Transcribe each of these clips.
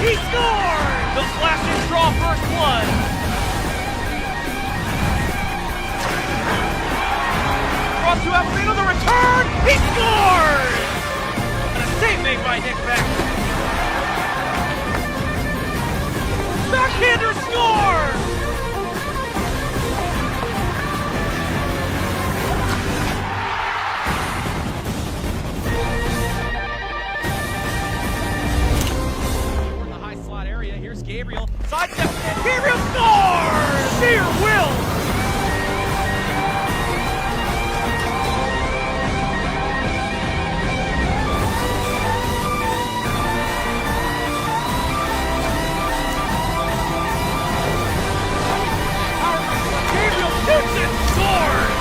He scored! The Flashes draw first blood. Brought to Alfredo, the return. He scores! And a save made by Nick Beck. Backhander scores! Gabriel, sidestep, and Gabriel scores! Sheer will! Gabriel shoots and scores!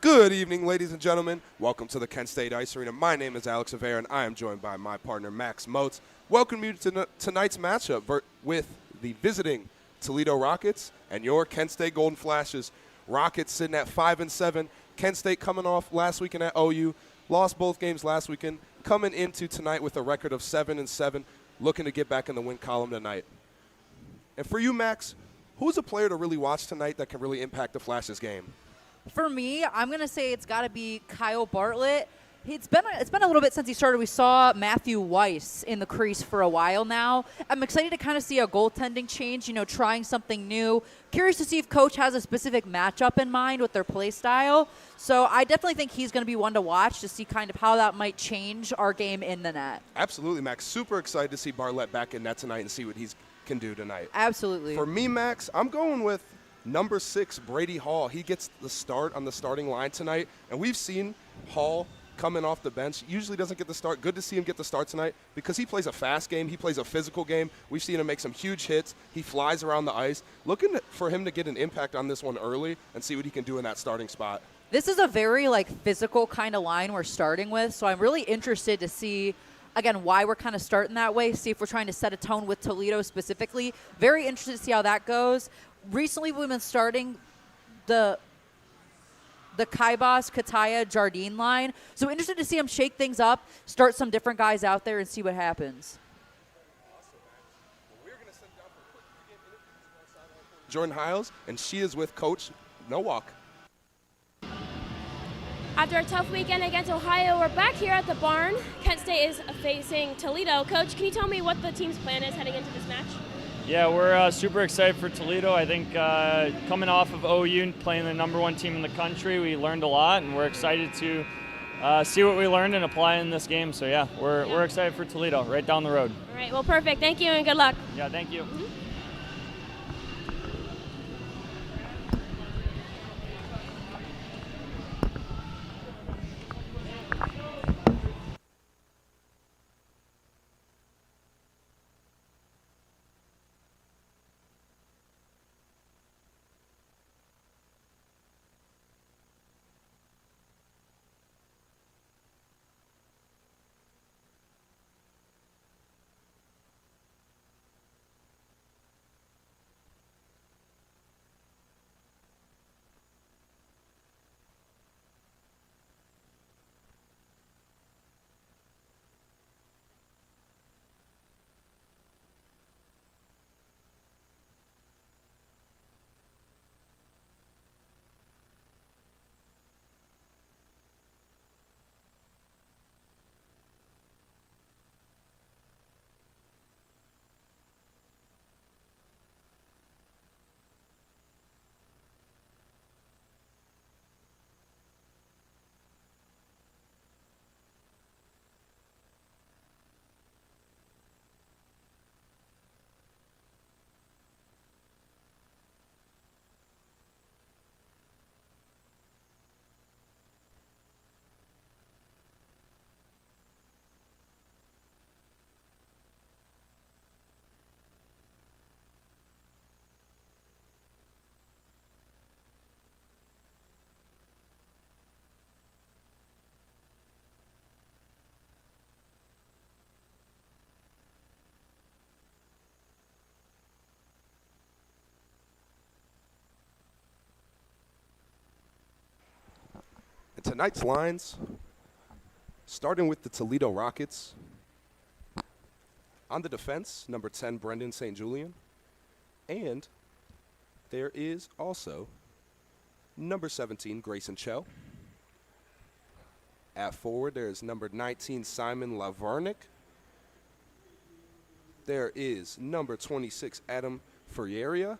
Good evening, ladies and gentlemen. Welcome to the Kent State Ice Arena. My name is Alex Avera, and I am joined by my partner, Max Motes. Welcome you to tonight's matchup with the visiting Toledo Rockets and your Kent State Golden Flashes. Rockets sitting at 5-7. Kent State coming off last weekend at OU, lost both games last weekend, coming into tonight with a record of 7-7, looking to get back in the win column tonight. And for you, Max, who's a player to really watch tonight that can really impact the Flashes game? For me, I'm going to say it's got to be Kyle Bartlett. It's been a little bit since he started. We saw Matthew Weiss in the crease for a while now. I'm excited to kind of see a goaltending change, trying something new. Curious to see if Coach has a specific matchup in mind with their play style. So I definitely think he's going to be one to watch to see kind of how that might change our game in the net. Absolutely, Max. Super excited to see Bartlett back in net tonight and see what he can do tonight. Absolutely. For me, Max, I'm going with number 6, Brady Hall. He gets the start on the starting line tonight, and we've seen Hall coming off the bench. Usually doesn't get the start. Good to see him get the start tonight because he plays a fast game. He plays a physical game. We've seen him make some huge hits. He flies around the ice. Looking for him to get an impact on this one early and see what he can do in that starting spot. This is a very physical kind of line we're starting with, so I'm really interested to see again, why we're kind of starting that way, see if we're trying to set a tone with Toledo specifically. Very interested to see how that goes. Recently, we've been starting the Kaibas, Kataya, Jardine line. So interested to see him shake things up, start some different guys out there, and see what happens. Jordan Hiles, and she is with Coach Nowak. After a tough weekend against Ohio, we're back here at the barn. Kent State is facing Toledo. Coach, can you tell me what the team's plan is heading into this match? Yeah, we're super excited for Toledo. I think coming off of OU, playing the #1 team in the country, we learned a lot, and we're excited to see what we learned and apply in this game. So, yeah, we're excited for Toledo, right down the road. All right, well, perfect. Thank you and good luck. Yeah, thank you. Mm-hmm. tonight's lines, starting with the Toledo Rockets. On the defense, number 10, Brendan St. Julian. And there is also number 17, Grayson Cho. At forward, there is number 19, Simon Lavernick. There is number 26, Adam Ferreira.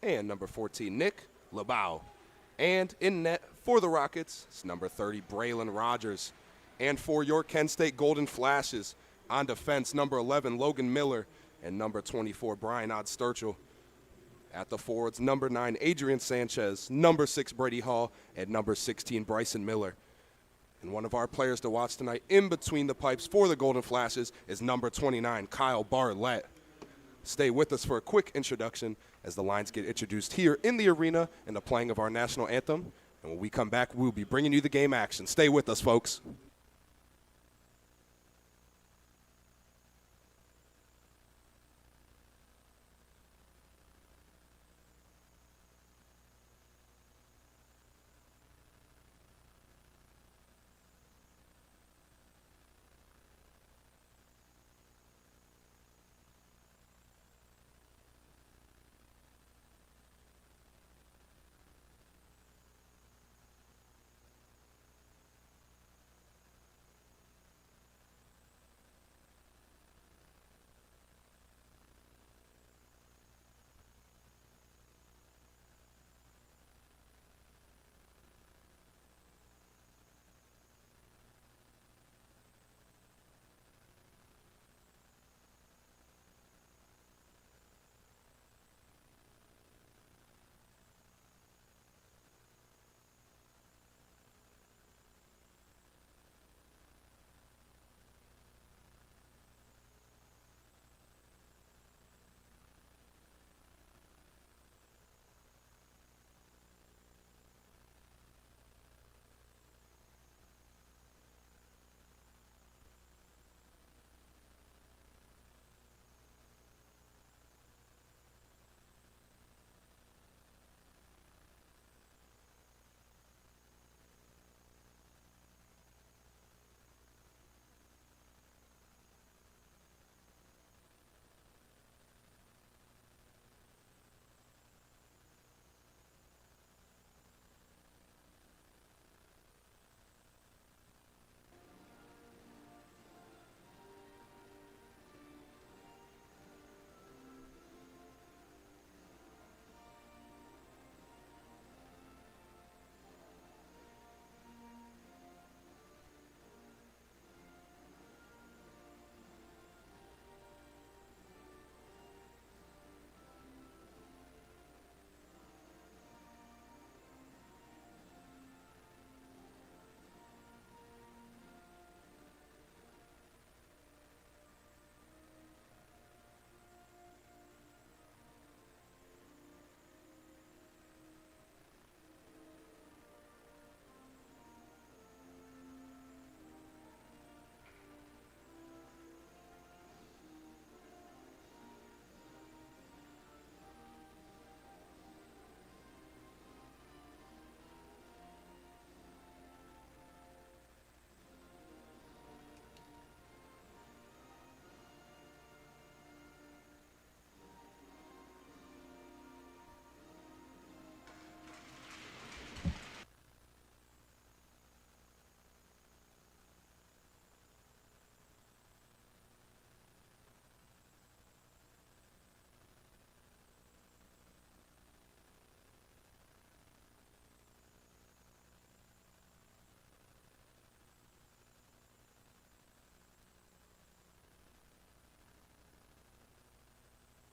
And number 14, Nick Labau. And in net for the Rockets, it's number 30, Braylon Rogers. And for your Kent State Golden Flashes, on defense, number 11, Logan Miller. And number 24, Brian Odd-Sturchill. At the forwards, number 9, Adrian Sanchez. Number 6, Brady Hall. And number 16, Bryson Miller. And one of our players to watch tonight in between the pipes for the Golden Flashes is number 29, Kyle Bartlett. Stay with us for a quick introduction as the lines get introduced here in the arena and the playing of our national anthem. And when we come back, we'll be bringing you the game action. Stay with us, folks.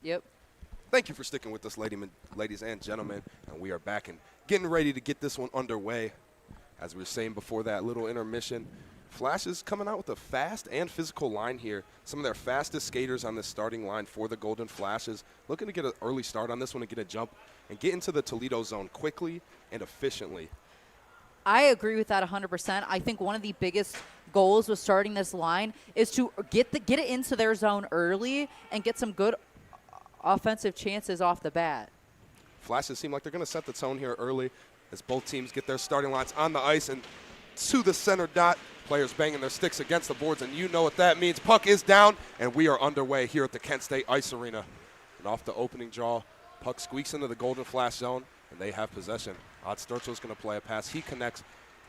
Yep. Thank you for sticking with us, ladies and gentlemen. And we are back and getting ready to get this one underway. As we were saying before that little intermission, Flash is coming out with a fast and physical line here. Some of their fastest skaters on this starting line for the Golden Flashes. Looking to get an early start on this one and get a jump and get into the Toledo zone quickly and efficiently. I agree with that 100%. I think one of the biggest goals with starting this line is to get it into their zone early and get some good offensive chances off the bat. Flashes seem like they're going to set the tone here early. as both teams get their starting lines on the ice and to the center dot. Players banging their sticks against the boards, and you know what that means. Puck is down, and we are underway here at the Kent State Ice Arena. And off the opening draw, puck squeaks into the Golden Flash zone, and they have possession. Odd Sturgill is going to play a pass. He connects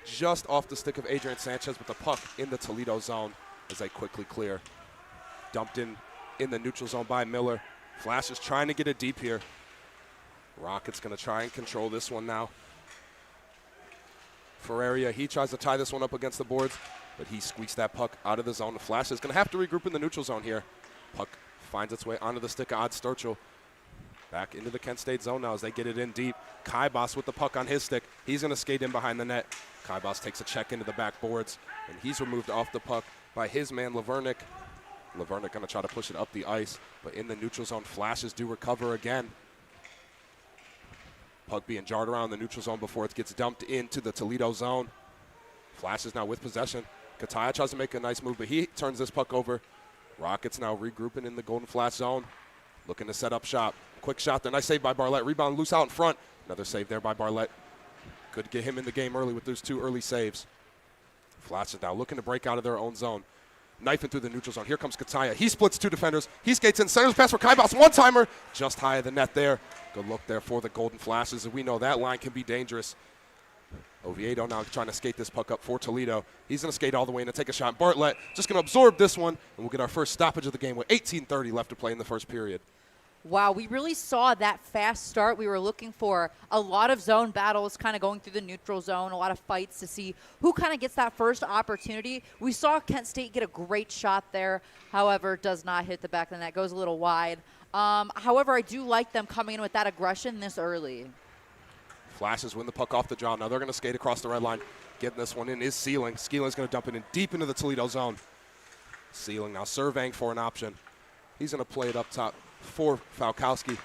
just off the stick of Adrian Sanchez with the puck in the Toledo zone as they quickly clear. Dumped in the neutral zone by Miller. Flash is trying to get it deep here. Rockets going to try and control this one now. Ferreira, he tries to tie this one up against the boards, but he squeaks that puck out of the zone. The Flash is going to have to regroup in the neutral zone here. Puck finds its way onto the stick of Odd Sturgill. Back into the Kent State zone now as they get it in deep. Kaibas with the puck on his stick. He's going to skate in behind the net. Kaibas takes a check into the back boards, and he's removed off the puck by his man, Lavernick. Lavernick going to try to push it up the ice, but in the neutral zone, Flashes do recover again. Puck being jarred around the neutral zone before it gets dumped into the Toledo zone. Flashes now with possession. Kataya tries to make a nice move, but he turns this puck over. Rockets now regrouping in the Golden Flash zone, looking to set up shop. Quick shot there, nice save by Barlett. Rebound loose out in front. Another save there by Barlett. Could get him in the game early with those two early saves. Flashes now looking to break out of their own zone. Knifing through the neutral zone. Here comes Kataya. He splits two defenders. He skates in, centers pass for Kaibas. One-timer just high of the net there. Good look there for the Golden Flashes, and we know that line can be dangerous. Oviedo now trying to skate this puck up for Toledo. He's going to skate all the way in and take a shot. Bartlett just going to absorb this one, and we'll get our first stoppage of the game with 18:30 left to play in the first period. Wow, we really saw that fast start. We were looking for a lot of zone battles kind of going through the neutral zone, a lot of fights to see who kind of gets that first opportunity. We saw Kent State get a great shot there, however, does not hit the back of the net, goes a little wide. However, I do like them coming in with that aggression this early. Flashes win the puck off the draw. Now they're going to skate across the red line. Getting this one in is Sealing. Sealing's going to dump it in deep into the Toledo zone. Sealing now surveying for an option. He's going to play it up top for Falkowski.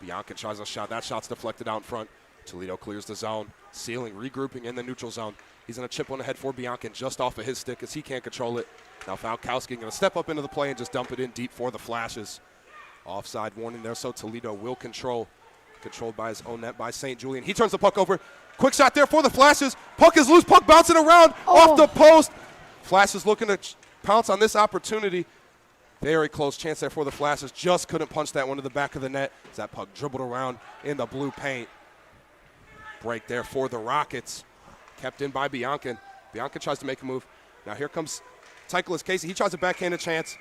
Bianca tries a shot. That shot's deflected out in front. Toledo clears the zone. Sealing regrouping in the neutral zone. He's going to chip one ahead for Bianca just off of his stick as he can't control it. Now Falkowski going to step up into the play and just dump it in deep for the Flashes. Offside warning there, so Toledo will control. Controlled by his own net by St. Julian. He turns the puck over. Quick shot there for the Flashes. Puck is loose. Puck bouncing around off the post. Flashes looking to pounce on this opportunity. Very close chance there for the Flashes. Just couldn't punch that one to the back of the net as that puck dribbled around in the blue paint. Break there for the Rockets. Kept in by Bianca. Bianca tries to make a move. Now here comes Tychelis Casey. He tries a backhanded chance.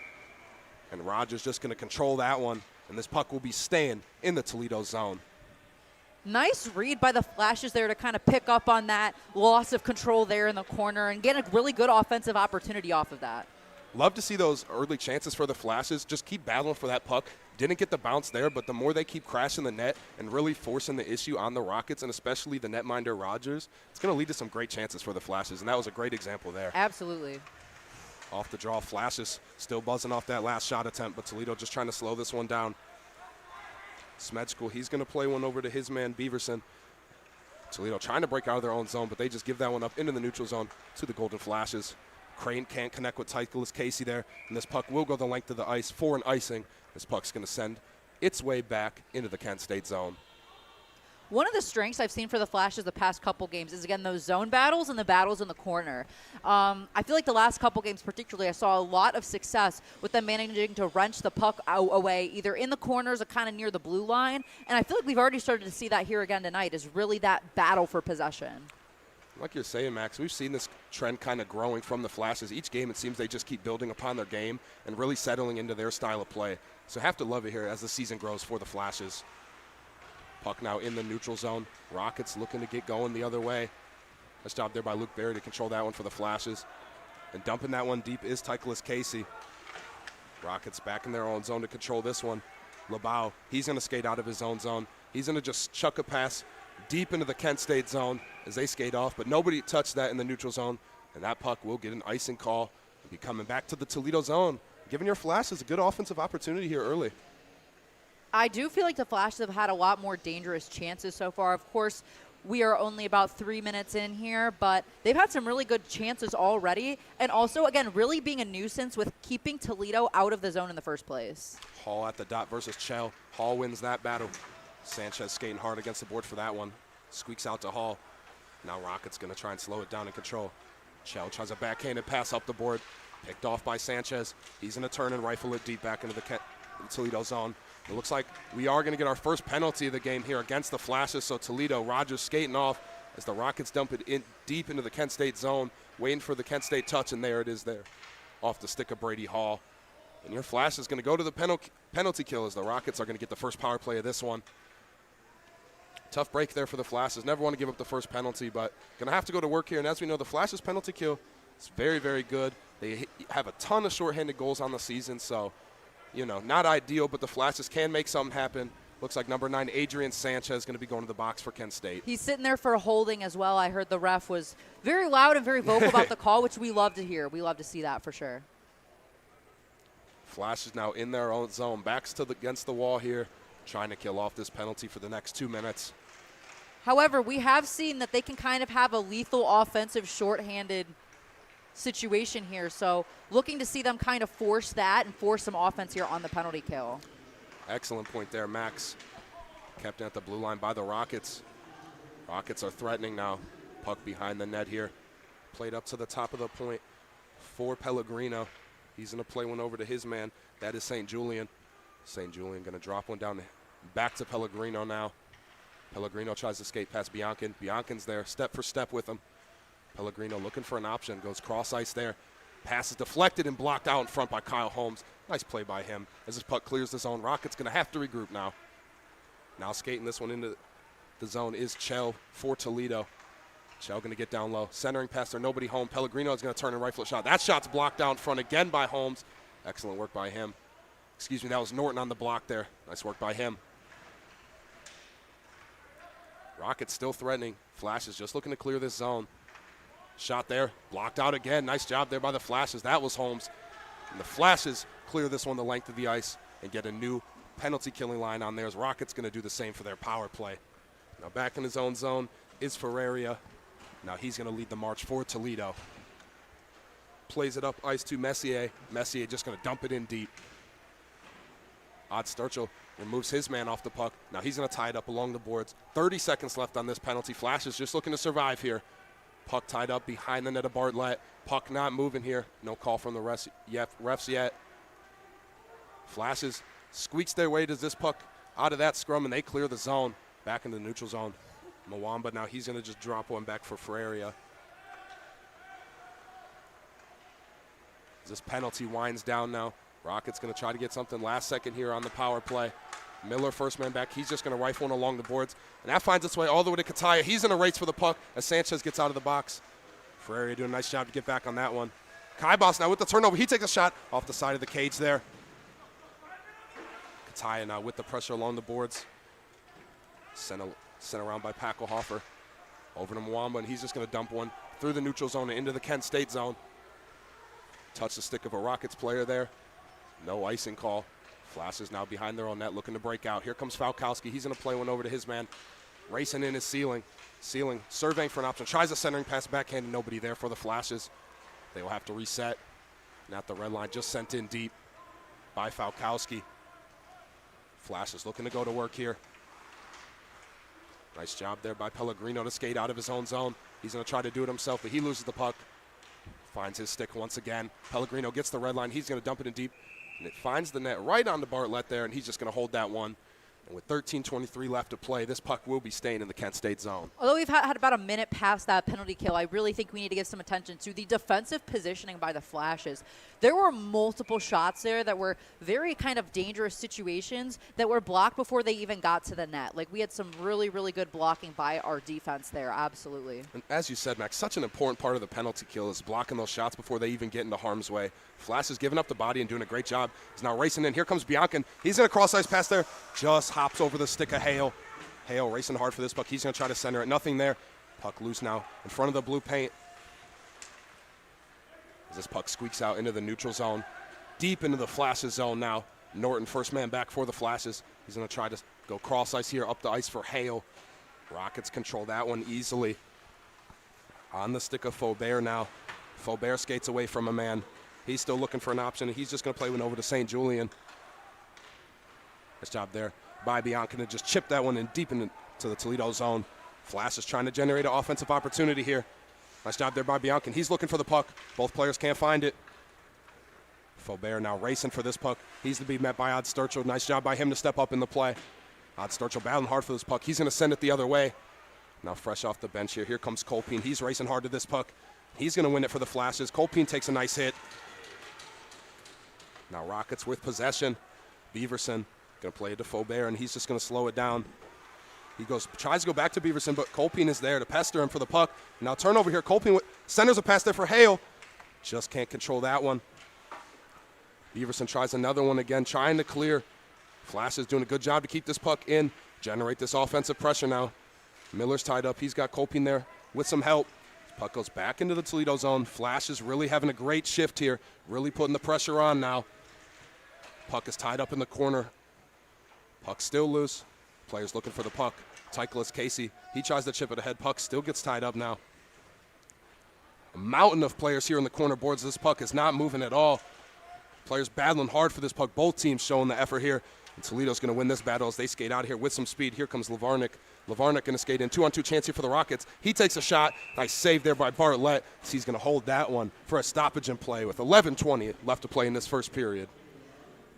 And Rogers just going to control that one. And this puck will be staying in the Toledo zone. Nice read by the Flashes there to kind of pick up on that loss of control there in the corner and get a really good offensive opportunity off of that. Love to see those early chances for the Flashes. Just keep battling for that puck. Didn't get the bounce there, but the more they keep crashing the net and really forcing the issue on the Rockets and especially the netminder Rogers, it's going to lead to some great chances for the Flashes, and that was a great example there. Absolutely. Off the draw, Flashes still buzzing off that last shot attempt, but Toledo just trying to slow this one down. Smedskul, he's going to play one over to his man, Beaverson. Toledo trying to break out of their own zone, but they just give that one up into the neutral zone to the Golden Flashes. Crane can't connect with Tychelis Casey there, and this puck will go the length of the ice for an icing. This puck's going to send its way back into the Kent State zone. One of the strengths I've seen for the Flashes the past couple games is, again, those zone battles and the battles in the corner. I feel like the last couple games particularly, I saw a lot of success with them managing to wrench the puck away, either in the corners or kind of near the blue line. And I feel like we've already started to see that here again tonight, is really that battle for possession. Like you're saying, Max, we've seen this trend kind of growing from the Flashes. Each game, it seems they just keep building upon their game and really settling into their style of play. So have to love it here as the season grows for the Flashes. Puck now in the neutral zone. Rockets looking to get going the other way. Nice job there by Luke Berry to control that one for the Flashes. And dumping that one deep is Tychelis Casey. Rockets back in their own zone to control this one. Labau, he's going to skate out of his own zone. He's going to just chuck a pass deep into the Kent State zone as they skate off, but nobody touched that in the neutral zone, and that puck will get an icing call and be coming back to the Toledo zone, giving your Flashes a good offensive opportunity here early. I do feel like the Flashes have had a lot more dangerous chances so far. Of course, we are only about 3 minutes in here, but they've had some really good chances already, and also, again, really being a nuisance with keeping Toledo out of the zone in the first place. Hall at the dot versus Chell. Hall wins that battle. Sanchez skating hard against the board for that one. Squeaks out to Hall. Now Rockets going to try and slow it down and control. Chell tries a backhanded pass up the board. Picked off by Sanchez. He's going to turn and rifle it deep back into the Toledo zone. It looks like we are going to get our first penalty of the game here against the Flashes. So Toledo, Rogers skating off as the Rockets dump it in deep into the Kent State zone, waiting for the Kent State touch, and there it is there, off the stick of Brady Hall. And your Flash is going to go to the penalty kill as the Rockets are going to get the first power play of this one. Tough break there for the Flashes. Never want to give up the first penalty, but going to have to go to work here. And as we know, the Flashes penalty kill is very, very good. They have a ton of shorthanded goals on the season, so, you know, not ideal, but the Flashes can make something happen. Looks like number 9, Adrian Sanchez, is going to be going to the box for Kent State. He's sitting there for a holding as well. I heard the ref was very loud and very vocal about the call, which we love to hear. We love to see that for sure. Flash is now in their own zone. Backs to against the wall here, trying to kill off this penalty for the next 2 minutes. However, we have seen that they can kind of have a lethal offensive shorthanded situation here. So looking to see them kind of force that and force some offense here on the penalty kill. Excellent point there, Max. Kept at the blue line by the Rockets. Rockets are threatening now. Puck behind the net here. Played up to the top of the point for Pellegrino. He's going to play one over to his man. That is St. Julian. St. Julian going to drop one down back to Pellegrino now. Pellegrino tries to skate past Biankin. Biankin's there, step for step with him. Pellegrino looking for an option, goes cross ice there. Pass is deflected and blocked out in front by Kyle Holmes. Nice play by him. As this puck clears the zone, Rockets going to have to regroup now. Now skating this one into the zone is Chell for Toledo. Chell going to get down low. Centering pass there, nobody home. Pellegrino is going to turn and rifle a shot. That shot's blocked out in front again by Holmes. Excellent work by him. Excuse me, that was Norton on the block there. Nice work by him. Rockets still threatening. Flash is just looking to clear this zone. Shot there, blocked out again. Nice job there by the Flashes. That was Holmes. And the Flashes clear this one the length of the ice and get a new penalty killing line on there as Rockets going to do the same for their power play. Now back in his own zone is Ferreira. Now he's going to lead the march for Toledo. Plays it up ice to Messier. Messier just going to dump it in deep. Odd Sturchill removes his man off the puck. Now he's going to tie it up along the boards. 30 seconds left on this penalty. Flash is just looking to survive here. Puck tied up behind the net of Bartlett. Puck not moving here. No call from the refs yet. Flashes squeaks their way to this puck out of that scrum, and they clear the zone. Back into the neutral zone. Mwamba now he's going to just drop one back for Ferreira. As this penalty winds down now. Rockets going to try to get something last second here on the power play. Miller, first man back. He's just going to rifle one along the boards. And that finds its way all the way to Kataya. He's in a race for the puck as Sanchez gets out of the box. Ferreira doing a nice job to get back on that one. Kaibas now with the turnover. He takes a shot off the side of the cage there. Kataya now with the pressure along the boards. Sent around by Packelhofer. Over to Mwamba, and he's just going to dump one through the neutral zone and into the Kent State zone. Touch the stick of a Rockets player there. No icing call. Flash is now behind their own net looking to break out. Here comes Falkowski. He's going to play one over to his man. Racing in his ceiling, surveying for an option. Tries a centering pass backhand, nobody there for the Flashes. They will have to reset. Now at the red line, just sent in deep by Falkowski. Flash is looking to go to work here. Nice job there by Pellegrino to skate out of his own zone. He's going to try to do it himself, but he loses the puck. Finds his stick once again. Pellegrino gets the red line. He's going to dump it in deep. And it finds the net right on to Bartlett there, and he's just going to hold that one. And with 13:23 left to play, this puck will be staying in the Kent State zone. Although we've had about a minute past that penalty kill, I really think we need to give some attention to the defensive positioning by the Flashes. There were multiple shots there that were very kind of dangerous situations that were blocked before they even got to the net. Like, we had some really, really good blocking by our defense there, absolutely. And as you said, Max, such an important part of the penalty kill is blocking those shots before they even get into harm's way. Flash is giving up the body and doing a great job. He's now racing in. Here comes Biankin. He's going to cross-ice pass there. Just hops over the stick of Hale. Hale racing hard for this puck. He's going to try to center it. Nothing there. Puck loose now in front of the blue paint. As this puck squeaks out into the neutral zone. Deep into the Flashes zone now. Norton, first man back for the Flashes. He's going to try to go cross-ice here, up the ice for Hale. Rockets control that one easily. On the stick of Faubert now. Faubert skates away from a man. He's still looking for an option, and he's just going to play one over to St. Julian. Nice job there by Bianca to just chip that one in deep into the Toledo zone. Flash is trying to generate an offensive opportunity here. Nice job there by Biancan. He's looking for the puck. Both players can't find it. Faubert now racing for this puck. He's to be met by Odd Sturchill. Nice job by him to step up in the play. Odd Sturchill battling hard for this puck. He's going to send it the other way. Now fresh off the bench here. Here comes Colpine. He's racing hard to this puck. He's going to win it for the Flashes. Colpine takes a nice hit. Now Rockets with possession. Beaverson going to play it to Faubert, and he's just going to slow it down. He tries to go back to Beaverson, but Colpine is there to pester him for the puck. Now turnover here. Colpine centers a pass there for Hale. Just can't control that one. Beaverson tries another one again, trying to clear. Flash is doing a good job to keep this puck in, generate this offensive pressure now. Miller's tied up. He's got Colpine there with some help. Puck goes back into the Toledo zone. Flash is really having a great shift here, really putting the pressure on now. Puck is tied up in the corner. Puck still loose. Players looking for the puck. Titleist Casey, he tries to chip it ahead. Puck still gets tied up now. A mountain of players here in the corner boards. This puck is not moving at all. Players battling hard for this puck. Both teams showing the effort here. And Toledo's going to win this battle as they skate out of here with some speed. Here comes Lavarnik. Lavarnik going to skate in. 2-on-2 chance here for the Rockets. He takes a shot. Nice save there by Bartlett. He's going to hold that one for a stoppage in play with 11:20 left to play in this first period.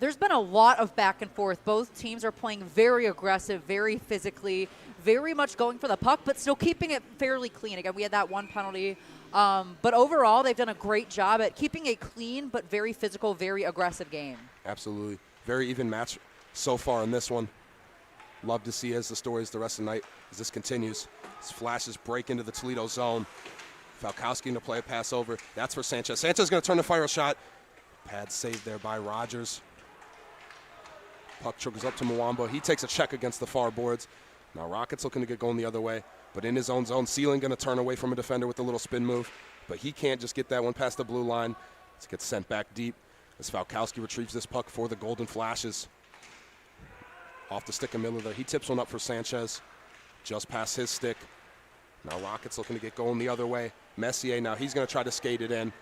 There's been a lot of back and forth. Both teams are playing very aggressive, very physically, very much going for the puck, but still keeping it fairly clean. Again, we had that one penalty. But overall, they've done a great job at keeping a clean but very physical, very aggressive game. Absolutely. Very even match so far in this one. Love to see as the stories the rest of the night as this continues. As Flashes break into the Toledo zone. Falkowski going to play a pass over. That's for Sanchez. Sanchez going to turn to fire a shot. Pad saved there by Rogers. Puck trickles up to Mwamba. He takes a check against the far boards. Now Rockets looking to get going the other way, but in his own zone. Sealing going to turn away from a defender with a little spin move, but he can't just get that one past the blue line. It gets sent back deep as Falkowski retrieves this puck for the Golden Flashes. Off the stick of Miller there. He tips one up for Sanchez, just past his stick. Now Rockets looking to get going the other way. Messier now, he's going to try to skate it in.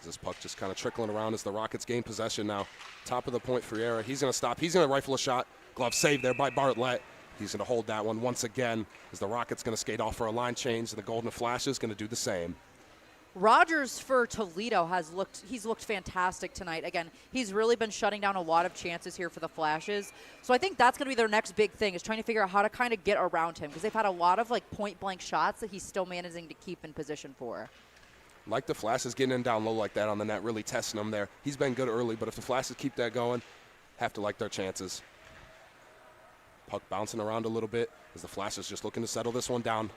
This puck just kind of trickling around as the Rockets gain possession now. Top of the point, Friera. He's going to stop. He's going to rifle a shot. Glove saved there by Bartlett. He's going to hold that one once again as the Rockets going to skate off for a line change. And the Golden Flashes going to do the same. Rogers for Toledo he's looked fantastic tonight. Again, he's really been shutting down a lot of chances here for the Flashes. So I think that's going to be their next big thing, is trying to figure out how to kind of get around him, because they've had a lot of like point blank shots that he's still managing to keep in position for. Like the Flashes getting in down low like that on the net, really testing them there. He's been good early, but if the Flashes keep that going, have to like their chances. Puck bouncing around a little bit as the Flashes just looking to settle this one down.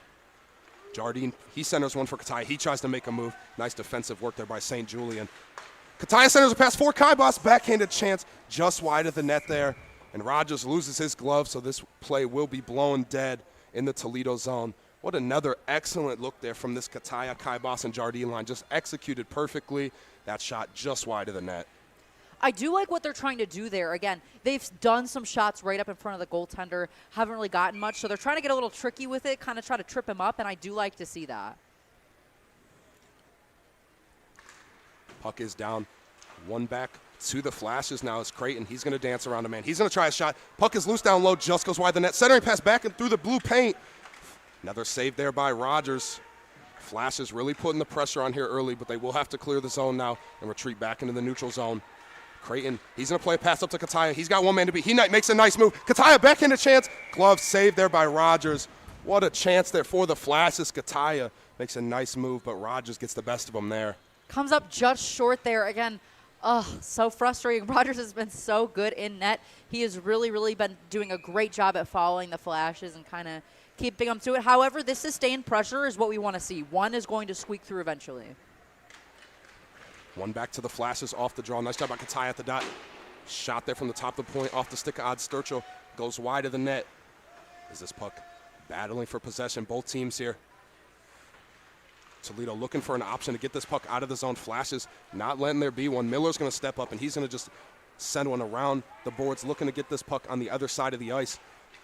Jardine, he centers one for Kataya. He tries to make a move. Nice defensive work there by St. Julian. Kataya centers a pass for Kaibas. Backhanded chance just wide of the net there. And Rogers loses his glove, so this play will be blown dead in the Toledo zone. What another excellent look there from this Kataya, Kaibas, and Jardine line. Just executed perfectly. That shot just wide of the net. I do like what they're trying to do there. Again, they've done some shots right up in front of the goaltender, haven't really gotten much, so they're trying to get a little tricky with it, kind of try to trip him up, and I do like to see that. Puck is down. One back to the Flashes now is Creighton. He's going to dance around a man. He's going to try a shot. Puck is loose down low, just goes wide the net. Centering pass back and through the blue paint. Another save there by Rogers. Flashes really putting the pressure on here early, but they will have to clear the zone now and retreat back into the neutral zone. Creighton, he's going to play a pass up to Kataya. He's got one man to beat. He makes a nice move. Kataya back into chance. Glove saved there by Rogers. What a chance there for the Flashes. Kataya makes a nice move, but Rogers gets the best of him there. Comes up just short there. Again, so frustrating. Rogers has been so good in net. He has really, really been doing a great job at following the Flashes and kind of keeping them to it. However, this sustained pressure is what we want to see. One is going to squeak through eventually. One back to the Flashes off the draw. Nice job by Kataya at the dot. Shot there from the top of the point off the stick of Odd Sturchill. Goes wide of the net. Is this puck battling for possession? Both teams here. Toledo looking for an option to get this puck out of the zone. Flashes not letting there be one. Miller's going to step up, and he's going to just send one around the boards, looking to get this puck on the other side of the ice.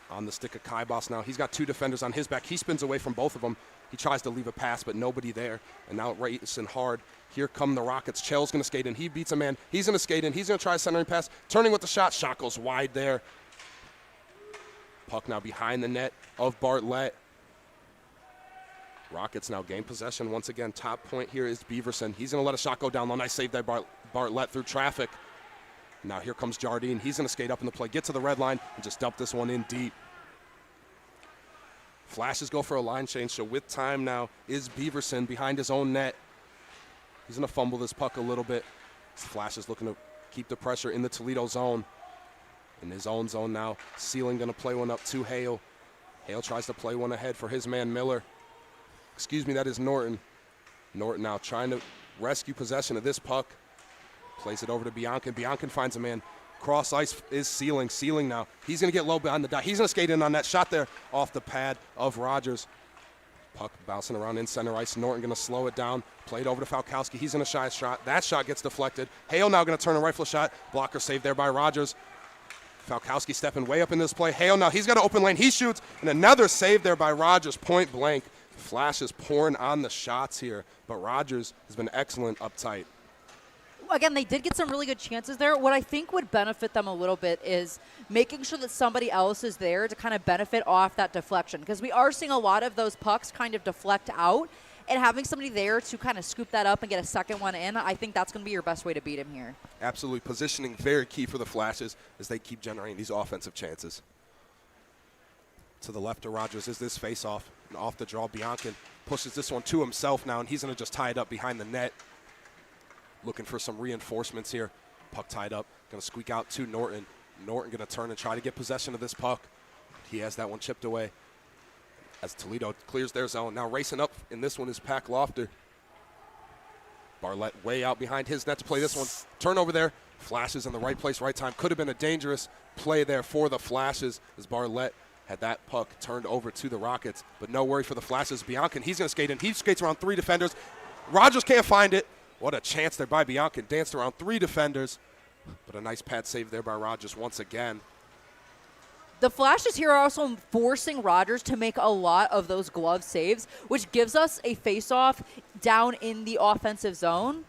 On the stick of Kaibas now. He's got two defenders on his back. He spins away from both of them. He tries to leave a pass, but nobody there. And now racing hard. Here come the Rockets. Chell's going to skate in. He beats a man. He's going to skate in. He's going to try a centering pass. Turning with the shot. Shot goes wide there. Puck now behind the net of Bartlett. Rockets now gain possession once again. Top point here is Beaverson. He's going to let a shot go down low. Nice save there by Bartlett through traffic. Now here comes Jardine. He's going to skate up in the play, get to the red line, and just dump this one in deep. Flashes go for a line change, so with time now is Beaverson behind his own net. He's going to fumble this puck a little bit. Flash is looking to keep the pressure in the Toledo zone. In his own zone now, Sealing going to play one up to Hale. Hale tries to play one ahead for his man Miller. Excuse me, that is Norton. Norton now trying to rescue possession of this puck. Plays it over to Bianca. Bianca finds a man. Cross ice is Sealing. Sealing now. He's going to get low behind the dot. He's going to skate in on that shot there off the pad of Rogers. Puck bouncing around in center ice. Norton going to slow it down. Played over to Falkowski. He's going to shy a shot. That shot gets deflected. Hale now going to turn a rifle shot. Blocker saved there by Rogers. Falkowski stepping way up in this play. Hale now, he's got an open lane. He shoots, and another save there by Rogers, point blank. Flash is pouring on the shots here, but Rogers has been excellent up tight. Again, they did get some really good chances there. What I think would benefit them a little bit is making sure that somebody else is there to kind of benefit off that deflection, because we are seeing a lot of those pucks kind of deflect out, and having somebody there to kind of scoop that up and get a second one in, I think that's going to be your best way to beat him here. Absolutely. Positioning very key for the Flashes as they keep generating these offensive chances. To the left of Rogers is this face-off. And off the draw, Biancan pushes this one to himself now, and he's going to just tie it up behind the net. Looking for some reinforcements here. Puck tied up. Going to squeak out to Norton. Norton going to turn and try to get possession of this puck. He has that one chipped away as Toledo clears their zone. Now racing up in this one is Pack Lofter. Bartlett way out behind his net to play this one. Turnover there. Flashes in the right place, right time. Could have been a dangerous play there for the Flashes as Bartlett had that puck turned over to the Rockets. But no worry for the Flashes. Biancan, he's going to skate in. He skates around 3 defenders. Rogers can't find it. What a chance there by Biancan. Danced around 3 defenders. But a nice pad save there by Rogers once again. The Flashes here are also forcing Rogers to make a lot of those glove saves, which gives us a face-off down in the offensive zone.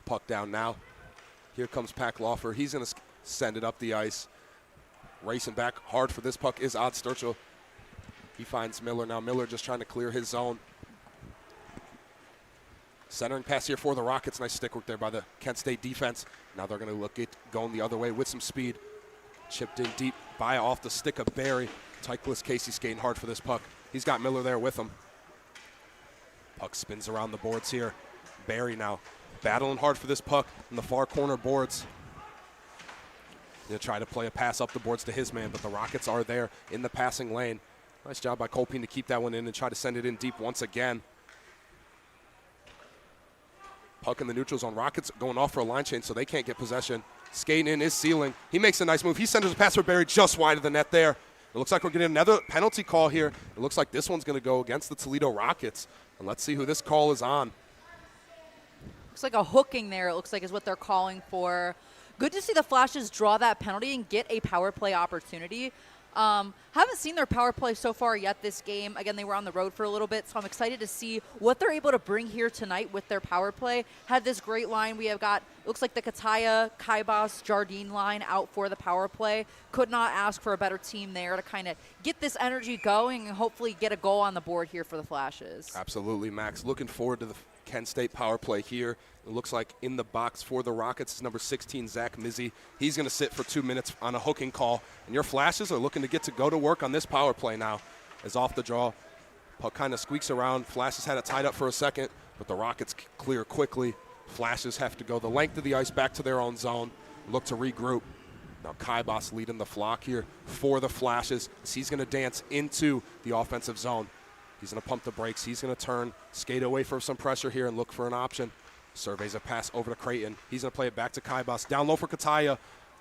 Puck down now. Here comes Pack Loffer. He's going to send it up the ice. Racing back hard for this puck is Odd Sturchill. He finds Miller now. Miller just trying to clear his zone. Centering pass here for the Rockets. Nice stick work there by the Kent State defense. Now they're going to look at going the other way with some speed. Chipped in deep by off the stick of Barry. Titleist Casey skating hard for this puck. He's got Miller there with him. Puck spins around the boards here. Barry now battling hard for this puck in the far corner boards. He'll try to play a pass up the boards to his man, but the Rockets are there in the passing lane. Nice job by Colpine to keep that one in and try to send it in deep once again. Puck in the neutral zone. Rockets going off for a line change, so they can't get possession. Skating in is Sealing. He makes a nice move. He sends a pass for Barry just wide of the net there. It looks like we're getting another penalty call here. It looks like this one's going to go against the Toledo Rockets. And let's see who this call is on. Looks like a hooking there, it looks like is what they're calling for. Good to see the Flashes draw that penalty and get a power play opportunity. Haven't seen their power play so far yet this game. Again, they were on the road for a little bit, so I'm excited to see what they're able to bring here tonight with their power play. Had this great line. We have got, looks like the Kataya, Kaibas, Jardine line out for the power play. Could not ask for a better team there to kind of get this energy going and hopefully get a goal on the board here for the Flashes. Absolutely, Max. Looking forward to the Kent State power play here. It looks like in the box for the Rockets is number 16, Zach Mizzy. He's going to sit for 2 minutes on a hooking call. And your Flashes are looking to go to work on this power play now. As off the draw, puck kind of squeaks around. Flashes had it tied up for a second, but the Rockets clear quickly. Flashes have to go the length of the ice back to their own zone, look to regroup. Now Kaibas leading the flock here for the Flashes. He's going to dance into the offensive zone. He's going to pump the brakes. He's going to turn, skate away from some pressure here and look for an option. Surveys a pass over to Creighton. He's going to play it back to Kaibas. Down low for Kataya.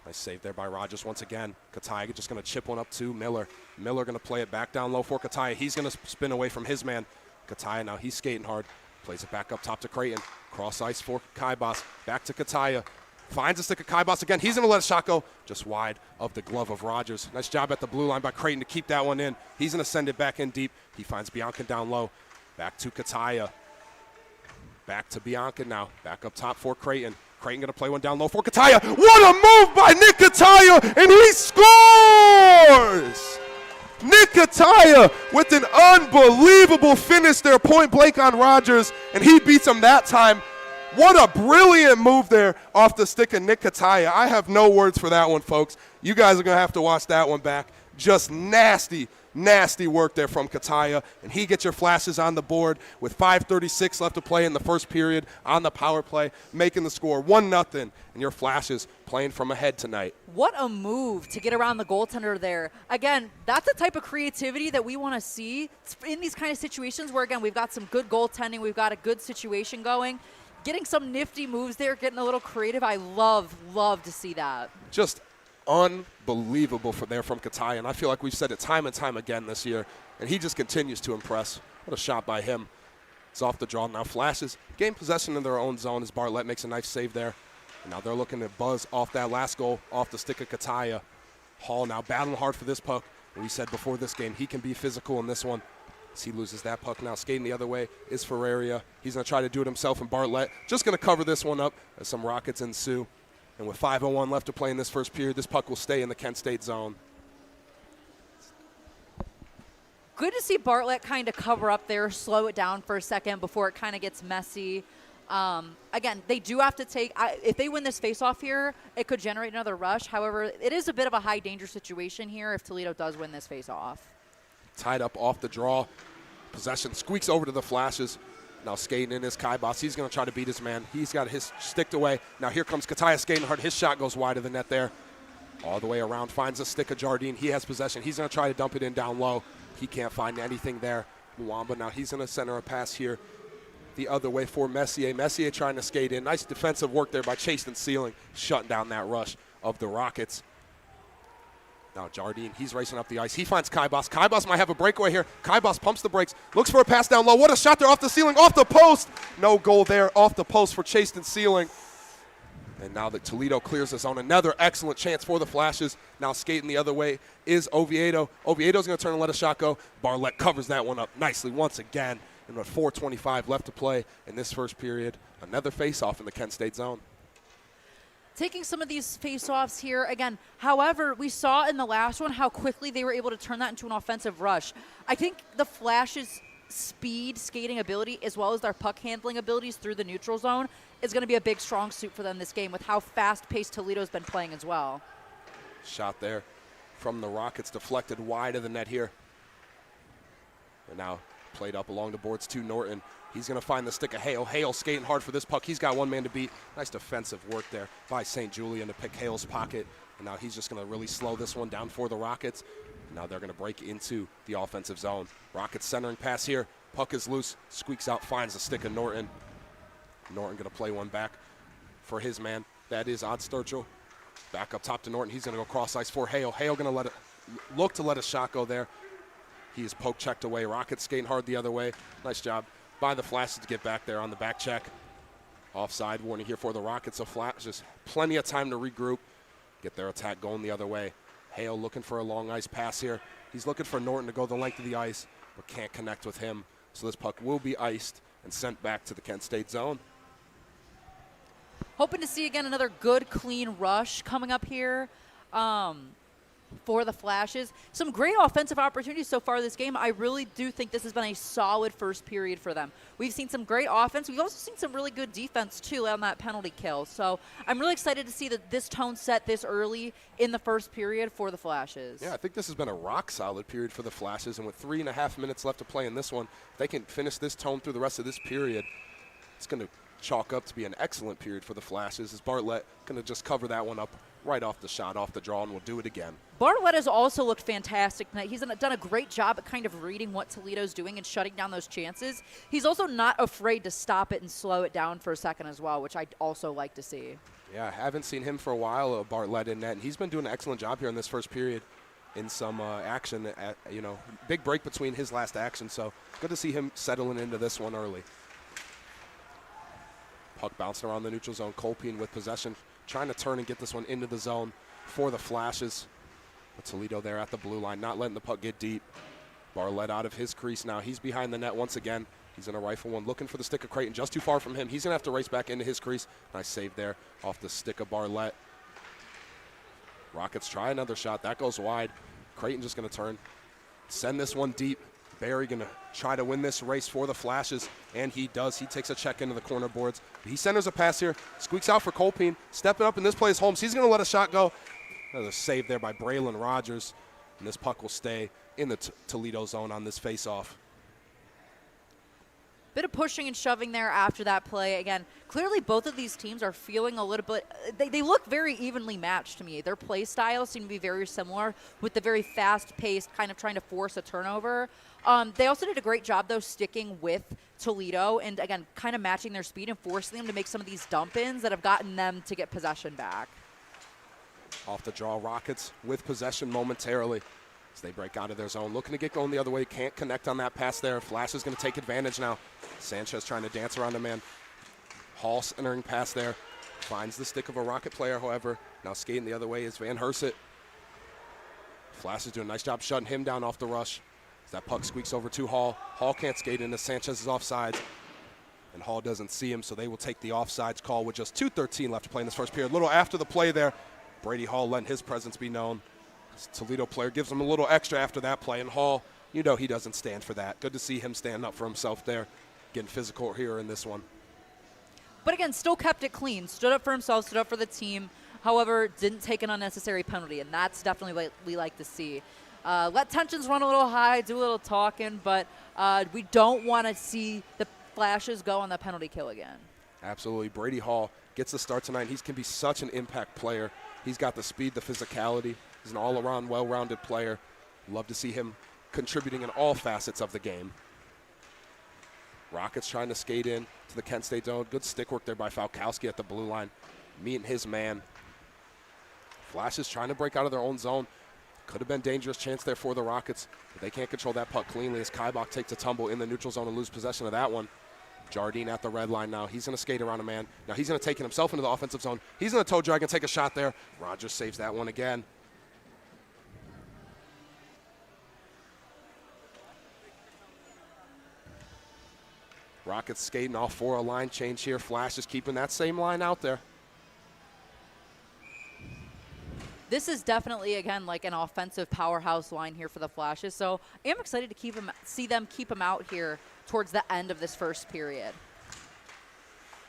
Nice save there by Rogers once again. Kataya just going to chip one up to Miller. Miller going to play it back down low for Kataya. He's going to spin away from his man. Kataya now, he's skating hard. Plays it back up top to Creighton. Cross ice for Kaibas. Back to Kataya. Finds a stick of Kaibas again. He's going to let a shot go just wide of the glove of Rogers. Nice job at the blue line by Creighton to keep that one in. He's going to send it back in deep. He finds Bianca down low. Back to Kataya. Back to Bianca now. Back up top for Creighton. Creighton going to play one down low for Kataya. What a move by Nick Kataya, and he scores! Nick Kataya with an unbelievable finish there, point blank on Rogers, and he beats him that time. What a brilliant move there off the stick of Nick Kataya. I have no words for that one, folks. You guys are going to have to watch that one back. Just nasty work there from Kataya, and he gets your flashes on the board with 5:36 left to play in the first period on the power play, making the score 1-0, and your flashes playing from ahead tonight. What a move to get around the goaltender there. Again, that's the type of creativity that we want to see in these kind of situations where, again, we've got some good goaltending, we've got a good situation going. Getting some nifty moves there, getting a little creative, I love to see that. Just unbelievable from Kataya, and I feel like we've said it time and time again this year, and he just continues to impress. What a shot by him. It's off the draw. Now flashes, gain possession in their own zone as Bartlett makes a nice save there. And now they're looking to buzz off that last goal off the stick of Kataya. Hall now battling hard for this puck. And we said before this game he can be physical in this one. As he loses that puck now, skating the other way is Ferreira. He's going to try to do it himself, and Bartlett just going to cover this one up as some Rockets ensue. And with 5:01 left to play in this first period, this puck will stay in the Kent State zone. Good to see Bartlett kind of cover up there, slow it down for a second before it kind of gets messy. Again, they do have to take if they win this faceoff here, it could generate another rush. However, it is a bit of a high danger situation here if Toledo does win this faceoff. Tied up off the draw. Possession squeaks over to the Flashes. Now skating in is Kai Boss. He's going to try to beat his man. He's got his sticked away. Now here comes Kataya skating hard. His shot goes wide of the net there. All the way around, finds a stick of Jardine. He has possession. He's going to try to dump it in down low. He can't find anything there. Muamba now he's going to center a pass here the other way for Messier. Messier trying to skate in. Nice defensive work there by Chase and Sealing, shutting down that rush of the Rockets. Now Jardine, he's racing up the ice. He finds Kaibas. Kaibas might have a breakaway here. Kaibas pumps the brakes, looks for a pass down low. What a shot there off the ceiling, off the post. No goal there, off the post for Chase and Sealing. And now that Toledo clears the zone, another excellent chance for the Flashes. Now skating the other way is Oviedo. Oviedo's going to turn and let a shot go. Bartlett covers that one up nicely once again. And with 4:25 left to play in this first period, another face-off in the Kent State zone. Taking some of these face-offs here again. However, we saw in the last one how quickly they were able to turn that into an offensive rush. I think the Flash's speed, skating ability, as well as their puck handling abilities through the neutral zone is going to be a big strong suit for them this game with how fast-paced Toledo's been playing as well. Shot there from the Rockets, deflected wide of the net here. And now played up along the boards to Norton. He's going to find the stick of Hale. Hale skating hard for this puck. He's got one man to beat. Nice defensive work there by St. Julian to pick Hale's pocket. And now he's just going to really slow this one down for the Rockets. And now they're going to break into the offensive zone. Rockets centering pass here. Puck is loose. Squeaks out, finds the stick of Norton. Norton going to play one back for his man. That is Odd Sturgill. Back up top to Norton. He's going to go cross ice for Hale. Hale going to look to let a shot go there. He is poke checked away. Rockets skating hard the other way. Nice job by the Flashes to get back there on the back check. Offside warning here for the Rockets. So Flashes, plenty of time to regroup, get their attack going the other way. Hale looking for a long ice pass here. He's looking for Norton to go the length of the ice, but can't connect with him. So this puck will be iced and sent back to the Kent State zone. Hoping to see, again, another good, clean rush coming up here for the Flashes. Some great offensive opportunities so far this game. I really do think this has been a solid first period for them. We've seen some great offense. We've also seen some really good defense, too, on that penalty kill. So I'm really excited to see that this tone set this early in the first period for the Flashes. Yeah, I think this has been a rock-solid period for the Flashes, and with 3.5 minutes left to play in this one, if they can finish this tone through the rest of this period, it's going to chalk up to be an excellent period for the Flashes, as Bartlett going to just cover that one up right off the shot, off the draw, and we'll do it again. Bartlett has also looked fantastic tonight. He's done a great job at kind of reading what Toledo's doing and shutting down those chances. He's also not afraid to stop it and slow it down for a second as well, which I'd also like to see. Yeah, I haven't seen him for a while, Bartlett in net, and he's been doing an excellent job here in this first period in some action. Big break between his last action, so good to see him settling into this one early. Puck bouncing around the neutral zone. Colpine with possession, trying to turn and get this one into the zone for the Flashes. But Toledo there at the blue line, not letting the puck get deep. Bartlett out of his crease now. He's behind the net once again. He's going to rifle one, looking for the stick of Creighton, just too far from him. He's going to have to race back into his crease. Nice save there off the stick of Bartlett. Rockets try another shot. That goes wide. Creighton just going to turn, send this one deep. Barry going to try to win this race for the Flashes, and he does. He takes a check into the corner boards. He centers a pass here, squeaks out for Colpine, stepping up in this play is Holmes. He's going to let a shot go. Another save there by Braylon Rogers, and this puck will stay in the Toledo zone on this face-off. Bit of pushing and shoving there after that play. Again, clearly both of these teams are feeling a little bit, they look very evenly matched to me. Their play styles seem to be very similar with the very fast-paced kind of trying to force a turnover. They also did a great job, though, sticking with Toledo and, again, kind of matching their speed and forcing them to make some of these dump-ins that have gotten them to get possession back. Off the draw, Rockets with possession momentarily as they break out of their zone. Looking to get going the other way, can't connect on that pass there. Flash is going to take advantage now. Sanchez trying to dance around a man. Hall centering pass there. Finds the stick of a Rocket player, however. Now skating the other way is Van Herset. Flash is doing a nice job shutting him down off the rush. As that puck squeaks over to Hall. Hall can't skate into Sanchez's offsides. And Hall doesn't see him, so they will take the offsides call with just 2:13 left to play in this first period. A little after the play there, Brady Hall letting his presence be known. This Toledo player gives him a little extra after that play, and Hall, you know he doesn't stand for that. Good to see him stand up for himself there, getting physical here in this one. But again, still kept it clean, stood up for himself, stood up for the team, however, didn't take an unnecessary penalty, and that's definitely what we like to see. Let tensions run a little high, do a little talking, but we don't want to see the Flashes go on the penalty kill again. Absolutely. Brady Hall gets the start tonight. He can be such an impact player. He's got the speed, the physicality. He's an all-around, well-rounded player. Love to see him contributing in all facets of the game. Rockets trying to skate in to the Kent State zone. Good stick work there by Falkowski at the blue line, meeting his man. Flashes trying to break out of their own zone. Could have been a dangerous chance there for the Rockets, but they can't control that puck cleanly as Kaibach takes a tumble in the neutral zone and lose possession of that one. Jardine at the red line now. He's going to skate around a man. Now he's going to take it himself into the offensive zone. He's going to toe drag and take a shot there. Rogers saves that one again. Rockets skating off for a line change here. Flash is keeping that same line out there. This is definitely, again, like an offensive powerhouse line here for the Flashes, so I am excited to see them keep them out here towards the end of this first period.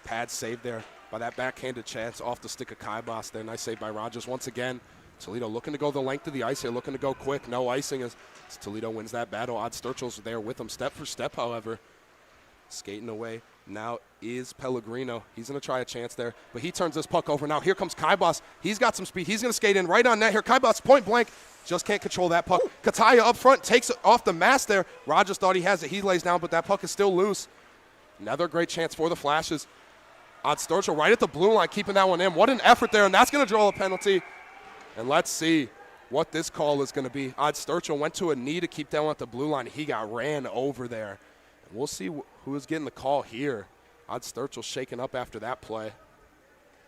Pad saved there by that backhanded chance off the stick of Kaibas there. Nice save by Rogers. Once again, Toledo looking to go the length of the ice here, looking to go quick. No icing as Toledo wins that battle. Odd Sturchill's there with them step for step, however. Skating away now is Pellegrino. He's going to try a chance there, but he turns this puck over. Now here comes Kaibas. He's got some speed. He's going to skate in right on net here. Kaibas point blank. Just can't control that puck. Kataya up front takes it off the mask there. Rogers thought he has it. He lays down, but that puck is still loose. Another great chance for the Flashes. Odd Sturchill right at the blue line, keeping that one in. What an effort there, and that's going to draw a penalty. And let's see what this call is going to be. Odd Sturchill went to a knee to keep that one at the blue line. He got ran over there. And we'll see who is getting the call here. Odd Sturchill shaken up after that play.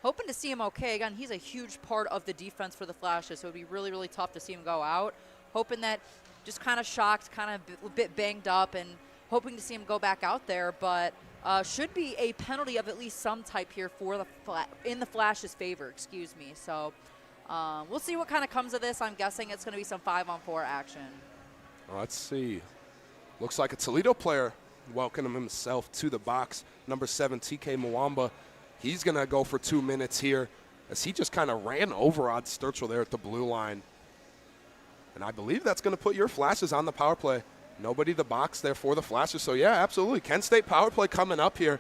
Hoping to see him okay. Again, he's a huge part of the defense for the Flashes, so it would be really, really tough to see him go out. Hoping that just kind of shocked, kind of a bit banged up, and hoping to see him go back out there, but should be a penalty of at least some type here for the in the Flash's favor, excuse me. So we'll see what kind of comes of this. I'm guessing it's going to be some 5-on-4 action. Let's see. Looks like a Toledo player welcoming himself to the box. Number 7, TK Mwamba. He's going to go for 2 minutes here as he just kind of ran over Odd Sturchill there at the blue line. And I believe that's going to put your Flashes on the power play. Nobody the box there for the Flashes. So, yeah, absolutely. Kent State power play coming up here.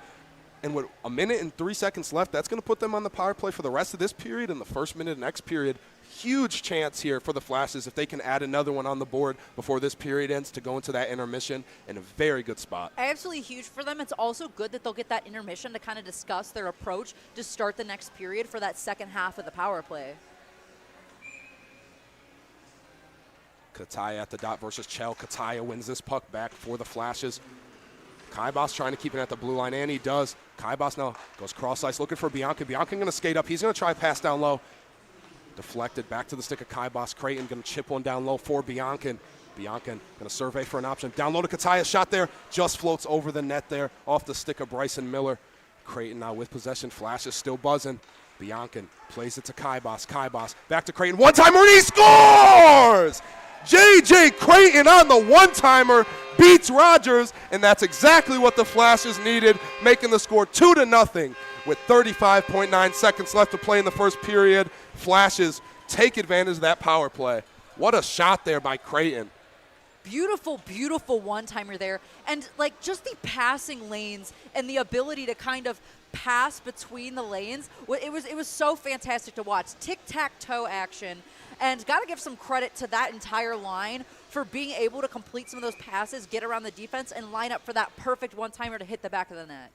And with 1 minute and 3 seconds left, that's going to put them on the power play for the rest of this period and the first minute of the next period. Huge chance here for the Flashes if they can add another one on the board before this period ends to go into that intermission in a very good spot. Absolutely huge for them. It's also good that they'll get that intermission to kind of discuss their approach to start the next period for that second half of the power play. Kataya at the dot versus Chell. Kataya wins this puck back for the Flashes. Kaibas trying to keep it at the blue line, and he does. Kaibas now goes cross ice looking for Bianca. Bianca going to skate up. He's going to try pass down low. Deflected back to the stick of Kaibas. Creighton going to chip one down low for Bianca. Bianca going to survey for an option. Down low to Kataya. Shot there. Just floats over the net there off the stick of Bryson Miller. Creighton now with possession. Flash is still buzzing. Bianca plays it to Kaibas. Kaibas back to Creighton. One-timer and he scores! J.J. Creighton on the one-timer beats Rogers, and that's exactly what the Flashes needed, making the score 2-0 with 35.9 seconds left to play in the first period. Flashes take advantage of that power play. What a shot there by Creighton. Beautiful, beautiful one-timer there. And, like, just the passing lanes and the ability to kind of pass between the lanes, it was so fantastic to watch. Tic-tac-toe action. And got to give some credit to that entire line for being able to complete some of those passes, get around the defense, and line up for that perfect one-timer to hit the back of the net.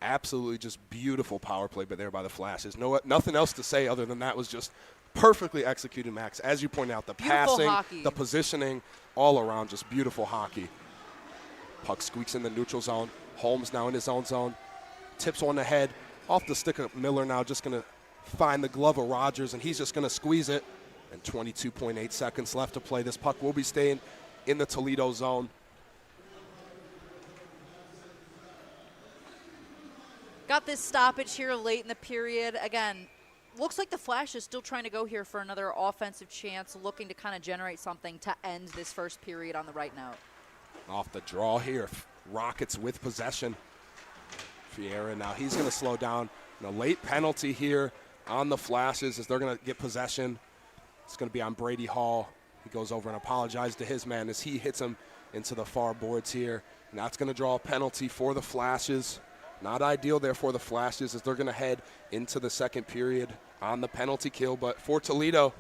Absolutely just beautiful power play there by the Flashes. Nothing else to say other than that was just perfectly executed, Max. As you pointed out, the Beautiful passing, hockey. the positioning, all around just beautiful hockey. Puck squeaks in the neutral zone. Holmes now in his own zone. Tips one ahead. Off the stick of Miller now, just going to find the glove of Rogers, and he's just going to squeeze it. And 22.8 seconds left to play. This puck will be staying in the Toledo zone. Got this stoppage here late in the period. Again, looks like the Flash is still trying to go here for another offensive chance, looking to kind of generate something to end this first period on the right note. Off the draw here, Rockets with possession. Fiera now, he's going to slow down. And a late penalty here on the Flashes as they're going to get possession. It's going to be on Brady Hall. He goes over and apologizes to his man as he hits him into the far boards here. And that's going to draw a penalty for the Flashes. Not ideal there for the Flashes as they're going to head into the second period on the penalty kill. But for Toledo,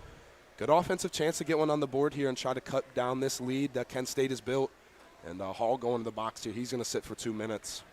good offensive chance to get one on the board here and try to cut down this lead that Kent State has built. And Hall going to the box here. He's going to sit for 2 minutes.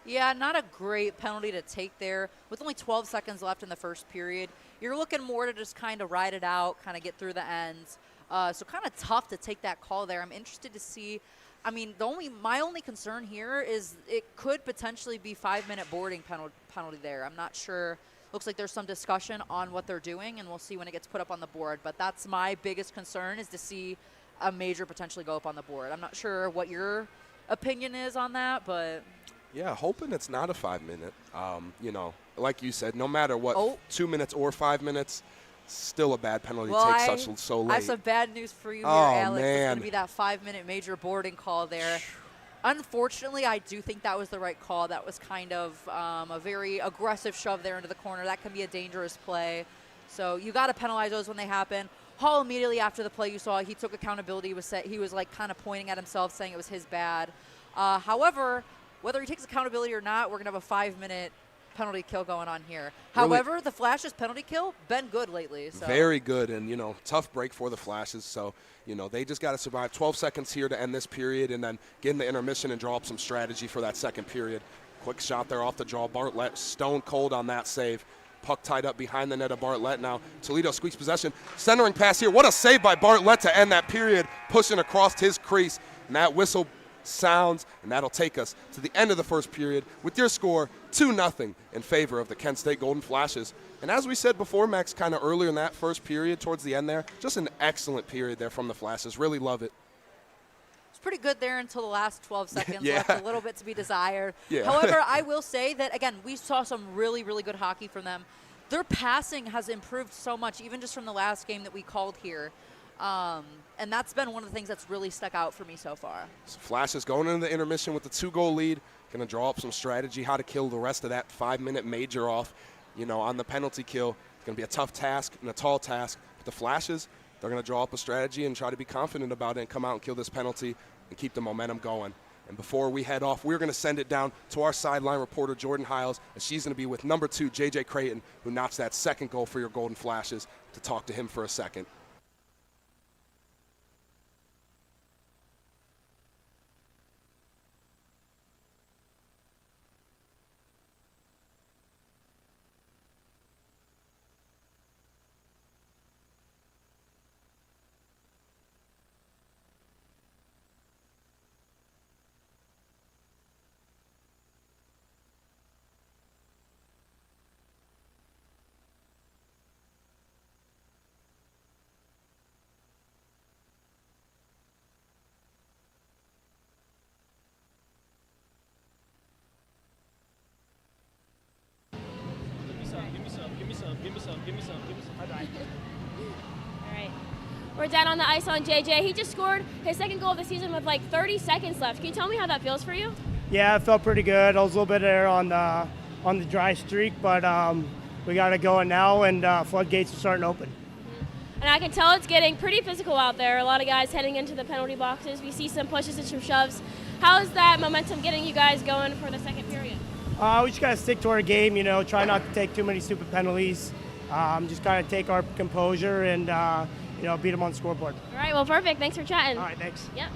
Yeah, not a great penalty to take there. With only 12 seconds left in the first period, you're looking more to just kind of ride it out, kind of get through the ends. So kind of tough to take that call there. I'm interested to see. I mean, my only concern here is it could potentially be 5-minute boarding penalty there. I'm not sure. Looks like there's some discussion on what they're doing, and we'll see when it gets put up on the board. But that's my biggest concern, is to see a major potentially go up on the board. I'm not sure what your opinion is on that, but yeah, hoping it's not a 5-minute. Like you said, no matter what, 2 minutes or 5 minutes, still a bad penalty to take so late. I have some bad news for you here, Oh, Alex. man. It's going to be that 5-minute major boarding call there. Unfortunately, I do think that was the right call. That was kind of a very aggressive shove there into the corner. That can be a dangerous play. So you got to penalize those when they happen. Hall immediately after the play, you saw he took accountability. He was like kind of pointing at himself, saying it was his bad. However, whether he takes accountability or not, we're going to have a 5-minute penalty kill going on here. However, the Flash's penalty kill been good lately. So. Very good, and tough break for the Flashes. So they just got to survive 12 seconds here to end this period, and then get in the intermission and draw up some strategy for that second period. Quick shot there off the draw. Bartlett stone cold on that save. Puck tied up behind the net of Bartlett now. Toledo squeaks possession. Centering pass here. What a save by Bartlett to end that period, pushing across his crease. And that whistle sounds, and that'll take us to the end of the first period with your score 2-0 in favor of the Kent State Golden Flashes. And as we said before, Max, kind of earlier in that first period towards the end there, just an excellent period there from the Flashes. Really love it. It's pretty good there until the last 12 seconds. Yeah. Left a little bit to be desired. Yeah. However, I will say that, again, we saw some really, really good hockey from them. Their passing has improved so much, even just from the last game that we called here. And that's been one of the things that's really stuck out for me so far. So Flashes going into the intermission with the 2-goal lead. Going to draw up some strategy, how to kill the rest of that 5-minute major off, on the penalty kill. It's going to be a tough task and a tall task. But the Flashes, they're going to draw up a strategy and try to be confident about it and come out and kill this penalty and keep the momentum going. And before we head off, we're going to send it down to our sideline reporter, Jordan Hiles, as she's going to be with number 2, J.J. Creighton, who notched that second goal for your Golden Flashes, to talk to him for a second. Give me some. All right. We're down on the ice on JJ. He just scored his second goal of the season with like 30 seconds left. Can you tell me how that feels for you? Yeah, it felt pretty good. I was a little bit there on the dry streak, but we got it going now, and floodgates are starting to open. And I can tell it's getting pretty physical out there. A lot of guys heading into the penalty boxes. We see some pushes and some shoves. How is that momentum getting you guys going for the second period? We just got to stick to our game, try not to take too many stupid penalties. Just got to take our composure and, beat them on the scoreboard. All right, well, perfect. Thanks for chatting. All right, thanks. Yep.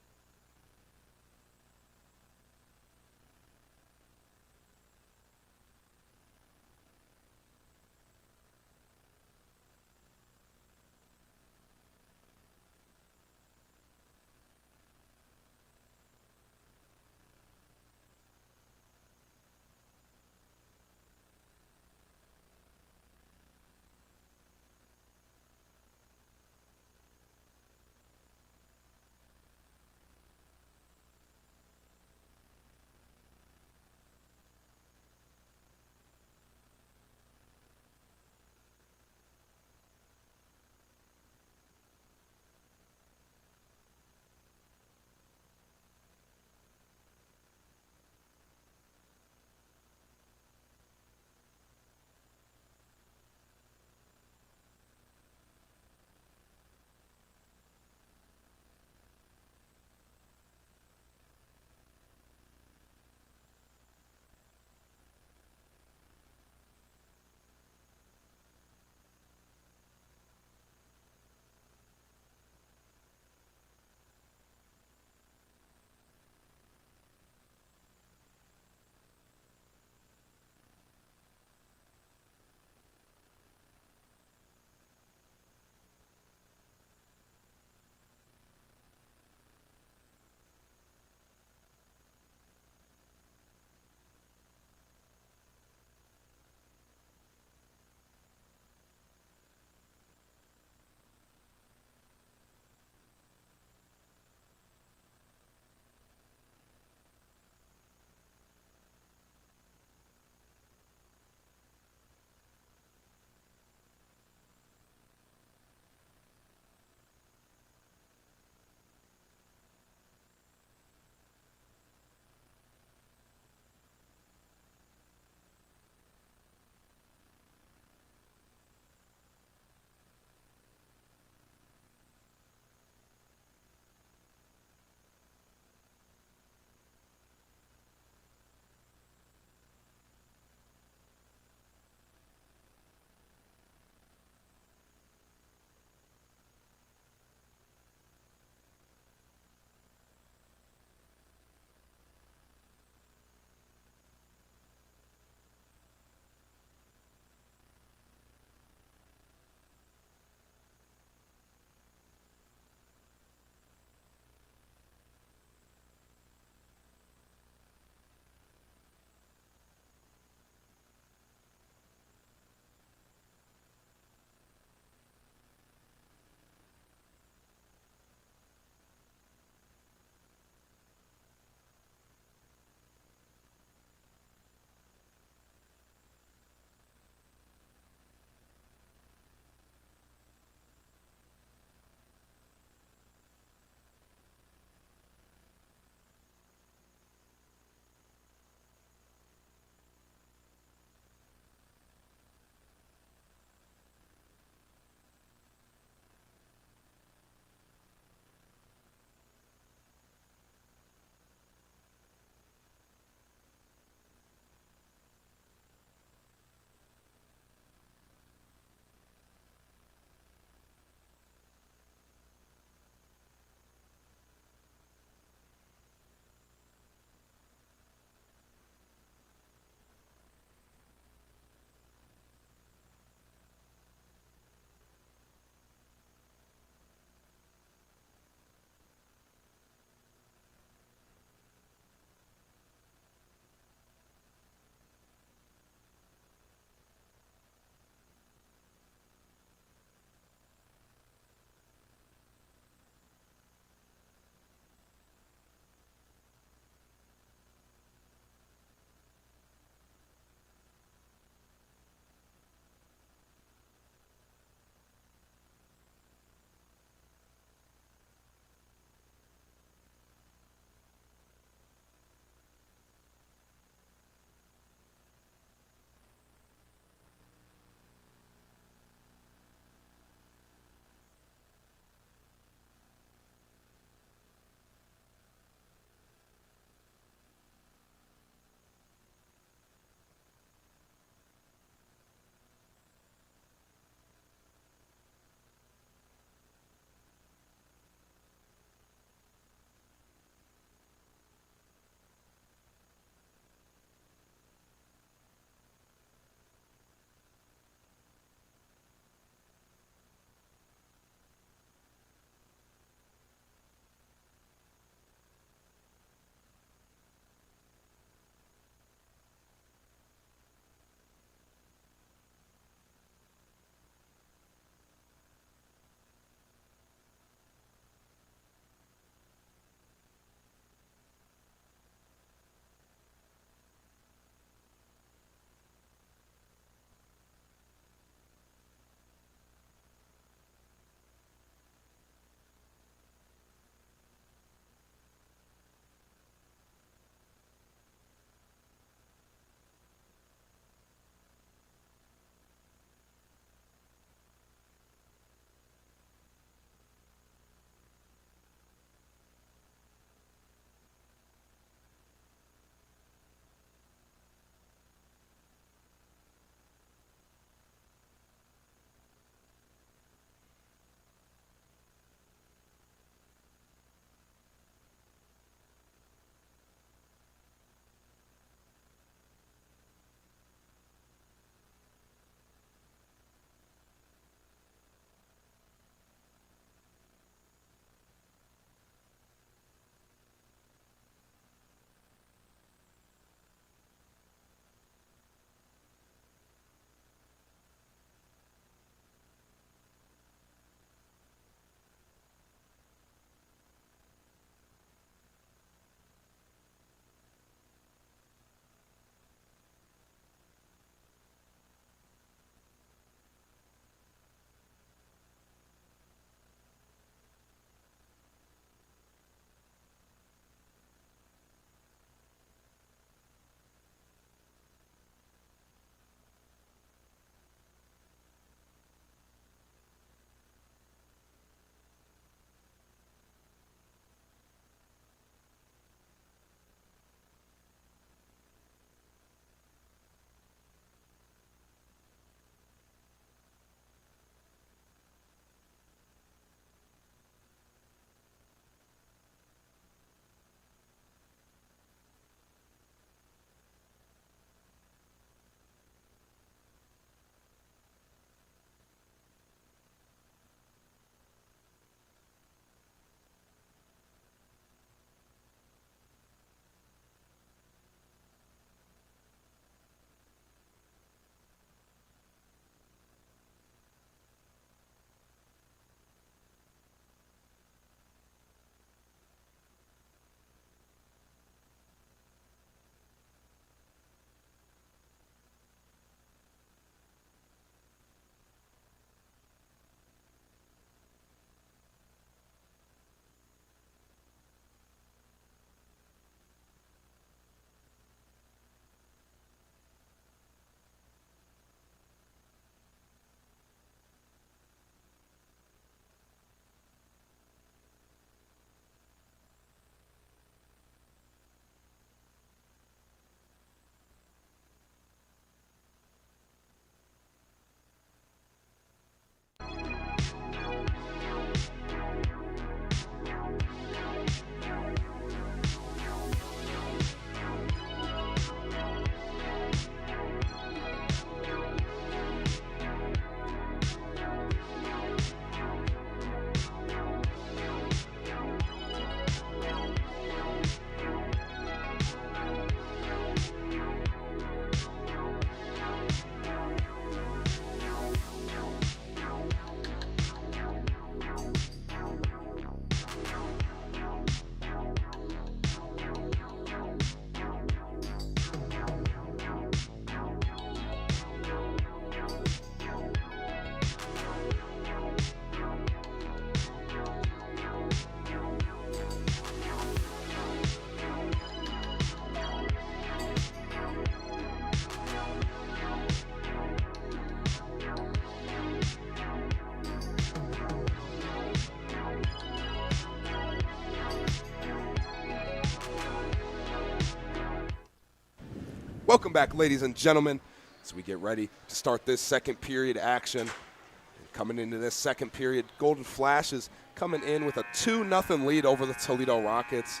Welcome back, ladies and gentlemen, as we get ready to start this second period action. And coming into this second period, Golden Flashes coming in with a 2-0 lead over the Toledo Rockets.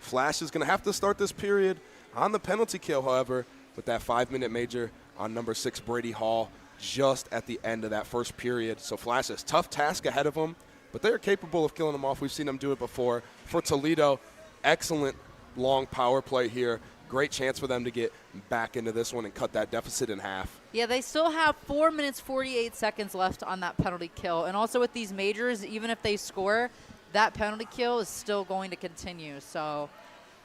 Flash is going to have to start this period on the penalty kill, however, with that 5-minute major on number 6, Brady Hall, just at the end of that first period. So Flash has a tough task ahead of them, but they're capable of killing them off. We've seen them do it before. For Toledo, excellent long power play here. Great chance for them to get back into this one and cut that deficit in half. Yeah, they still have 4 minutes, 48 seconds left on that penalty kill. And also with these majors, even if they score, that penalty kill is still going to continue. So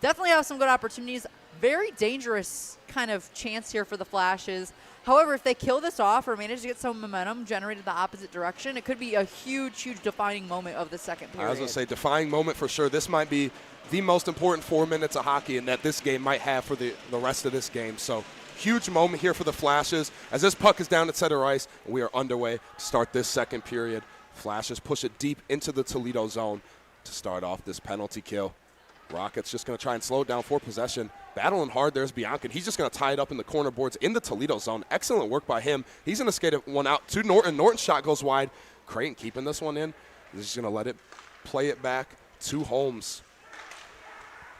definitely have some good opportunities. Very dangerous kind of chance here for the Flashes. However, if they kill this off or manage to get some momentum generated the opposite direction, it could be a huge, huge defining moment of the second period. I was going to say defining moment for sure. This might be the most important 4 minutes of hockey and that this game might have for the rest of this game. So huge moment here for the Flashes as this puck is down at center ice and we are underway to start this second period. Flashes push it deep into the Toledo zone to start off this penalty kill. Rockets just going to try and slow it down for possession. Battling hard, there's Bianca. He's just going to tie it up in the corner boards in the Toledo zone. Excellent work by him. He's going to skate one out to Norton. Norton's shot goes wide. Creighton keeping this one in. He's just going to let it play it back to Holmes.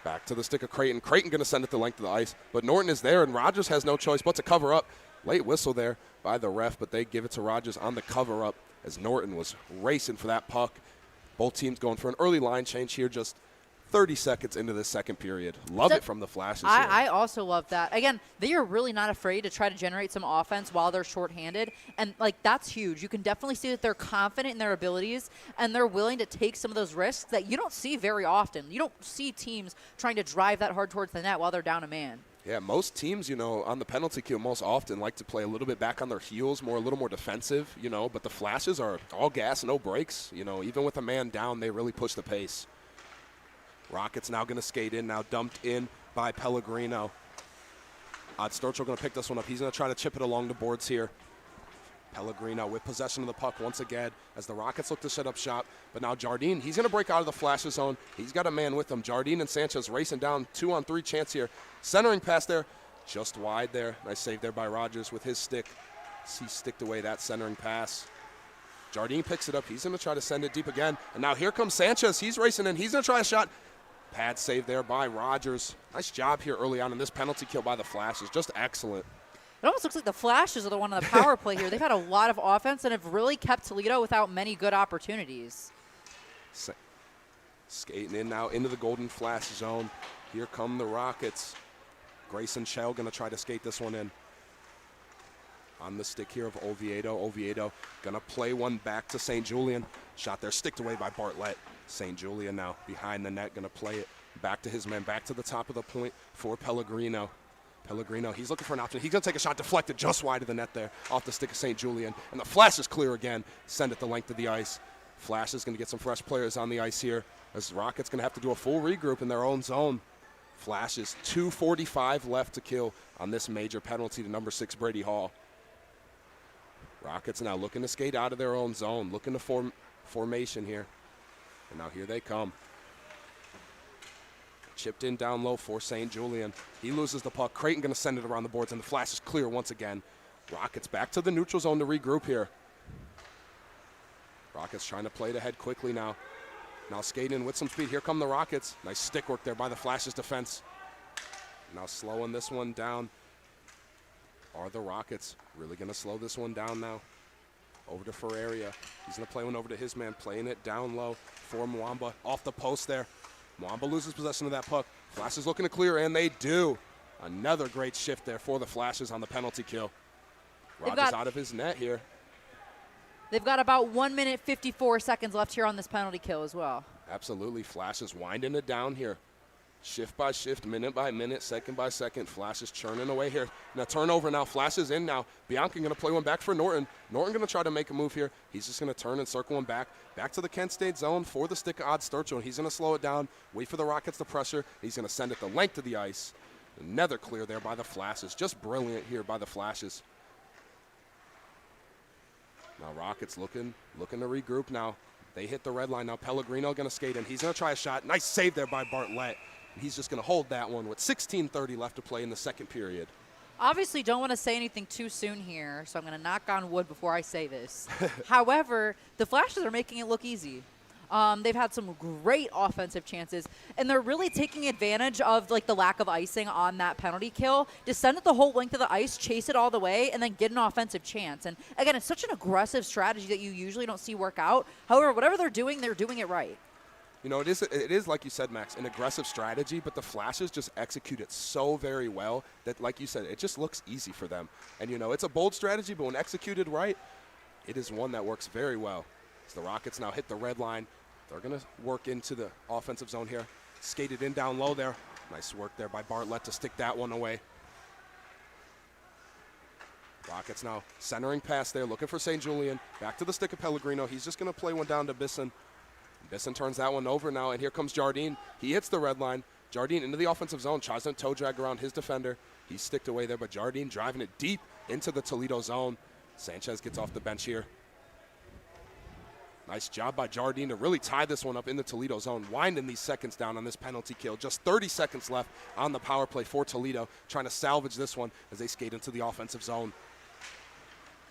Back to the stick of Creighton. Creighton going to send it the length of the ice, but Norton is there, and Rogers has no choice but to cover up. Late whistle there by the ref, but they give it to Rogers on the cover-up as Norton was racing for that puck. Both teams going for an early line change here just 30 seconds into this second period. Love it from the Flashes here. I also love that. Again, they are really not afraid to try to generate some offense while they're shorthanded, and that's huge. You can definitely see that they're confident in their abilities, and they're willing to take some of those risks that you don't see very often. You don't see teams trying to drive that hard towards the net while they're down a man. Yeah, most teams, on the penalty kill most often like to play a little bit back on their heels, a little more defensive, but the Flashes are all gas, no brakes. Even with a man down, they really push the pace. Rockets now going to skate in, now dumped in by Pellegrino. Sturchill going to pick this one up. He's going to try to chip it along the boards here. Pellegrino with possession of the puck once again as the Rockets look to set up shop. But now Jardine, he's going to break out of the Flashes zone. He's got a man with him. Jardine and Sanchez racing down 2-on-3 chance here. Centering pass there, just wide there. Nice save there by Rogers with his stick. He sticked away that centering pass. Jardine picks it up. He's going to try to send it deep again. And now here comes Sanchez. He's racing in. He's going to try a shot. Pad save there by Rogers. Nice job here early on in this penalty kill by the Flashes. Just excellent. It almost looks like the Flashes are the one on the power play here. They've had a lot of offense and have really kept Toledo without many good opportunities. Skating in now into the Golden Flash zone. Here come the Rockets. Grayson Shell going to try to skate this one in. On the stick here of Oviedo. Oviedo going to play one back to St. Julian. Shot there, sticked away by Bartlett. St. Julian now behind the net, going to play it back to his man, back to the top of the point for Pellegrino. Pellegrino, he's looking for an option. He's going to take a shot deflected just wide of the net there off the stick of St. Julian. And the Flash is clear again. Send it the length of the ice. Flash is going to get some fresh players on the ice here as the Rockets going to have to do a full regroup in their own zone. Flash is 2:45 left to kill on this major penalty to number 6, Brady Hall. Rockets now looking to skate out of their own zone, looking to form formation here. And now here they come. Chipped in down low for St. Julian. He loses the puck. Creighton going to send it around the boards, and the Flash is clear once again. Rockets back to the neutral zone to regroup here. Rockets trying to play it ahead quickly now. Now skating with some speed. Here come the Rockets. Nice stick work there by the Flash's defense. Now slowing this one down. Are the Rockets really going to slow this one down now? Over to Ferreira. He's going to play one over to his man, playing it down low for Mwamba. Off the post there. Mwamba loses possession of that puck. Flashes looking to clear, and they do. Another great shift there for the Flashes on the penalty kill. Rogers out of his net here. They've got about 1 minute, 54 seconds left here on this penalty kill as well. Absolutely. Flashes winding it down here. Shift by shift, minute by minute, second by second. Flashes churning away here. Now turnover now. Flashes in now. Bianca going to play one back for Norton. Norton going to try to make a move here. He's just going to turn and circle one back. Back to the Kent State zone for the stick of Sturchill. He's going to slow it down, wait for the Rockets to pressure. He's going to send it the length of the ice. Another clear there by the Flashes. Just brilliant here by the Flashes. Now Rockets looking to regroup now. They hit the red line. Now Pellegrino going to skate in. He's going to try a shot. Nice save there by Bartlett. He's just going to hold that one with 16:30 left to play in the second period. Obviously, don't want to say anything too soon here, so I'm going to knock on wood before I say this. However, the Flashes are making it look easy. They've had some great offensive chances, and they're really taking advantage of like the lack of icing on that penalty kill to send it the whole length of the ice, chase it all the way, and then get an offensive chance. And again, it's such an aggressive strategy that you usually don't see work out. However, whatever they're doing it right. You know, it is like you said, Max, an aggressive strategy, but the Flashes just execute it so very well that, like you said, it just looks easy for them. And, you know, it's a bold strategy, but when executed right, it is one that works very well. As the Rockets now hit the red line, they're going to work into the offensive zone here. Skated in down low there. Nice work there by Bartlett to stick that one away. Rockets now centering pass there, looking for St. Julian. Back to the stick of Pellegrino. He's just going to play one down to Bisson. Bisson turns that one over now, and here comes Jardine. He hits the red line. Jardine into the offensive zone, tries to toe drag around his defender. He's sticked away there, but Jardine driving it deep into the Toledo zone. Sanchez gets off the bench here. Nice job by Jardine to really tie this one up in the Toledo zone, winding these seconds down on this penalty kill. Just 30 seconds left on the power play for Toledo, trying to salvage this one as they skate into the offensive zone.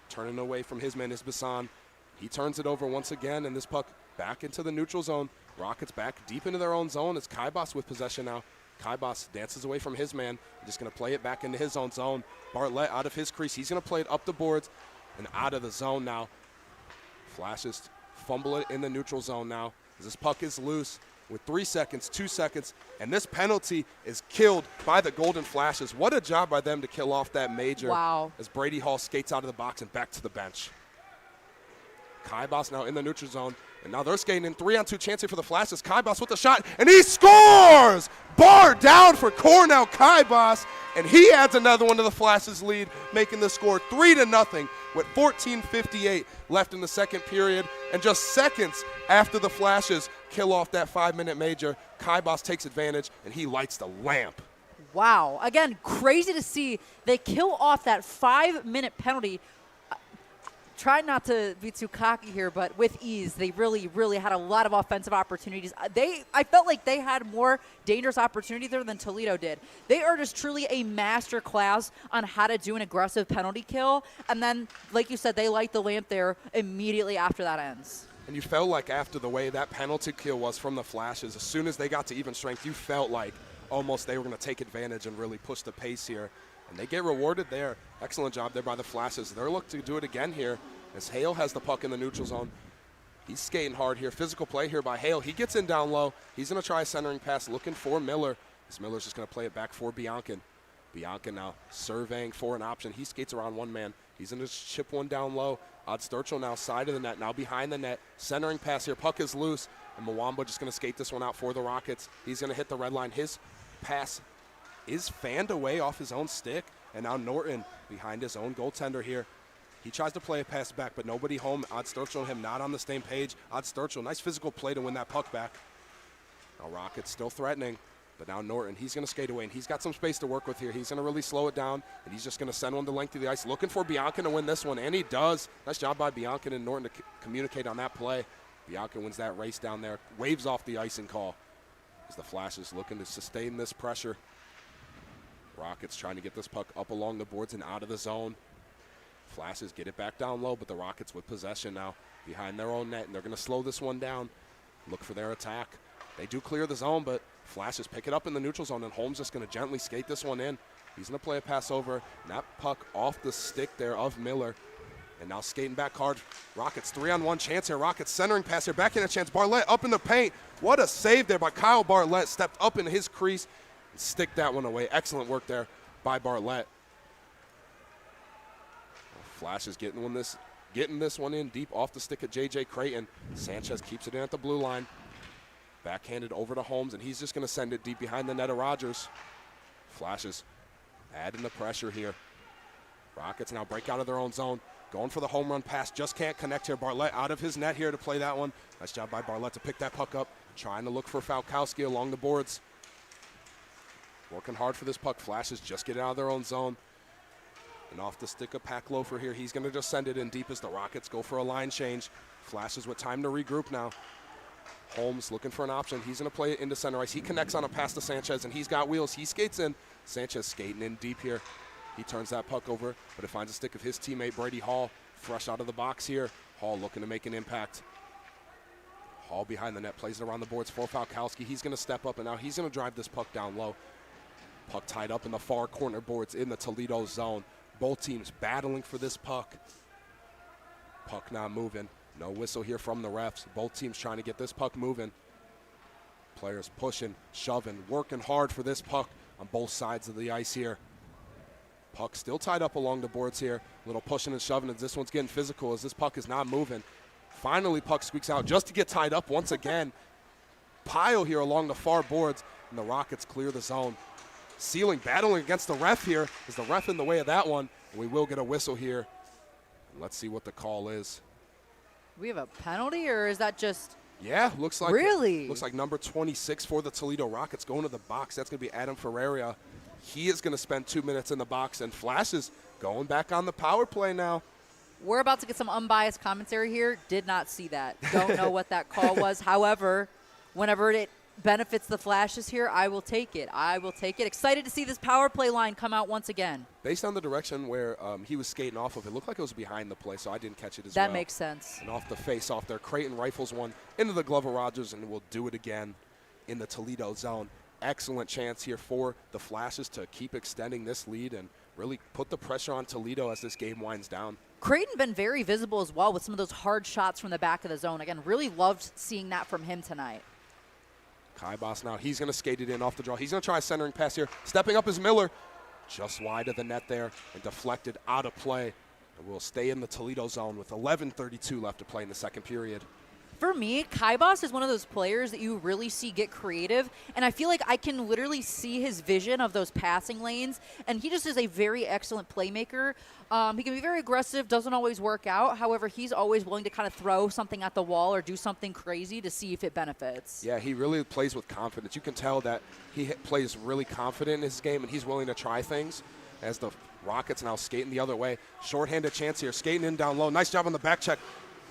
Turning away from his man is Bisson. He turns it over once again, and this puck back into the neutral zone. Rockets back deep into their own zone. It's Kaibas with possession now. Kaibas dances away from his man. Just going to play it back into his own zone. Bartlett out of his crease. He's going to play it up the boards and out of the zone now. Flashes fumble it in the neutral zone now as this puck is loose with 3 seconds, 2 seconds, and this penalty is killed by the Golden Flashes. What a job by them to kill off that major. Wow. As Brady Hall skates out of the box and back to the bench. Kaibas now in the neutral zone, and now they're skating in 3-on-2 chance here for the Flashes. Kaibas with the shot, and he scores! Bar down for Cornell Kaibas, and he adds another one to the Flashes' lead, making the score 3-0 with 14:58 left in the second period. And just seconds after the Flashes kill off that 5-minute major, Kaibas takes advantage, and he lights the lamp. Wow. Again, crazy to see. They kill off that 5-minute penalty. Try not to be too cocky here, but with ease. They really, really had a lot of offensive opportunities. I felt like they had more dangerous opportunities there than Toledo did. They are just truly a master class on how to do an aggressive penalty kill. And then, like you said, they light the lamp there immediately after that ends. And you felt like after the way that penalty kill was from the Flashes, as soon as they got to even strength, you felt like almost they were going to take advantage and really push the pace here. And they get rewarded there. Excellent job there by the Flashes. They're looking to do it again here as Hale has the puck in the neutral zone. He's skating hard here. Physical play here by Hale. He gets in down low. He's going to try a centering pass looking for Miller. As Miller's just going to play it back for Biancan. Biancan now surveying for an option. He skates around one man. He's going to chip one down low. Odd Sturchill now side of the net, now behind the net. Centering pass here. Puck is loose. And Mwamba just going to skate this one out for the Rockets. He's going to hit the red line. His pass is fanned away off his own stick, and now Norton behind his own goaltender here. He tries to play a pass back, but nobody home. Odd Sturchill and him not on the same page. Odd Sturchill, nice physical play to win that puck back. Now Rockets still threatening, but now Norton, he's going to skate away, and he's got some space to work with here. He's going to really slow it down, and he's just going to send one the length of the ice, looking for Biancan to win this one, and he does. Nice job by Biancan and Norton to communicate on that play. Biancan wins that race down there, waves off the icing call as the Flashes looking to sustain this pressure. Rockets trying to get this puck up along the boards and out of the zone. Flashes get it back down low, but the Rockets with possession now behind their own net, and they're going to slow this one down, look for their attack. They do clear the zone, but Flashes pick it up in the neutral zone, and Holmes just going to gently skate this one in. He's going to play a pass over, and that puck off the stick there of Miller. And now skating back hard. Rockets 3-on-1 chance here. Rockets centering pass here. Back in a chance. Bartlett up in the paint. What a save there by Kyle Bartlett. Stepped up in his crease. Stick that one away. Excellent work there by Bartlett. Flash is getting this one in deep off the stick of J.J. Creighton. Sanchez keeps it in at the blue line. Backhanded over to Holmes, and he's just going to send it deep behind the net of Rogers. Flashes adding the pressure here. Rockets now break out of their own zone. Going for the home run pass. Just can't connect here. Bartlett out of his net here to play that one. Nice job by Bartlett to pick that puck up. Trying to look for Falkowski along the boards. Working hard for this puck. Flashes just get out of their own zone. And off the stick of Packlofer here. He's going to just send it in deep as the Rockets go for a line change. Flashes with time to regroup now. Holmes looking for an option. He's going to play it into center ice. He connects on a pass to Sanchez, and he's got wheels. He skates in. Sanchez skating in deep here. He turns that puck over, but it finds a stick of his teammate Brady Hall, fresh out of the box here. Hall looking to make an impact. Hall behind the net, plays it around the boards for Falkowski. He's going to step up, and now he's going to drive this puck down low. Puck tied up in the far corner boards in the Toledo zone. Both teams battling for this puck. Puck not moving. No whistle here from the refs. Both teams trying to get this puck moving. Players pushing, shoving, working hard for this puck on both sides of the ice here. Puck still tied up along the boards here. A little pushing and shoving as this one's getting physical as this puck is not moving. Finally, puck squeaks out just to get tied up once again. Pile here along the far boards, and the Rockets clear the zone. Sealing battling against the ref here. Is the ref in the way of that one? And we will get a whistle here. And let's see what the call is. We have a penalty, or is that just Yeah, looks like really? Looks like number 26 for the Toledo Rockets going to the box. That's going to be Adam Ferreira. He is going to spend 2 minutes in the box, and Flash is going back on the power play now. We're about to get some unbiased commentary here. Did not see that. Don't know what that call was. However, whenever it benefits the Flashes here, I will take it. I will take it. Excited to see this power play line come out once again. Based on the direction where he was skating off of, it looked like it was behind the play, so I didn't catch it as well. That makes sense. And off the face-off there, Creighton rifles one into the glove of Rogers, and will do it again in the Toledo zone. Excellent chance here for the Flashes to keep extending this lead and really put the pressure on Toledo as this game winds down. Creighton been very visible as well with some of those hard shots from the back of the zone. Again, really loved seeing that from him tonight. Kai Boss now, he's going to skate it in off the draw. He's going to try a centering pass here. Stepping up is Miller. Just wide of the net there and deflected out of play. And we'll stay in the Toledo zone with 11:32 left to play in the second period. For me, Kaibas is one of those players that you really see get creative, and I feel like I can literally see his vision of those passing lanes, and he just is a very excellent playmaker. He can be very aggressive, doesn't always work out. However, he's always willing to kind of throw something at the wall or do something crazy to see if it benefits. Yeah, he really plays with confidence. You can tell that he plays really confident in his game, and he's willing to try things as the Rockets now skating the other way. Shorthanded chance here, skating in down low. Nice job on the back check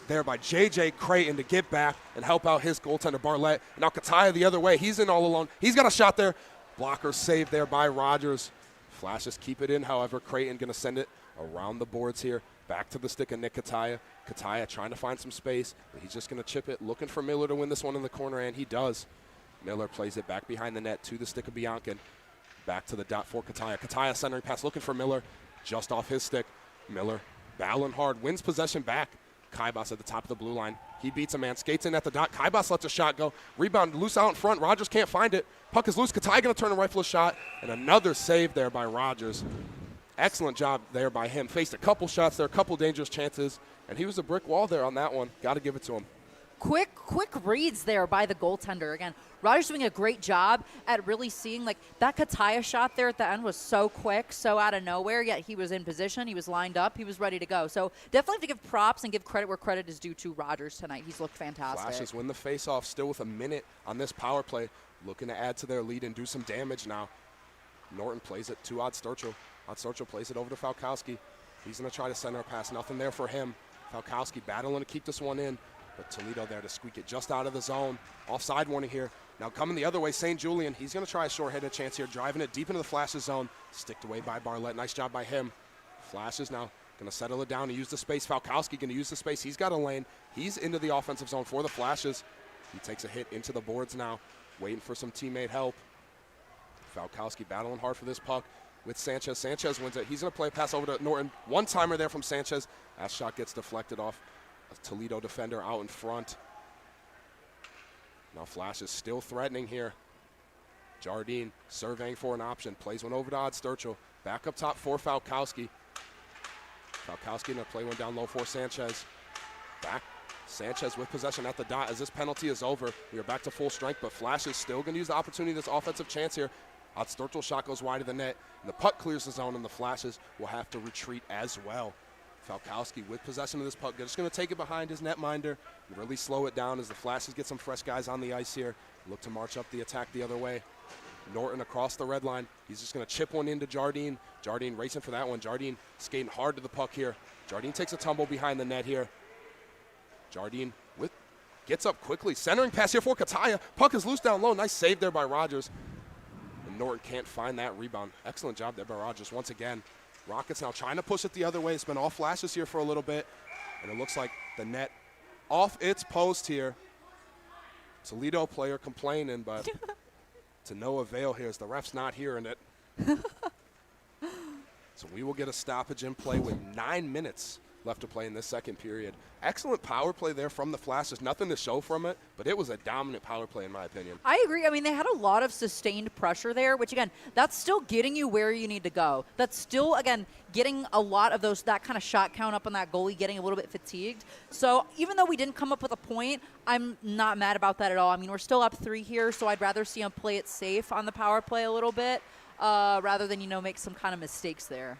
there by J.J. Creighton to get back and help out his goaltender Bartlett. Now Kataya the other way. He's in all alone. He's got a shot there. Blocker saved there by Rogers. Flashes keep it in, however. Creighton going to send it around the boards here. Back to the stick of Nick Kataya. Kataya trying to find some space, but he's just going to chip it, looking for Miller to win this one in the corner, and he does. Miller plays it back behind the net to the stick of Biancan. Back to the dot for Kataya. Kataya centering pass, looking for Miller. Just off his stick. Miller battling hard, wins possession back. Kaibas at the top of the blue line. He beats a man, skates in at the dot. Kaibas lets a shot go. Rebound loose out in front. Rogers can't find it. Puck is loose. Katai going to turn and rifle a shot. And another save there by Rogers. Excellent job there by him. Faced a couple shots there, a couple dangerous chances. And he was a brick wall there on that one. Got to give it to him. Quick reads there by the goaltender. Again, Rogers doing a great job at really seeing, like, that Kataya shot there at the end was so quick, so out of nowhere, yet he was in position, he was lined up, he was ready to go. So definitely have to give props and give credit where credit is due to Rogers tonight. He's looked fantastic. Flashes win the faceoff still with a minute on this power play, looking to add to their lead and do some damage now. Norton plays it to Odd Sturchill. Odd Sturchill plays it over to Falkowski. He's going to try to center a pass. Nothing there for him. Falkowski battling to keep this one in. But Toledo there to squeak it just out of the zone. Offside warning here. Now coming the other way, St. Julian. He's going to try a short-handed chance here, driving it deep into the Flashes zone. Sticked away by Bartlett. Nice job by him. Flashes now going to settle it down and use the space. Falkowski going to use the space. He's got a lane. He's into the offensive zone for the Flashes. He takes a hit into the boards now, waiting for some teammate help. Falkowski battling hard for this puck with Sanchez. Sanchez wins it. He's going to play a pass over to Norton. One-timer there from Sanchez. That shot gets deflected off a Toledo defender out in front. Now Flash is still threatening here. Jardine surveying for an option. Plays one over to Odd Sturchill. Back up top for Falkowski. Falkowski going to play one down low for Sanchez. Back. Sanchez with possession at the dot as this penalty is over. We are back to full strength, but Flash is still going to use the opportunity, this offensive chance here. Odd Sturchill shot goes wide of the net, and the puck clears the zone, and the Flashes will have to retreat as well. Falkowski with possession of this puck, just going to take it behind his netminder and really slow it down as the Flashes get some fresh guys on the ice here. Look to march up the attack the other way. Norton across the red line. He's just going to chip one into Jardine. Jardine racing for that one. Jardine skating hard to the puck here. Jardine takes a tumble behind the net here. Jardine gets up quickly. Centering pass here for Kataya. Puck is loose down low. Nice save there by Rogers. And Norton can't find that rebound. Excellent job there by Rogers once again. Rockets now trying to push it the other way. It's been all flashes here for a little bit. And it looks like the net off its post here. Toledo player complaining, but to no avail here as the ref's not hearing it. So we will get a stoppage in play with 9 minutes left to play in this second period. Excellent power play there from the Flashes. Nothing to show from it, but it was a dominant power play in my opinion. I agree. I mean, they had a lot of sustained pressure there, which, again, that's still getting you where you need to go. That's still, again, getting a lot of that kind of shot count up on that goalie, getting a little bit fatigued. So even though we didn't come up with a point, I'm not mad about that at all. I mean, we're still up 3 here, so I'd rather see them play it safe on the power play a little bit rather than, make some kind of mistakes there.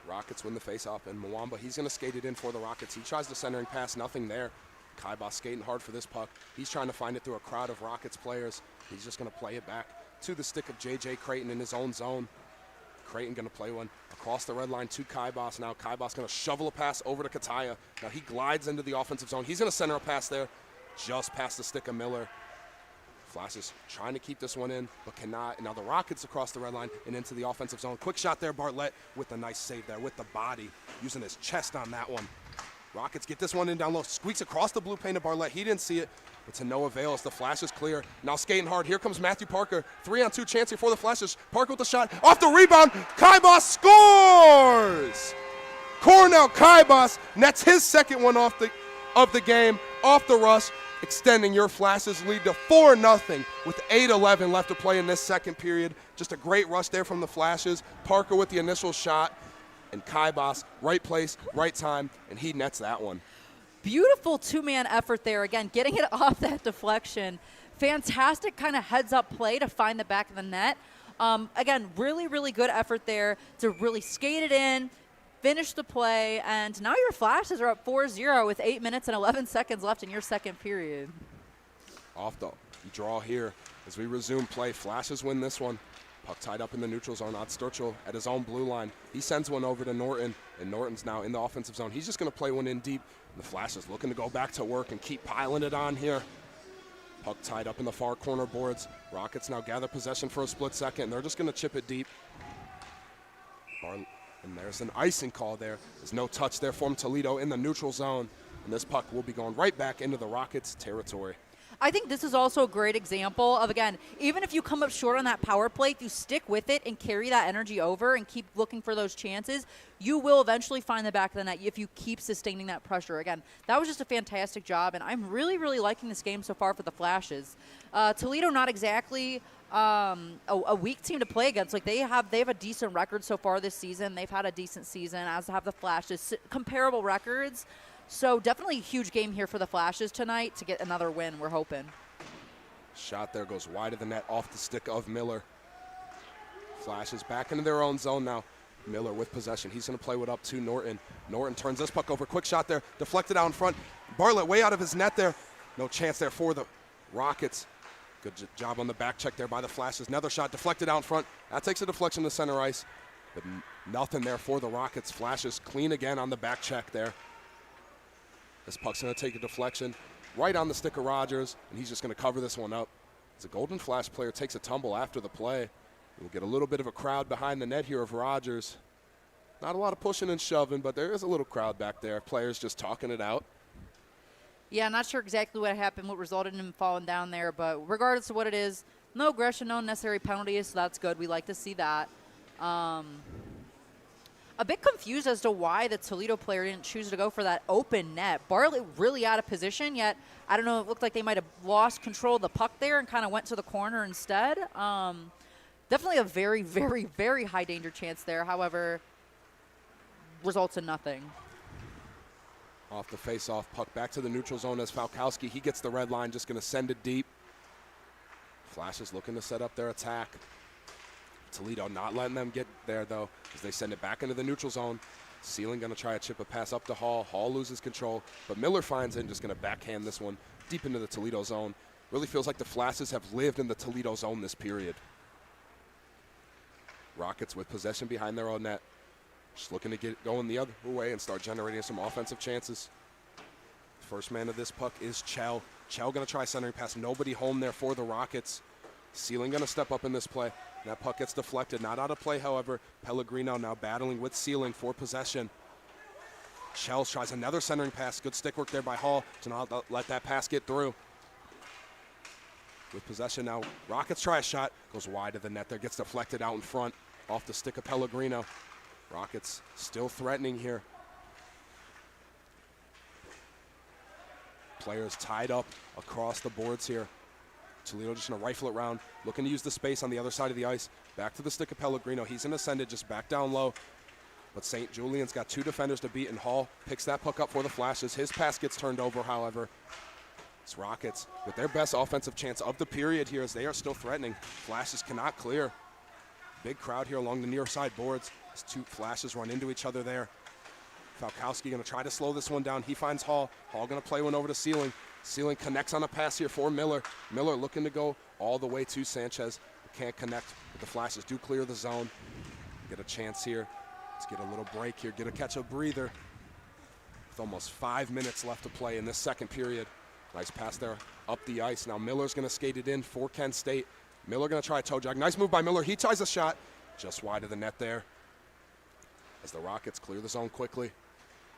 Rockets win the faceoff, and Mwamba, he's going to skate it in for the Rockets. He tries the centering pass, nothing there. Kaibas skating hard for this puck. He's trying to find it through a crowd of Rockets players. He's just going to play it back to the stick of J.J. Creighton in his own zone. Creighton going to play one across the red line to Kaibas. Now Kaibas going to shovel a pass over to Kataya. Now he glides into the offensive zone. He's going to center a pass there just past the stick of Miller. Flashes trying to keep this one in, but cannot. And now the Rockets across the red line and into the offensive zone. Quick shot there, Bartlett with a nice save there with the body, using his chest on that one. Rockets get this one in down low, squeaks across the blue paint to Bartlett. He didn't see it, but to no avail as the Flashes clear. Now skating hard. Here comes Matthew Parker. 3-on-2 chance here for the Flashes. Parker with the shot. Off the rebound. Kaibas scores! Cornell Kaibas nets his second one of the game, off the rush, extending your Flashes lead to 4-0 with 8:11 left to play in this second period. Just a great rush there from the Flashes. Parker with the initial shot, and Kaibas, right place, right time, and he nets that one. Beautiful two-man effort there. Again, getting it off that deflection. Fantastic kind of heads-up play to find the back of the net. Again, really, really good effort there to really skate it in, finish the play, and now your Flashes are up 4-0 with 8 minutes and 11 seconds left in your second period. Off the draw here as we resume play. Flashes win this one. Puck tied up in the neutral zone. Odd Sturchill at his own blue line. He sends one over to Norton, and Norton's now in the offensive zone. He's just going to play one in deep. And the Flashes looking to go back to work and keep piling it on here. Puck tied up in the far corner boards. Rockets now gather possession for a split second. They're just going to chip it deep. And there's an icing call there. There's no touch there from Toledo in the neutral zone. And this puck will be going right back into the Rockets' territory. I think this is also a great example of, again, even if you come up short on that power play, if you stick with it and carry that energy over and keep looking for those chances, you will eventually find the back of the net if you keep sustaining that pressure. Again, that was just a fantastic job, and I'm really, really liking this game so far for the Flashes. Toledo, not exactly a weak team to play against. Like they have a decent record so far this season. They've had a decent season, as have the Flashes. Comparable records. So definitely a huge game here for the Flashes tonight to get another win, we're hoping. Shot there goes wide of the net off the stick of Miller. Flashes back into their own zone now. Miller with possession. He's going to play it up to Norton. Norton turns this puck over. Quick shot there. Deflected out in front. Bartlett way out of his net there. No chance there for the Rockets. Good job on the back check there by the Flashes. Another shot deflected out in front. That takes a deflection to center ice. But nothing there for the Rockets. Flashes clean again on the back check there. This puck's going to take a deflection right on the stick of Rogers, and he's just going to cover this one up. As a Golden Flash player takes a tumble after the play, we'll get a little bit of a crowd behind the net here of Rogers. Not a lot of pushing and shoving, but there is a little crowd back there. Players just talking it out. Yeah, not sure exactly what happened, what resulted in him falling down there, but regardless of what it is, no aggression, no unnecessary penalties, so that's good. We like to see that. A bit confused as to why the Toledo player didn't choose to go for that open net. Bartlett really out of position, yet I don't know, it looked like they might have lost control of the puck there and kind of went to the corner instead. Definitely a very, very, very high danger chance there. However, results in nothing. Off the face-off, puck back to the neutral zone as Falkowski. He gets the red line, just going to send it deep. Flashes looking to set up their attack. Toledo not letting them get there, though, as they send it back into the neutral zone. Sealing going to try to chip a pass up to Hall. Hall loses control, but Miller finds it and just going to backhand this one deep into the Toledo zone. Really feels like the Flashes have lived in the Toledo zone this period. Rockets with possession behind their own net. Just looking to get going the other way and start generating some offensive chances. First man of this puck is Chell. Chell going to try centering pass. Nobody home there for the Rockets. Sealing going to step up in this play. That puck gets deflected, not out of play, however. Pellegrino now battling with Ceiling for possession. Shells tries another centering pass. Good stick work there by Hall to not let that pass get through. With possession now, Rockets try a shot. Goes wide of the net there, gets deflected out in front off the stick of Pellegrino. Rockets still threatening here. Players tied up across the boards here. Toledo just going to rifle it around, looking to use the space on the other side of the ice. Back to the stick of Pellegrino. He's in ascended, just back down low. But St. Julian's got 2 defenders to beat, and Hall picks that puck up for the Flashes. His pass gets turned over, however. It's Rockets with their best offensive chance of the period here as they are still threatening. Flashes cannot clear. Big crowd here along the near side boards as 2 Flashes run into each other there. Falkowski going to try to slow this one down. He finds Hall. Hall going to play one over to Ceiling. Ceiling connects on a pass here for Miller. Miller looking to go all the way to Sanchez. Can't connect, but the Flashes do clear the zone. Get a chance here. Let's get a little break here. Get a catch a breather. With almost 5 minutes left to play in this second period. Nice pass there up the ice. Now Miller's going to skate it in for Kent State. Miller going to try a toe drag. Nice move by Miller. He ties a shot just wide of the net there. As the Rockets clear the zone quickly.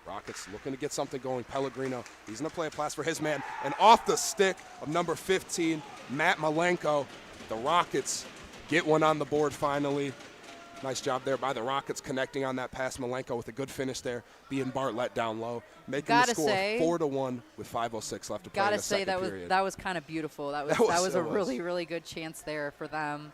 Rockets looking to get something going. Pellegrino, he's going to play a pass for his man. And off the stick of number 15, Matt Malenko, the Rockets get one on the board finally. Nice job there by the Rockets connecting on that pass. Malenko with a good finish there, being Bartlett down low, making the score 4-1 with 5:06 left to play in the second period. That was kind of beautiful. That was a really good chance there for them.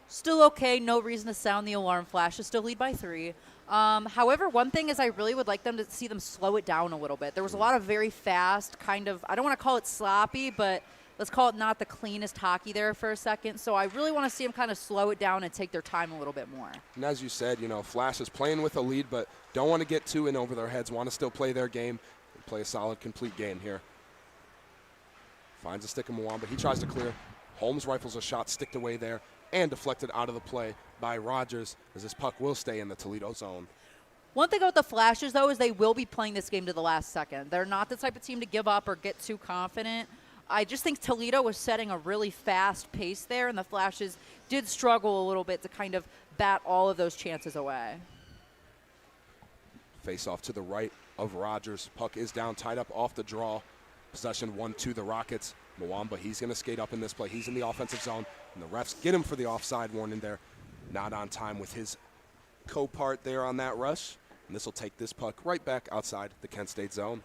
Still okay, no reason to sound the alarm flashes. Still lead by 3. However, one thing is I really would like them to see them slow it down a little bit. There was a lot of very fast, kind of, I don't want to call it sloppy, but let's call it not the cleanest hockey there for a second. So I really want to see them kind of slow it down and take their time a little bit more. And as you said, Flash is playing with a lead, but don't want to get too in over their heads, want to still play their game and play a solid, complete game here. Finds a stick of Mwamba. He tries to clear. Holmes rifles a shot, sticked away there, and deflected out of the play by Rogers as this puck will stay in the Toledo zone. One thing about the Flashes, though, is they will be playing this game to the last second. They're not the type of team to give up or get too confident. I just think Toledo was setting a really fast pace there, and the Flashes did struggle a little bit to kind of bat all of those chances away. Face off to the right of Rogers. Puck is down, tied up off the draw. Possession 1-2 the Rockets. Mwamba, he's going to skate up in this play. He's in the offensive zone, and the refs get him for the offside warning there. Not on time with his co-part there on that rush. And this will take this puck right back outside the Kent State zone.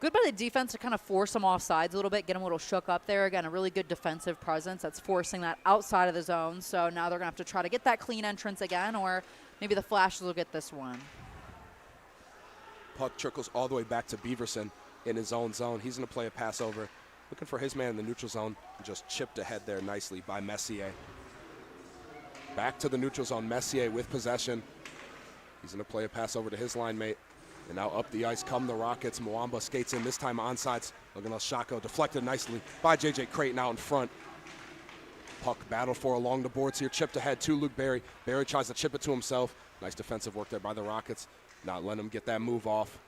Good by the defense to kind of force them off sides a little bit, get them a little shook up there. Again, a really good defensive presence that's forcing that outside of the zone. So now they're going to have to try to get that clean entrance again, or maybe the Flashes will get this one. Puck trickles all the way back to Beaverson in his own zone. He's going to play a pass over. Looking for his man in the neutral zone. Just chipped ahead there nicely by Messier. Back to the neutral zone. Messier with possession. He's going to play a pass over to his line mate. And now up the ice come the Rockets. Mwamba skates in, this time onsides. Looking at Shako, deflected nicely by J.J. Creighton out in front. Puck battled for along the boards here. Chipped ahead to Luke Berry. Berry tries to chip it to himself. Nice defensive work there by the Rockets. Not letting him get that move off.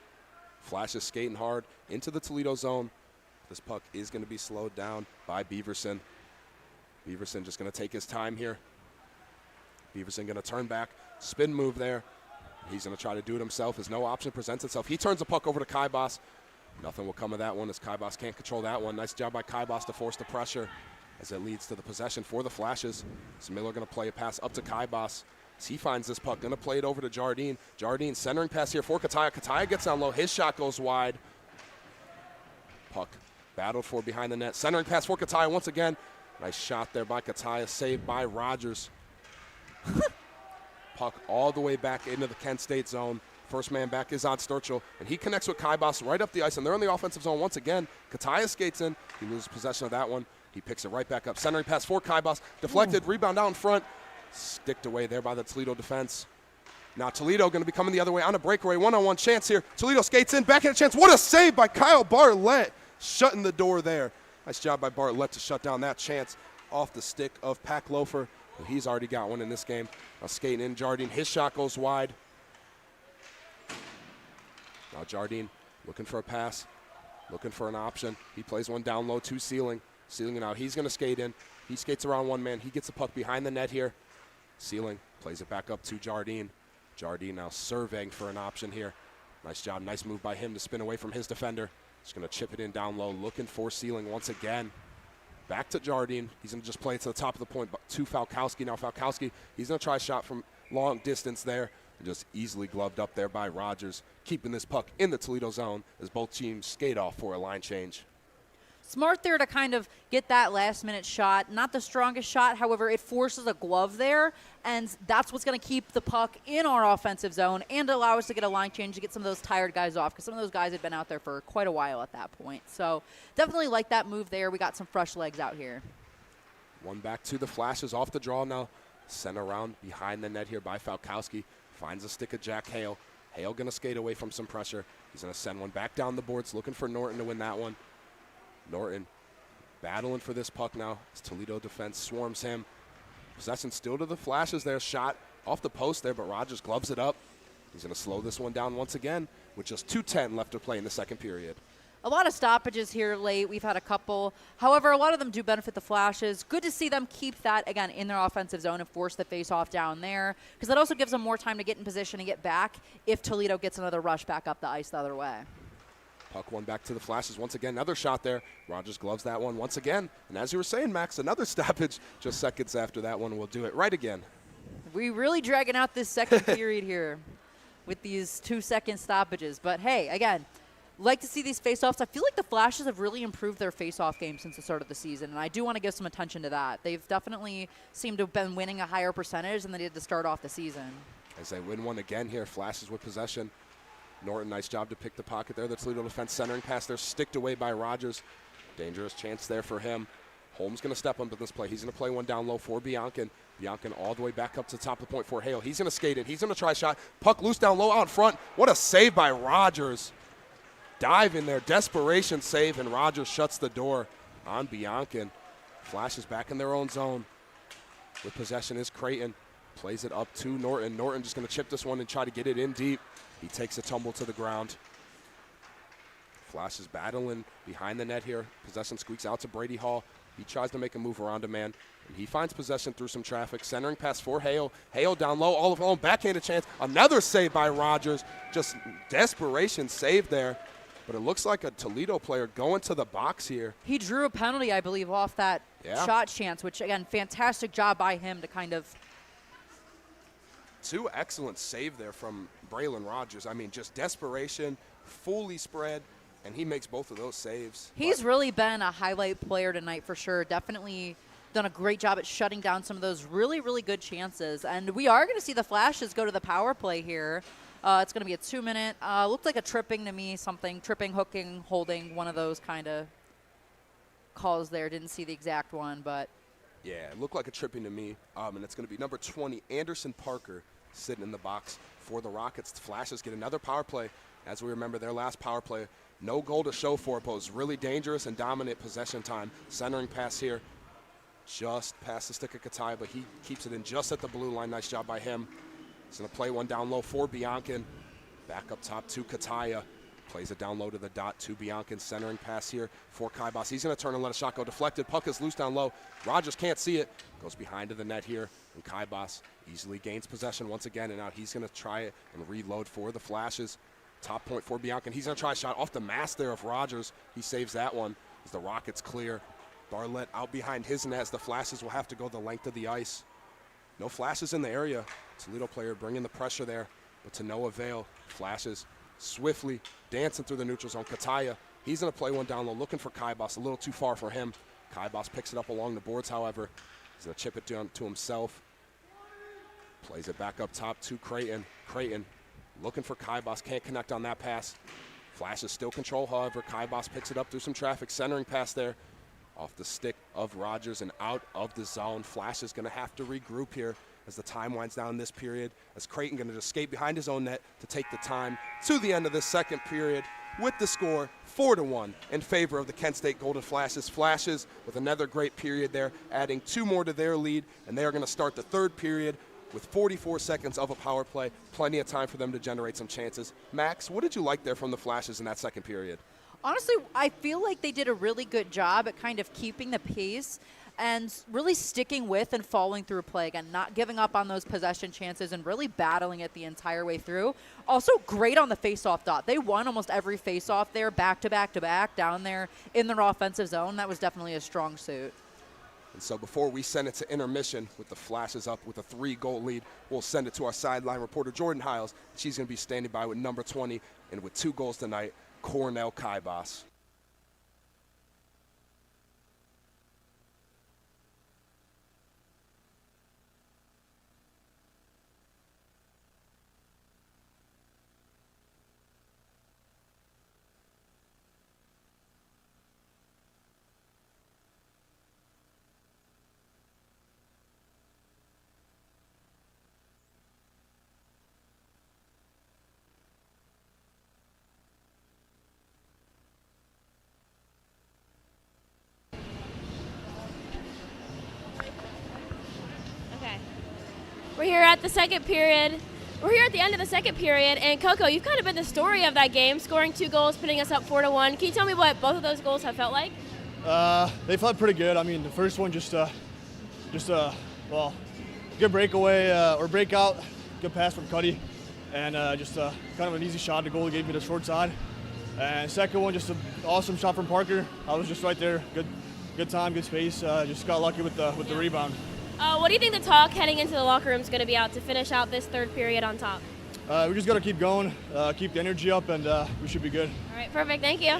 Flash is skating hard into the Toledo zone. This puck is going to be slowed down by Beaverson. Beaverson just going to take his time here. Beaverson going to turn back. Spin move there. He's going to try to do it himself as no option presents itself. He turns the puck over to Kaibas. Nothing will come of that one as Kaibas can't control that one. Nice job by Kaibas to force the pressure as it leads to the possession for the Flashes. So Miller going to play a pass up to Kaibas. As he finds this puck, going to play it over to Jardine. Jardine centering pass here for Kataya. Kataya gets down low. His shot goes wide. Puck battled for behind the net. Centering pass for Kataya once again. Nice shot there by Kataya, saved by Rogers. Puck all the way back into the Kent State zone. First man back is on Sturchill, and he connects with Kaibas right up the ice, and they're in the offensive zone once again. Kataya skates in. He loses possession of that one. He picks it right back up. Centering pass for Kaibas. Deflected, rebound out in front. Sticked away there by the Toledo defense. Now Toledo going to be coming the other way on a breakaway. One-on-one chance here. Toledo skates in, back in a chance. What a save by Kyle Bartlett. Shutting the door there. Nice job by Bartlett to shut down that chance off the stick of Pack Loafer. He's already got one in this game. Now skating in Jardine. His shot goes wide. Now Jardine looking for a pass, looking for an option. He plays one down low to Ceiling. Sealing it out. He's going to skate in. He skates around one man. He gets the puck behind the net here. Sealing plays it back up to Jardine. Jardine now surveying for an option here. Nice job. Nice move by him to spin away from his defender. Just going to chip it in down low, looking for Sealing once again. Back to Jardine. He's going to just play it to the top of the point to Falkowski. Now Falkowski, he's going to try a shot from long distance there. And just easily gloved up there by Rogers, keeping this puck in the Toledo zone as both teams skate off for a line change. Smart there to kind of get that last-minute shot. Not the strongest shot, however, it forces a glove there, and that's what's going to keep the puck in our offensive zone and allow us to get a line change to get some of those tired guys off, because some of those guys had been out there for quite a while at that point. So definitely like that move there. We got some fresh legs out here. One back to the Flashes off the draw now. Sent around behind the net here by Falkowski. Finds a stick of Jack Hale. Hale going to skate away from some pressure. He's going to send one back down the boards, looking for Norton to win that one. Norton battling for this puck now as Toledo defense swarms him. Possession still to the Flashes there. Shot off the post there, but Rogers gloves it up. He's going to slow this one down once again with just 2:10 left to play in the second period. A lot of stoppages here late. We've had a couple. However, a lot of them do benefit the Flashes. Good to see them keep that, again, in their offensive zone and force the face-off down there, because that also gives them more time to get in position and get back if Toledo gets another rush back up the ice the other way. Puck one back to the Flashes once again. Another shot there. Rogers gloves that one once again. And as you were saying, Max, another stoppage just seconds after that one. We'll do it right again. We really dragging out this second period here with these 2-second stoppages. But, hey, again, like to see these face-offs. I feel like the Flashes have really improved their face-off game since the start of the season, and I do want to give some attention to that. They've definitely seemed to have been winning a higher percentage than they did to start off the season. As they win one again here, Flashes with possession. Norton, nice job to pick the pocket there. The Toledo defense centering pass there, sticked away by Rogers. Dangerous chance there for him. Holmes going to step up in this play. He's going to play one down low for Biancan. Biancan all the way back up to the top of the point for Hale. He's going to skate in. He's going to try a shot. Puck loose down low out in front. What a save by Rogers. Dive in there. Desperation save, and Rogers shuts the door on Biancan. Flashes back in their own zone. With possession is Creighton. Plays it up to Norton. Norton just going to chip this one and try to get it in deep. He takes a tumble to the ground. Flashes battling behind the net here. Possession squeaks out to Brady Hall. He tries to make a move around a man, and he finds possession through some traffic. Centering pass for Hale. Hale down low, all alone, backhanded chance. Another save by Rogers. Just desperation save there. But it looks like a Toledo player going to the box here. He drew a penalty, I believe, off that shot chance, which, again, fantastic job by him to kind of. Two excellent save there from Braylon Rogers. I mean, just desperation, fully spread, and he makes both of those saves. He's really been a highlight player tonight for sure. Definitely done a great job at shutting down some of those really, really good chances. And we are going to see the Flashes go to the power play here. It's going to be a 2-minute. Looked like a tripping to me, something. Tripping, hooking, holding, one of those kind of calls there. Didn't see the exact one, but. Yeah, it looked like a tripping to me. And it's going to be number 20, Anderson Parker, sitting in the box for the Rockets. The Flashes get another power play. As we remember, their last power play, no goal to show for it, but it was really dangerous and dominant possession time. Centering pass here, just past the stick of Katai, but he keeps it in just at the blue line. Nice job by him. He's going to play one down low for Biancan. Back up top to Kataya. Plays it down low to the dot to Biancan. Centering pass here for Kaibas. He's going to turn and let a shot go deflected. Puck is loose down low. Rogers can't see it. Goes behind to the net here. And Kaibas easily gains possession once again. And now he's going to try it and reload for the Flashes. Top point for Biancan. He's going to try a shot off the mask there of Rogers. He saves that one as the Rockets clear. Bartlett out behind his net as the Flashes will have to go the length of the ice. No Flashes in the area. Toledo player bringing the pressure there, but to no avail. Flashes swiftly dancing through the neutral zone. Kataya, he's going to play one down low, looking for Kaibas, a little too far for him. Kaibas picks it up along the boards, however. He's going to chip it down to himself. Plays it back up top to Creighton. Creighton looking for Kaibas, can't connect on that pass. Flashes still control, however. Kaibas picks it up through some traffic. Centering pass there off the stick of Rogers and out of the zone. Flash is going to have to regroup here as the time winds down this period, as Creighton going to just skate behind his own net to take the time to the end of this second period with the score 4-1 in favor of the Kent State Golden Flashes. Flashes with another great period there, adding 2 more to their lead, and they are going to start the third period with 44 seconds of a power play. Plenty of time for them to generate some chances. Max, what did you like there from the Flashes in that second period? Honestly, I feel like they did a really good job at kind of keeping the pace and really sticking with and following through play. Again, not giving up on those possession chances and really battling it the entire way through. Also, great on the faceoff dot. They won almost every faceoff there, back to back to back, down there in their offensive zone. That was definitely a strong suit. And so before we send it to intermission with the Flashes up with a 3-goal lead, we'll send it to our sideline reporter, Jordan Hiles. She's going to be standing by with number 20 and with 2 goals tonight, Cornell Kaibas. We're here at the second period. We're here at the end of the second period, and Coco, you've kind of been the story of that game, scoring 2 goals, putting us up 4-1. Can you tell me what both of those goals have felt like? They felt pretty good. I mean, the first one just good breakaway or breakout, good pass from Cuddy, and kind of an easy shot. The goalie gave me the short side. And second one, just an awesome shot from Parker. I was just right there, good time, good space. Just got lucky with the rebound. What do you think the talk heading into the locker room is going to be out to finish out this third period on top? We just got to keep going, keep the energy up, and we should be good. All right, perfect. Thank you.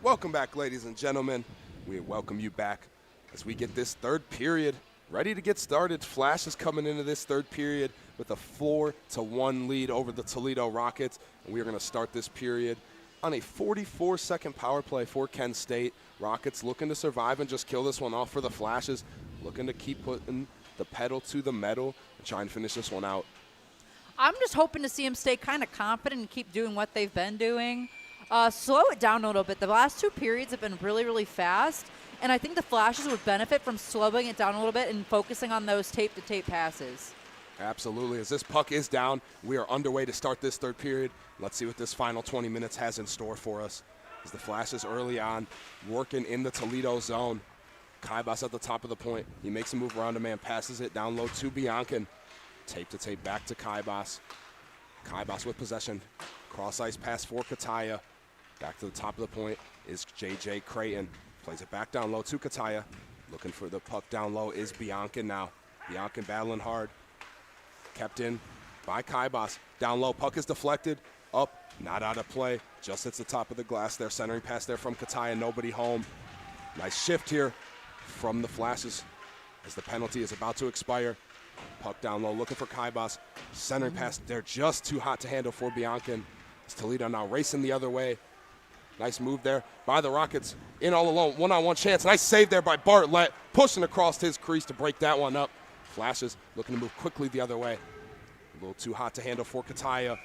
Welcome back, ladies and gentlemen. We welcome you back as we get this third period ready to get started. Flash is coming into this third period with a 4-1 lead over the Toledo Rockets, and we are going to start this period on a 44-second power play for Kent State. Rockets looking to survive and just kill this one off for the Flashes, looking to keep putting the pedal to the metal and try and finish this one out. I'm just hoping to see them stay kind of confident and keep doing what they've been doing. Slow it down a little bit. The last two periods have been really, really fast, and I think the Flashes would benefit from slowing it down a little bit and focusing on those tape-to-tape passes. Absolutely. As this puck is down, we are underway to start this third period. Let's see what this final 20 minutes has in store for us. As the Flashes early on working in the Toledo zone. Kaibas at the top of the point. He makes a move around a man, passes it down low to Biancan. Tape-to-tape back to Kaibas. Kaibas with possession. Cross-ice pass for Kataya. Back to the top of the point is J.J. Creighton. Plays it back down low to Kataya. Looking for the puck down low is Biancan now. Biancan battling hard. Kept in by Kaibas. Down low, puck is deflected. Up, not out of play. Just hits the top of the glass there. Centering pass there from Kataya, nobody home. Nice shift here from the Flashes as the penalty is about to expire. Puck down low, looking for Kaibas. Centering pass, they're just too hot to handle for Biancan. It's Toledo now racing the other way. Nice move there by the Rockets. In all alone, one-on-one chance. Nice save there by Bartlett, pushing across his crease to break that one up. Flashes looking to move quickly the other way. A little too hot to handle for Kataya.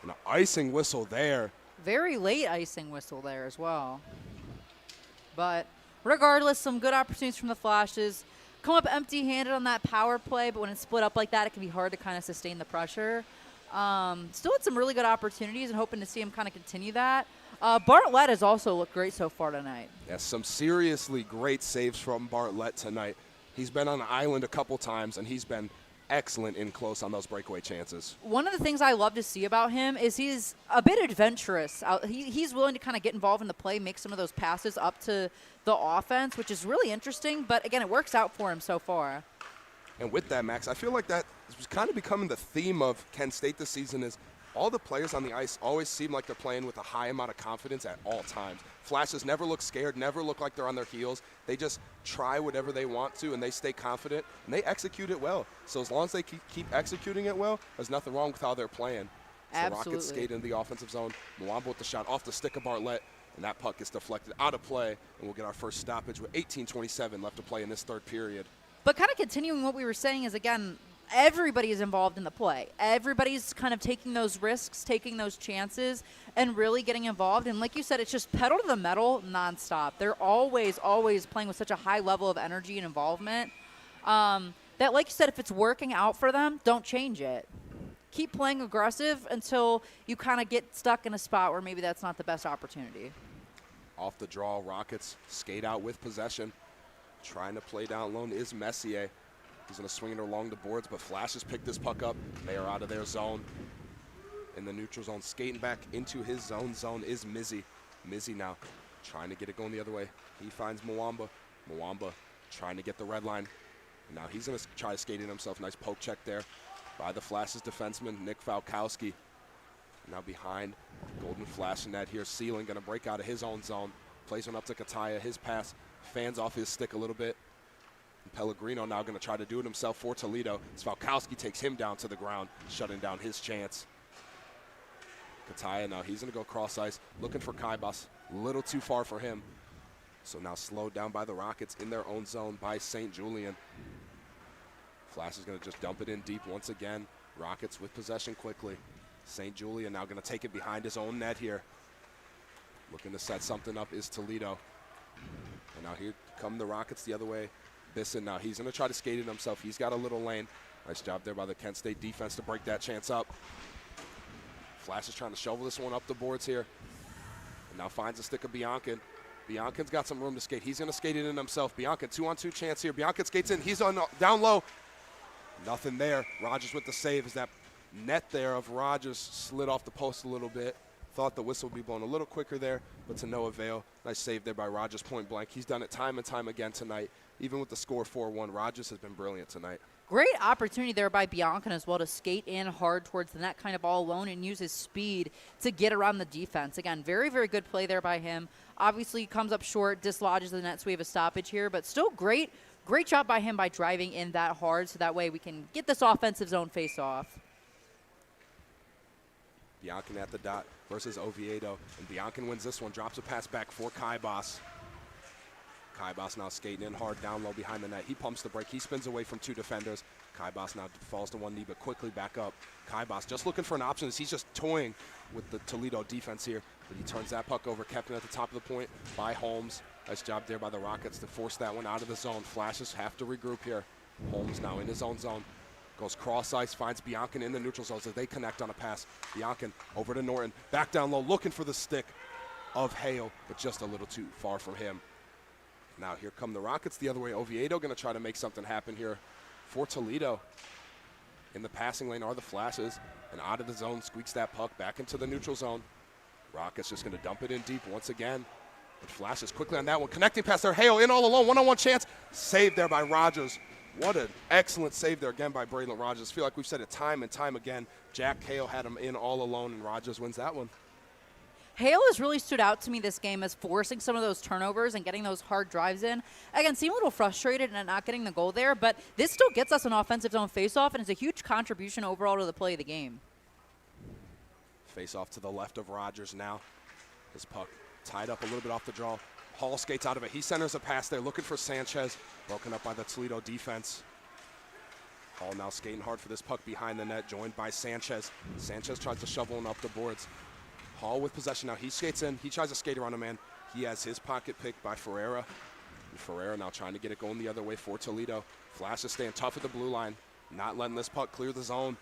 And an icing whistle there. Very late icing whistle there as well. But regardless, some good opportunities from the Flashes. Come up empty-handed on that power play, but when it's split up like that, it can be hard to kind of sustain the pressure. Still had some really good opportunities and hoping to see him kind of continue that. Bartlett has also looked great so far tonight. Yes, some seriously great saves from Bartlett tonight. He's been on the island a couple times, and he's been excellent in close on those breakaway chances. One of the things I love to see about him is he's a bit adventurous. He's willing to kind of get involved in the play, make some of those passes up to the offense, which is really interesting. But, again, it works out for him so far. And with that, Max, I feel like that was kind of becoming the theme of Kent State this season is all the players on the ice always seem like they're playing with a high amount of confidence at all times. Flashes never look scared, never look like they're on their heels. They just try whatever they want to, and they stay confident, and they execute it well. So as long as they keep executing it well, there's nothing wrong with how they're playing. So Absolutely. Rockets skate into the offensive zone. Mwamba with the shot off the stick of Bartlett, and that puck gets deflected out of play, and we'll get our first stoppage with 18:27 left to play in this third period. But kind of continuing what we were saying is, again, everybody is involved in the play. Everybody's kind of taking those risks, taking those chances, and really getting involved. And like you said, it's just pedal to the metal nonstop. They're always, always playing with such a high level of energy and involvement that, like you said, if it's working out for them, don't change it. Keep playing aggressive until you kind of get stuck in a spot where maybe that's not the best opportunity. Off the draw, Rockets skate out with possession. Trying to play down low is Messier. He's going to swing it along the boards, but Flashes pick this puck up. They are out of their zone. In the neutral zone, skating back into his zone is Mizzy. Mizzy now trying to get it going the other way. He finds Mwamba. Mwamba trying to get the red line. Now he's going to try to skate in himself. Nice poke check there by the Flashes defenseman, Nick Falkowski. Now behind Golden Flash in that here. Sealing going to break out of his own zone. Plays one up to Kataya. His pass fans off his stick a little bit. And Pellegrino now going to try to do it himself for Toledo. Falkowski takes him down to the ground, shutting down his chance. Kataya now, he's going to go cross ice, looking for Kaibas. A little too far for him. So now slowed down by the Rockets in their own zone by St. Julian. Flash is going to just dump it in deep once again. Rockets with possession quickly. St. Julian now going to take it behind his own net here. Looking to set something up is Toledo. And now here come the Rockets the other way. Bisson now, he's going to try to skate it himself. He's got a little lane. Nice job there by the Kent State defense to break that chance up. Flash is trying to shovel this one up the boards here. And now finds a stick of Biancan. Biancan's got some room to skate. He's going to skate it in himself. Biancan, 2-on-2 chance here. Biancan skates in. He's on down low. Nothing there. Rogers with the save as that net there of Rogers slid off the post a little bit. Thought the whistle would be blown a little quicker there, but to no avail. Nice save there by Rogers, point blank. He's done it time and time again tonight. even with the score 4-1, Rogers has been brilliant tonight. Great opportunity there by Bianca as well to skate in hard towards the net kind of all alone and use his speed to get around the defense. Again, very, very good play there by him. Obviously comes up short, dislodges the net, so we have a stoppage here, but still great job by him by driving in that hard so that way we can get this offensive zone face off. Biancan at the dot versus Oviedo, and Biancan wins this one, drops a pass back for Kaibas. Kaibas now skating in hard down low behind the net. He pumps the break. He spins away from 2 defenders. Kaibas now falls to one knee, but quickly back up. Kaibas just looking for an option as he's just toying with the Toledo defense here. But he turns that puck over, kept it at the top of the point by Holmes. Nice job there by the Rockets to force that one out of the zone. Flashes have to regroup here. Holmes now in his own zone. Goes cross ice, finds Biancan in the neutral zone as they connect on a pass. Biancan over to Norton. Back down low, looking for the stick of Hale, but just a little too far from him. Now here come the Rockets the other way. Oviedo going to try to make something happen here for Toledo. In the passing lane are the Flashes, and out of the zone squeaks that puck back into the neutral zone. Rockets just going to dump it in deep once again. But Flashes quickly on that one. Connecting pass there. Hale in all alone. One-on-one chance. Saved there by Rogers. What an excellent save there again by Braylon Rogers. I feel like we've said it time and time again. Jack Hale had him in all alone, and Rogers wins that one. Hale has really stood out to me this game as forcing some of those turnovers and getting those hard drives in. Again, seemed a little frustrated and not getting the goal there, but this still gets us an offensive zone faceoff and is a huge contribution overall to the play of the game. Face off to the left of Rogers now. His puck tied up a little bit off the draw. Hall skates out of it. He centers a pass there, looking for Sanchez. Broken up by the Toledo defense. Hall now skating hard for this puck behind the net, joined by Sanchez. Sanchez tries to shovel him up the boards. Hall with possession now. He skates in. He tries to skate around a man. He has his pocket picked by Ferreira. And Ferreira now trying to get it going the other way for Toledo. Flash is staying tough at the blue line, not letting this puck clear the zone.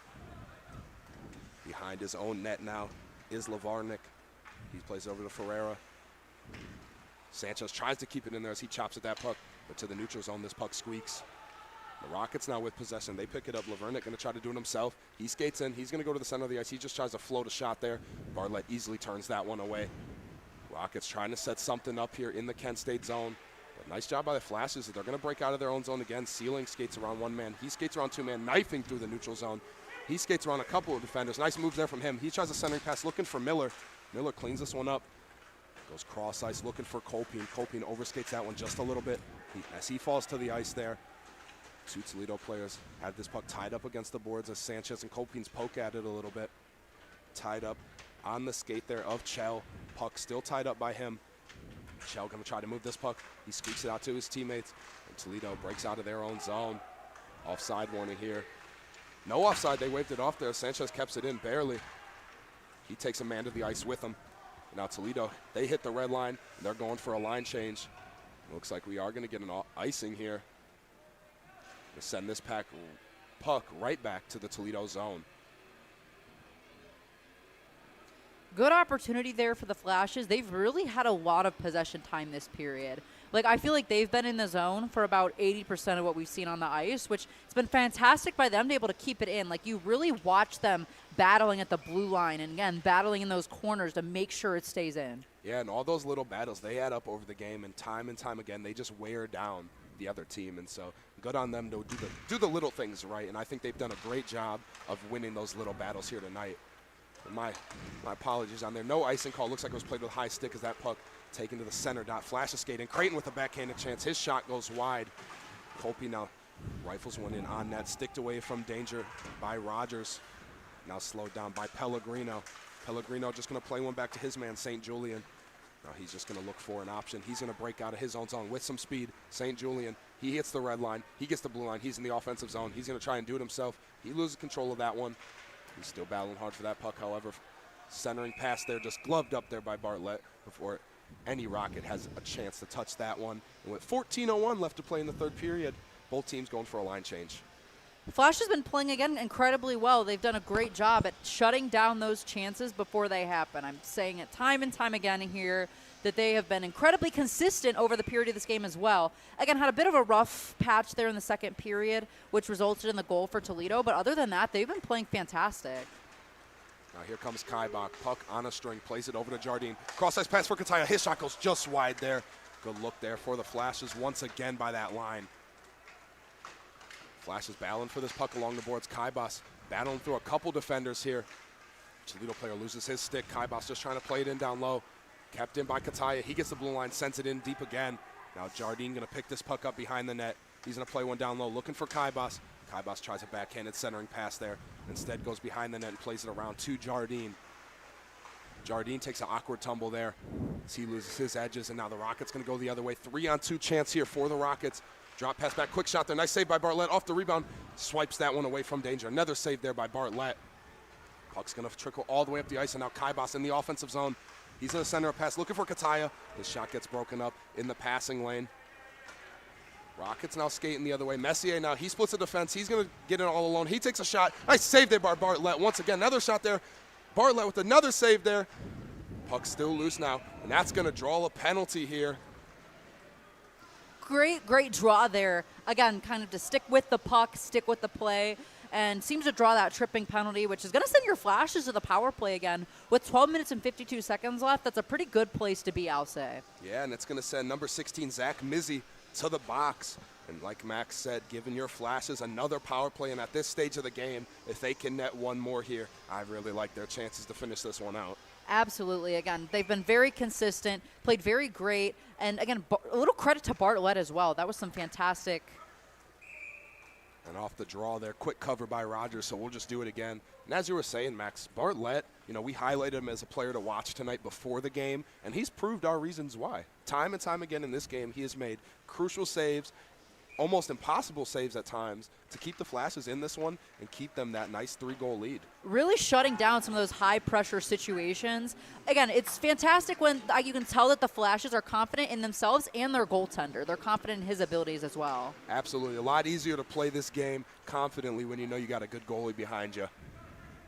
Behind his own net now is Lavarnik. He plays over to Ferreira. Sanchez tries to keep it in there as he chops at that puck, but to the neutral zone, this puck squeaks. The Rockets now with possession. They pick it up. Lavernick going to try to do it himself. He skates in. He's going to go to the center of the ice. He just tries to float a shot there. Bartlett easily turns that one away. Rockets trying to set something up here in the Kent State zone. But nice job by the Flashes. They're going to break out of their own zone again. Sealing skates around one man. He skates around two man, knifing through the neutral zone. He skates around a couple of defenders. Nice moves there from him. He tries a centering pass looking for Miller. Miller cleans this one up. Goes cross ice looking for Colpine. Colpine overskates that one just a little bit as he falls to the ice there. Two Toledo players had this puck tied up against the boards as Sanchez and Colpine's poke at it a little bit. Tied up on the skate there of Chell. Puck still tied up by him. Chell going to try to move this puck. He squeaks it out to his teammates. And Toledo breaks out of their own zone. Offside warning here. No offside. They waved it off there. Sanchez kept it in barely. He takes a man to the ice with him. Now Toledo, they hit the red line, and they're going for a line change. Looks like we are going to get an icing here. To send this puck right back to the Toledo zone. Good opportunity there for the Flashes. They've really had a lot of possession time this period. Like, I feel like they've been in the zone for about 80% of what we've seen on the ice, which it's been fantastic by them to be able to keep it in. Like, you really watch them battling at the blue line and, again, battling in those corners to make sure it stays in. Yeah, and all those little battles, they add up over the game, and time again, they just wear down the other team. And so good on them to do the little things right, and I think they've done a great job of winning those little battles here tonight. And my apologies on there. No icing call. Looks like it was played with high stick as that puck taken to the center dot. Flash of skating. Creighton with a backhanded chance. His shot goes wide. Colby now rifles one in on net. Sticked away from danger by Rogers. Now slowed down by Pellegrino. Pellegrino just going to play one back to his man, St. Julian. Now he's just going to look for an option. He's going to break out of his own zone with some speed. St. Julian, he hits the red line. He gets the blue line. He's in the offensive zone. He's going to try and do it himself. He loses control of that one. He's still battling hard for that puck, however. Centering pass there, just gloved up there by Bartlett before any Rocket has a chance to touch that one. And with 14:01 left to play in the third period, both teams going for a line change. Flash has been playing again incredibly well. They've done a great job at shutting down those chances before they happen. I'm saying it time and time again here that they have been incredibly consistent over the period of this game as well. Again, had a bit of a rough patch there in the second period, which resulted in the goal for Toledo. But other than that, they've been playing fantastic. Now here comes Kaibach. Puck on a string, plays it over to Jardine. Cross-ice pass for Kataya. His shot goes just wide there. Good look there for the Flashes once again by that line. Flashes battling for this puck along the boards. Kaibas battling through a couple defenders here. Toledo player loses his stick. Kaibas just trying to play it in down low. Kept in by Kataya. He gets the blue line, sends it in deep again. Now Jardine going to pick this puck up behind the net. He's going to play one down low, looking for Kaibas. Kaibas tries a backhanded centering pass there. Instead goes behind the net and plays it around to Jardine. Jardine takes an awkward tumble there as he loses his edges, and now the Rockets going to go the other way. 3-on-2 chance here for the Rockets. Drop pass back, quick shot there. Nice save by Bartlett off the rebound. Swipes that one away from danger. Another save there by Bartlett. Puck's going to trickle all the way up the ice, and now Kaibas in the offensive zone. He's in the center of pass, looking for Kataya. His shot gets broken up in the passing lane. Rockets now skating the other way. Messier now, he splits the defense. He's going to get it all alone. He takes a shot. Nice save there by Bartlett. Once again, another shot there. Bartlett with another save there. Puck's still loose now, and that's going to draw a penalty here. Great draw there. Again, kind of to stick with the puck, stick with the play, and seems to draw that tripping penalty, which is going to send your Flashes to the power play again. With 12 minutes and 52 seconds left, that's a pretty good place to be, I'll say. Yeah, and it's going to send number 16, Zach Mizzy, to the box. And like Max said, giving your Flashes another power play, and at this stage of the game, if they can net one more here, I really like their chances to finish this one out. Absolutely. Again, they've been very consistent, played very great, and again, a little credit to Bartlett as well. That was some fantastic. And off the draw there, quick cover by Rogers, so we'll just do it again. And as you were saying, Max, Bartlett, we highlighted him as a player to watch tonight before the game, and he's proved our reasons why. Time and time again in this game, he has made crucial saves, almost impossible saves at times, to keep the Flashes in this one and keep them that nice 3-goal lead. Really shutting down some of those high-pressure situations. Again, it's fantastic when you can tell that the Flashes are confident in themselves and their goaltender. They're confident in his abilities as well. Absolutely. A lot easier to play this game confidently when you know you got a good goalie behind you.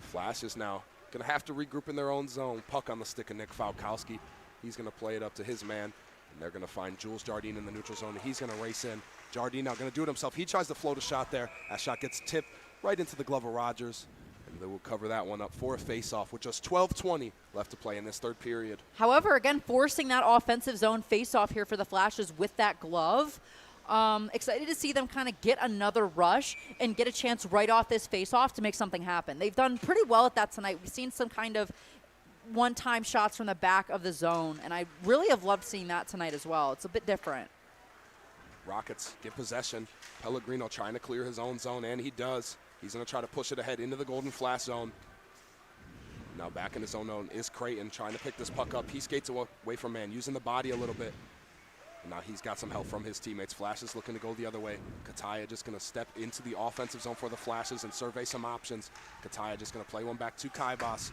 Flashes now going to have to regroup in their own zone. Puck on the stick of Nick Falkowski. He's going to play it up to his man, and they're going to find Jules Jardine in the neutral zone. He's going to race in. Jardine now going to do it himself. He tries to float a shot there. That shot gets tipped right into the glove of Rogers, and they will cover that one up for a face-off with just 12:20 left to play in this third period. However, again, forcing that offensive zone face-off here for the Flashes with that glove. Excited to see them kind of get another rush and get a chance right off this face-off to make something happen. They've done pretty well at that tonight. We've seen some kind of one-time shots from the back of the zone, and I really have loved seeing that tonight as well. It's a bit different. Rockets get possession. Pellegrino trying to clear his own zone, and he does. He's going to try to push it ahead into the Golden Flash zone. Now back in his own zone is Creighton trying to pick this puck up. He skates away from man, using the body a little bit. And now he's got some help from his teammates. Flashes looking to go the other way. Kataya just going to step into the offensive zone for the Flashes and survey some options. Kataya just going to play one back to Kaibas.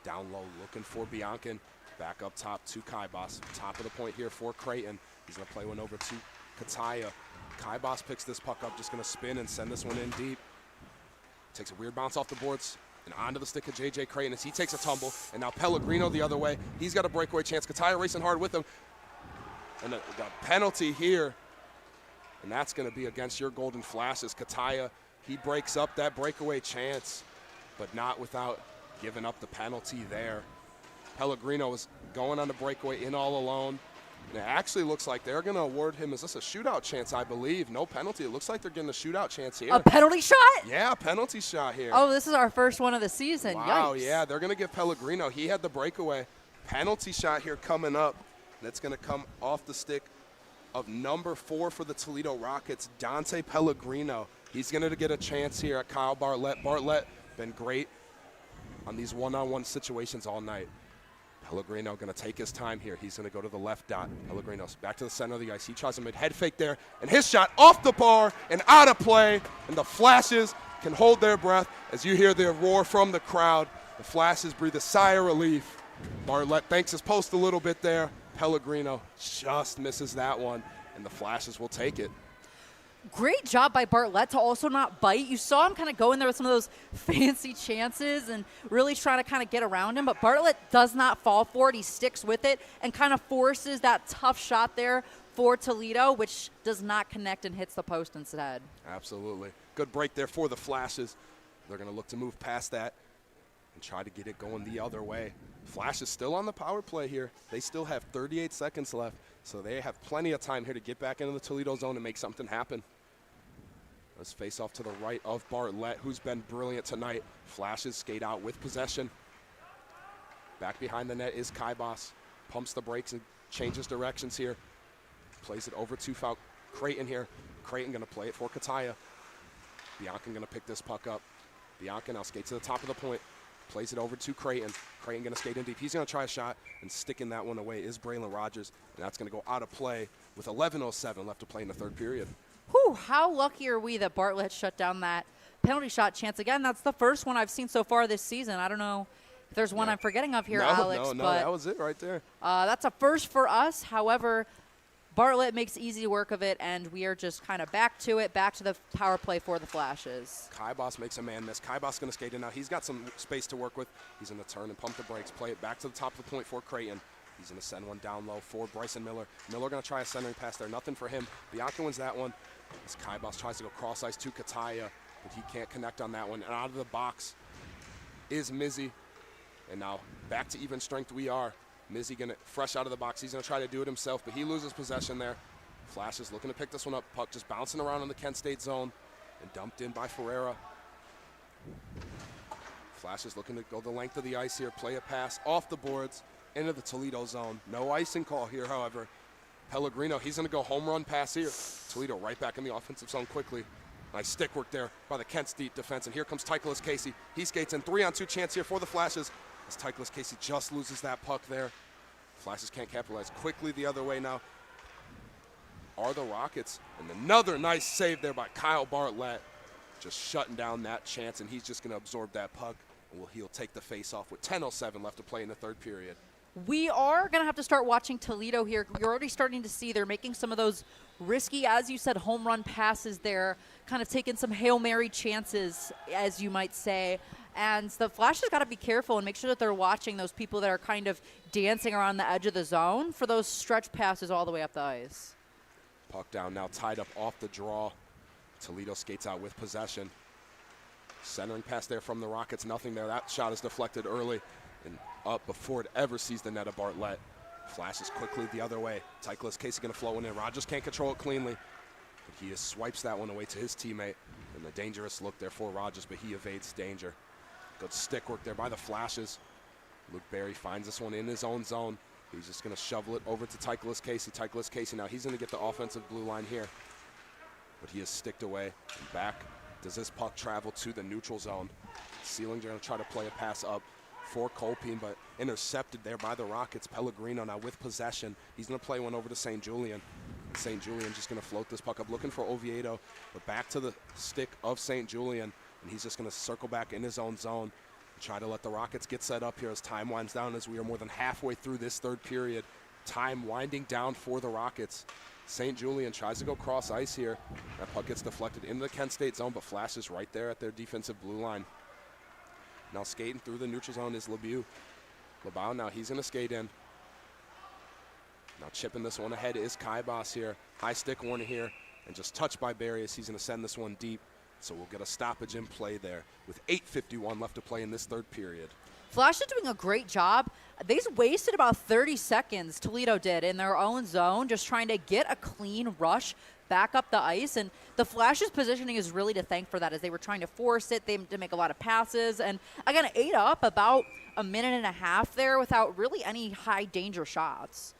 Down low, looking for Biancan. Back up top to Kaibas. Top of the point here for Creighton. He's going to play one over to Kataya. Kaibas picks this puck up, just going to spin and send this one in deep. Takes a weird bounce off the boards and onto the stick of J.J. Creighton as he takes a tumble. And now Pellegrino the other way. He's got a breakaway chance. Kataya racing hard with him. And the penalty here, and that's going to be against your Golden Flashes. Kataya, he breaks up that breakaway chance, but not without giving up the penalty there. Pellegrino is going on the breakaway in all alone. And it actually looks like they're going to award him, is this a shootout chance, I believe? No penalty. It looks like they're getting a shootout chance here. A penalty shot? Yeah, a penalty shot here. Oh, this is our first one of the season. Wow, Yikes. yeah, they're going to give Pellegrino. He had the breakaway. Penalty shot here coming up. That's going to come off the stick of number 4 for the Toledo Rockets, Dante Pellegrino. He's going to get a chance here at Kyle Bartlett. Bartlett been great on these one-on-one situations all night. Pellegrino going to take his time here. He's going to go to the left dot. Pellegrino's back to the center of the ice. He tries a mid-head fake there, and his shot off the bar and out of play, and the Flashes can hold their breath as you hear the roar from the crowd. The Flashes breathe a sigh of relief. Bartlett thanks his post a little bit there. Pellegrino just misses that one, and the Flashes will take it. Great job by Bartlett to also not bite. You saw him kind of go in there with some of those fancy chances and really trying to kind of get around him, but Bartlett does not fall for it. He sticks with it and kind of forces that tough shot there for Toledo, which does not connect and hits the post instead. Absolutely. Good break there for the Flashes. They're going to look to move past that and try to get it going the other way. Flash is still on the power play here. They still have 38 seconds left. So they have plenty of time here to get back into the Toledo zone and make something happen. Let's face off to the right of Bartlett, who's been brilliant tonight. Flashes, skate out with possession. Back behind the net is Kaibas. Pumps the brakes and changes directions here. Plays it over to Creighton here. Creighton going to play it for Kataya. Bianca going to pick this puck up. Bianca now skates to the top of the point. Plays it over to Creighton. Creighton going to skate in deep. He's going to try a shot, and sticking that one away is Braylon Rogers. And that's going to go out of play with 11:07 left to play in the third period. Whew, how lucky are we that Bartlett shut down that penalty shot chance. Again, that's the first one I've seen so far this season. I don't know if there's one I'm forgetting of here, Alex. No, but that was it right there. that's a first for us. However, Bartlett makes easy work of it, and we are just kind of back to it, back to the power play for the Flashes. Kaibas makes a man miss. Kaibas going to skate in now. He's got some space to work with. He's going to turn and pump the brakes, play it back to the top of the point for Creighton. He's going to send one down low for Bryson Miller. Miller going to try a centering pass there. Nothing for him. Bianca wins that one. As Kaibas tries to go cross ice to Kataya, but he can't connect on that one. And out of the box is Mizzy. And now back to even strength we are. Mizzy going to, fresh out of the box, he's going to try to do it himself, but he loses possession there. Flashes looking to pick this one up. Puck just bouncing around in the Kent State zone and dumped in by Ferreira. Flashes looking to go the length of the ice here, play a pass off the boards into the Toledo zone. No icing call here, however. Pellegrino, he's going to go home run pass here. Toledo right back in the offensive zone quickly. Nice stick work there by the Kent State defense, and here comes Tycholas Casey. He skates in 3-on-2 chance here for the Flashes. As Tycholas Casey just loses that puck there. Flashes can't capitalize. Quickly the other way now are the Rockets. And another nice save there by Kyle Bartlett. Just shutting down that chance, and he's just going to absorb that puck. And he'll take the face-off with 10:07 left to play in the third period. We are going to have to start watching Toledo here. You're already starting to see they're making some of those risky, as you said, home run passes there, kind of taking some Hail Mary chances, as you might say. And the Flash has got to be careful and make sure that they're watching those people that are kind of dancing around the edge of the zone for those stretch passes all the way up the ice. Puck down now, tied up off the draw. Toledo skates out with possession. Centering pass there from the Rockets, nothing there. That shot is deflected early and up before it ever sees the net of Bartlett. Flashes quickly the other way. Tycholas Casey going to flow in. Rogers can't control it cleanly. But he just swipes that one away to his teammate. And the dangerous look there for Rogers, but he evades danger. Good stick work there by the Flashes. Luke Berry finds this one in his own zone. He's just going to shovel it over to Tycholas Casey. Tycholas Casey now, he's going to get the offensive blue line here. But he is sticked away. And back does this puck travel to the neutral zone. Seelinger going to try to play a pass up for Colpine, but intercepted there by the Rockets. Pellegrino now with possession. He's going to play one over to St. Julian. St. Julian just going to float this puck up, looking for Oviedo, but back to the stick of St. Julian, and he's just going to circle back in his own zone and try to let the Rockets get set up here as time winds down, as we are more than halfway through this third period. Time winding down for the Rockets. St. Julian tries to go cross ice here. That puck gets deflected into the Kent State zone, but Flashes right there at their defensive blue line. Now skating through the neutral zone is LeBeau. LeBeau now, he's going to skate in. Now chipping this one ahead is Kaibas here. High stick one here, and just touched by Berry as he's going to send this one deep. So we'll get a stoppage in play there with 8:51 left to play in this third period. Flash is doing a great job. They wasted about 30 seconds, Toledo did, in their own zone, just trying to get a clean rush back up the ice. And the Flash's positioning is really to thank for that, as they were trying to force it. They to make a lot of passes. And again, ate up about a minute and a half there without really any high danger shots.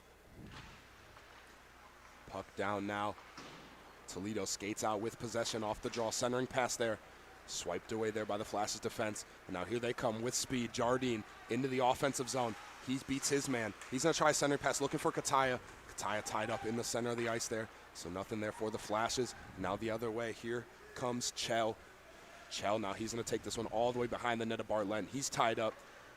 Puck down now. Toledo skates out with possession off the draw. Centering pass there. Swiped away there by the Flash's defense. And now here they come with speed. Jardine into the offensive zone. He beats his man. He's going to try a centering pass, looking for Kataya. Kataya tied up in the center of the ice there. So nothing there for the Flashes. Now the other way. Here comes Chell. Chell now, he's going to take this one all the way behind the net of Bartlett. He's tied up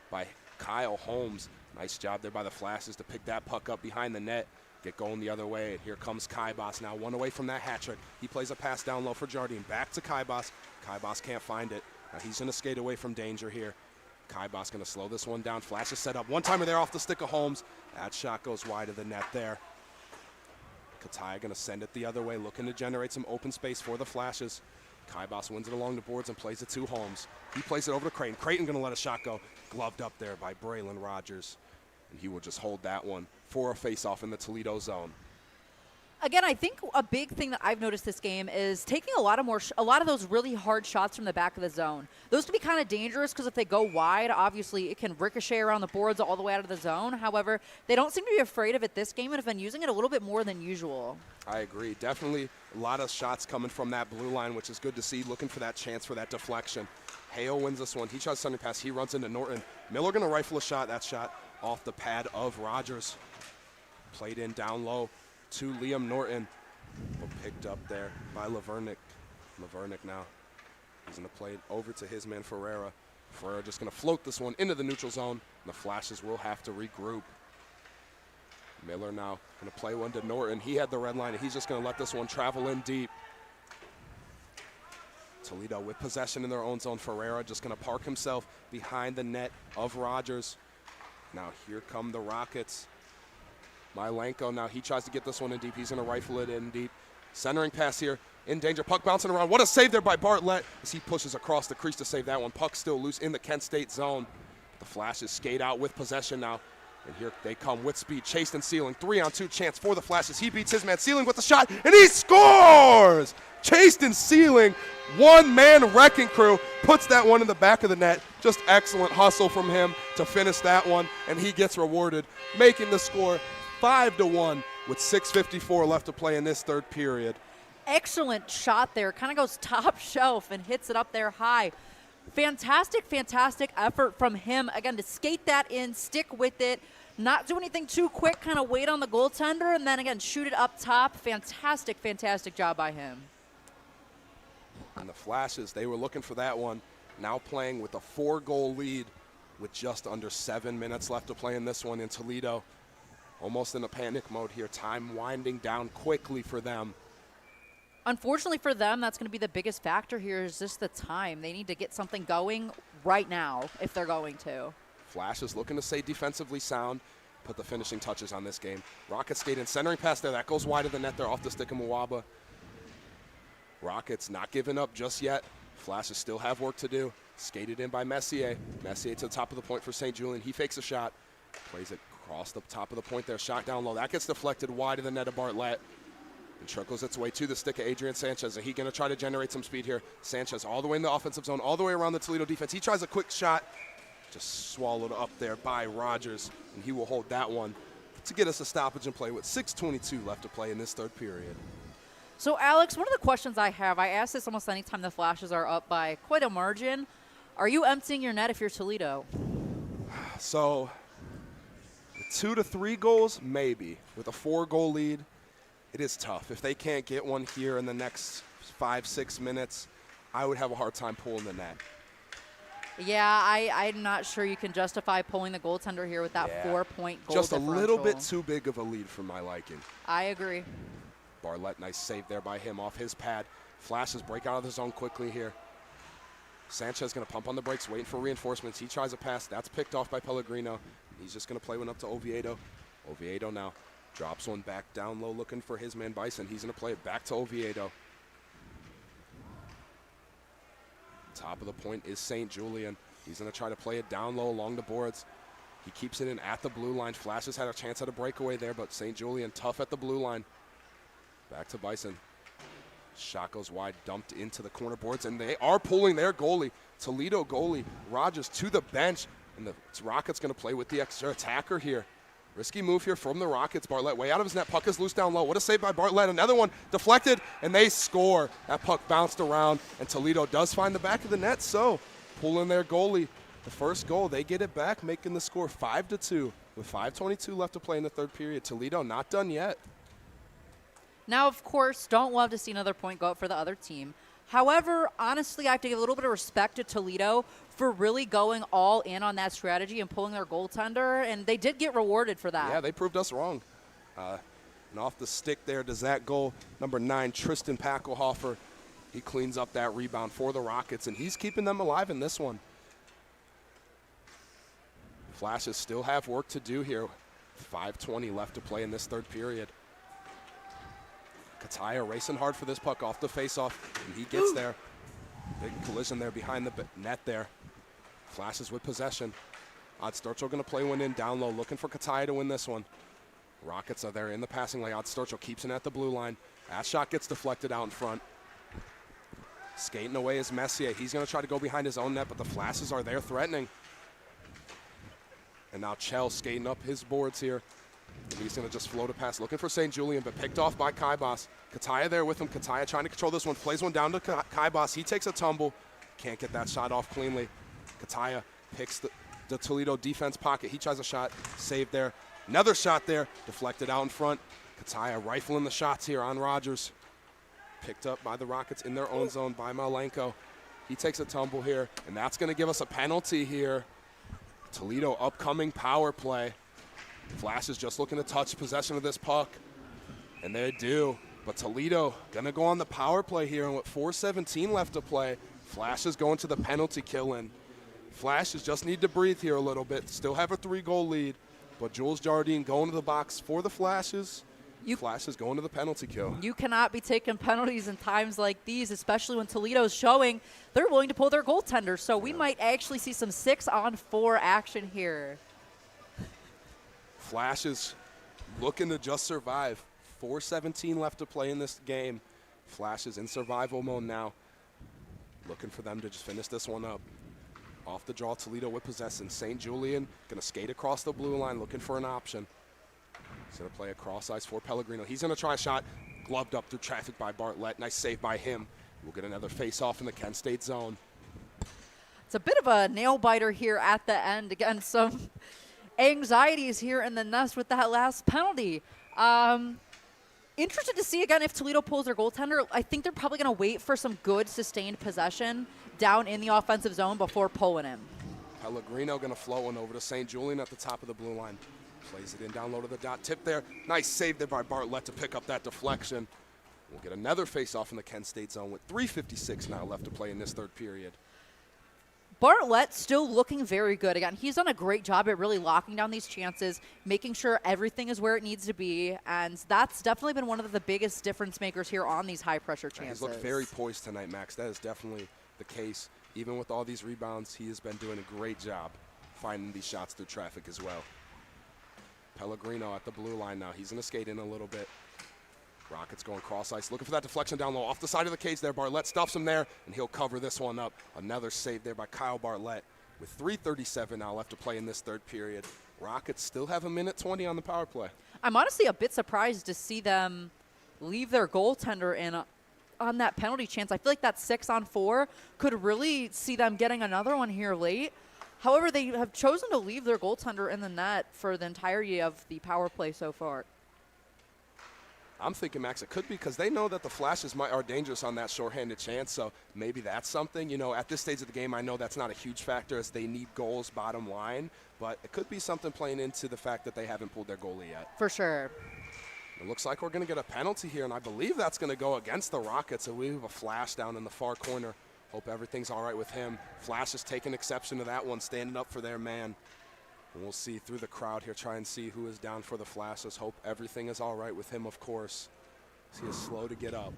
by Kyle Holmes. Nice job there by the Flashes to pick that puck up behind the net. Get going the other way. And here comes Kaibas now, one away from that hat trick. He plays a pass down low for Jardine. Back to Kaibas. Kaibas can't find it. Now he's going to skate away from danger here. Kaibas going to slow this one down. Flash is set up. One-timer there off the stick of Holmes. That shot goes wide of the net there. Kataya going to send it the other way, looking to generate some open space for the Flashes. Kaibas wins it along the boards and plays it to Holmes. He plays it over to Creighton. Creighton going to let a shot go. Gloved up there by Braylon Rogers. And he will just hold that one for a face-off in the Toledo zone. Again, I think a big thing that I've noticed this game is taking a lot of those really hard shots from the back of the zone. Those can be kind of dangerous because if they go wide, obviously it can ricochet around the boards all the way out of the zone. However, they don't seem to be afraid of it this game and have been using it a little bit more than usual. I agree. Definitely a lot of shots coming from that blue line, which is good to see, looking for that chance for that deflection. Hale wins this one. He tries a center pass. He runs into Norton. Miller going to rifle a shot. That shot off the pad of Rogers. Played in down low to Liam Norton, but picked up there by Lavernick. Lavernick now, he's going to play it over to his man Ferreira. Ferreira just going to float this one into the neutral zone, and the Flashes will have to regroup. Miller now going to play one to Norton. He had the red line, and he's just going to let this one travel in deep. Toledo with possession in their own zone. Ferreira just going to park himself behind the net of Rogers. Now here come the Rockets. Milenko now, he tries to get this one in deep. He's going to rifle it in deep. Centering pass here, in danger. Puck bouncing around. What a save there by Bartlett as he pushes across the crease to save that one. Puck still loose in the Kent State zone. The Flashes skate out with possession now. And here they come with speed. Chased and Sealing. 3-on-2 chance for the Flashes. He beats his man Sealing with the shot, and he scores! Chased and Sealing, one-man wrecking crew, puts that one in the back of the net. Just excellent hustle from him to finish that one, and he gets rewarded, making the score 5-1 with 6:54 left to play in this third period. Excellent shot there. Kind of goes top shelf and hits it up there high. Fantastic, fantastic effort from him. Again, to skate that in, stick with it, not do anything too quick, kind of wait on the goaltender, and then again, shoot it up top. Fantastic, fantastic job by him. And the Flashes, they were looking for that one. Now playing with a 4-goal lead with just under 7 minutes left to play in this one in Toledo. Almost in a panic mode here. Time winding down quickly for them. Unfortunately for them, that's going to be the biggest factor here is just the time. They need to get something going right now if they're going to. Flashes looking to stay defensively sound, put the finishing touches on this game. Rockets skate in, centering pass there. That goes wide of the net there off the stick of Mwaba. Rockets not giving up just yet. Flashes still have work to do. Skated in by Messier. Messier to the top of the point for St. Julian. He fakes a shot. Plays it across the top of the point there. Shot down low. That gets deflected wide of the net of Bartlett. And trickles its way to the stick of Adrian Sanchez. And he's going to try to generate some speed here. Sanchez all the way in the offensive zone, all the way around the Toledo defense. He tries a quick shot. Just swallowed up there by Rogers. And he will hold that one to get us a stoppage in play with 6:22 left to play in this third period. So, Alex, one of the questions I have, I ask this almost anytime the Flashes are up by quite a margin. Are you emptying your net if you're Toledo? So, 2 to 3 goals, maybe. With a 4-goal lead, it is tough. If they can't get one here in the next 5-6 minutes, I would have a hard time pulling the net. Yeah, I'm not sure you can justify pulling the goaltender here with that 4-point goal Just a little bit differential. too big of a lead for my liking. I agree. Bartlett, nice save there by him off his pad. Flashes break out of the zone quickly here. Sanchez going to pump on the brakes, waiting for reinforcements. He tries a pass. That's picked off by Pellegrino. He's just going to play one up to Oviedo. Oviedo now drops one back down low looking for his man Bison. He's going to play it back to Oviedo. Top of the point is St. Julian. He's going to try to play it down low along the boards. He keeps it in at the blue line. Flashes had a chance at a breakaway there, but St. Julian tough at the blue line. Back to Bison. Shot goes wide, dumped into the corner boards, and they are pulling their goalie. Toledo goalie Rogers to the bench, and the Rockets going to play with the extra attacker here. Risky move here from the Rockets. Bartlett way out of his net. Puck is loose down low. What a save by Bartlett. Another one deflected, and they score. That puck bounced around, and Toledo does find the back of the net, so pulling their goalie. The first goal, they get it back, making the score 5-2 with 5:22 left to play in the third period. Toledo not done yet. Now, of course, don't love to see another point go up for the other team. However, honestly, I have to give a little bit of respect to Toledo for really going all in on that strategy and pulling their goaltender, and they did get rewarded for that. Yeah, they proved us wrong. And off the stick there does that goal. Number 9, Tristan Packelhofer. He cleans up that rebound for the Rockets, and he's keeping them alive in this one. Flashes still have work to do here. 5:20 left to play in this third period. Kataya racing hard for this puck off the faceoff, and he gets there. Big collision there behind the net there. Flashes with possession. Odd Sturchill going to play one in down low, looking for Kataya to win this one. Rockets are there in the passing lane. Odd Sturchill keeps it at the blue line. That shot gets deflected out in front. Skating away is Messier. He's going to try to go behind his own net, but the flashes are there threatening. And now Chell skating up his boards here. And he's going to just float a pass, looking for St. Julian, but picked off by Kaibas. Kataya there with him. Kataya trying to control this one. Plays one down to Kaibas. He takes a tumble. Can't get that shot off cleanly. Kataya picks the Toledo defense pocket. He tries a shot. Saved there. Another shot there. Deflected out in front. Kataya rifling the shots here on Rogers. Picked up by the Rockets in their own zone by Malenko. He takes a tumble here, and that's going to give us a penalty here. Toledo upcoming power play. Flash is just looking to touch possession of this puck, and they do. But Toledo going to go on the power play here, and with 4:17 left to play, Flash is going to the penalty kill in. Flashes just need to breathe here a little bit. Still have a 3-goal lead, but Jules Jardine going to the box for the Flashes. Flashes going to the penalty kill. You cannot be taking penalties in times like these, especially when Toledo's showing they're willing to pull their goaltender. So we might actually see some 6-on-4 action here. Flashes looking to just survive. 4:17 left to play in this game. Flashes in survival mode now. Looking for them to just finish this one up. Off the draw, Toledo with possession. St. Julian going to skate across the blue line, looking for an option. He's going to play across ice for Pellegrino. He's going to try a shot. Gloved up through traffic by Bartlett. Nice save by him. We'll get another face-off in the Kent State zone. It's a bit of a nail-biter here at the end. Again, some anxieties here in the nest with that last penalty. Interested to see, again, if Toledo pulls their goaltender. I think they're probably going to wait for some good sustained possession down in the offensive zone before pulling him. Pellegrino going to float one over to St. Julian at the top of the blue line. Plays it in down low to the dot. Tip there. Nice save there by Bartlett to pick up that deflection. We'll get another face-off in the Kent State zone with 3:56 now left to play in this third period. Bartlett still looking very good. Again, he's done a great job at really locking down these chances, making sure everything is where it needs to be, and that's definitely been one of the biggest difference makers here on these high-pressure chances. He's looked very poised tonight, Max. That is definitely the case. Even with all these rebounds, he has been doing a great job finding these shots through traffic as well. Pellegrino at the blue line now. He's going to skate in a little bit. Rockets going cross ice, looking for that deflection down low. Off the side of the cage there, Bartlett stuffs him there, and he'll cover this one up. Another save there by Kyle Bartlett. With 3:37 now left to play in this third period. Rockets still have 1:20 on the power play. I'm honestly a bit surprised to see them leave their goaltender in on that penalty chance. I feel like that 6-on-4 could really see them getting another one here late. However, they have chosen to leave their goaltender in the net for the entirety of the power play so far. I'm thinking, Max, it could be because they know that the Flashes are dangerous on that shorthanded chance, so maybe that's something. You know, at this stage of the game, I know that's not a huge factor as they need goals bottom line, but it could be something playing into the fact that they haven't pulled their goalie yet. For sure. It looks like we're going to get a penalty here, and I believe that's going to go against the Rockets, so we have a Flash down in the far corner. Hope everything's all right with him. Flash is taking exception to that one, standing up for their man. And we'll see through the crowd here, try and see who is down for the Flashes. Hope everything is all right with him, of course. He is slow to get up.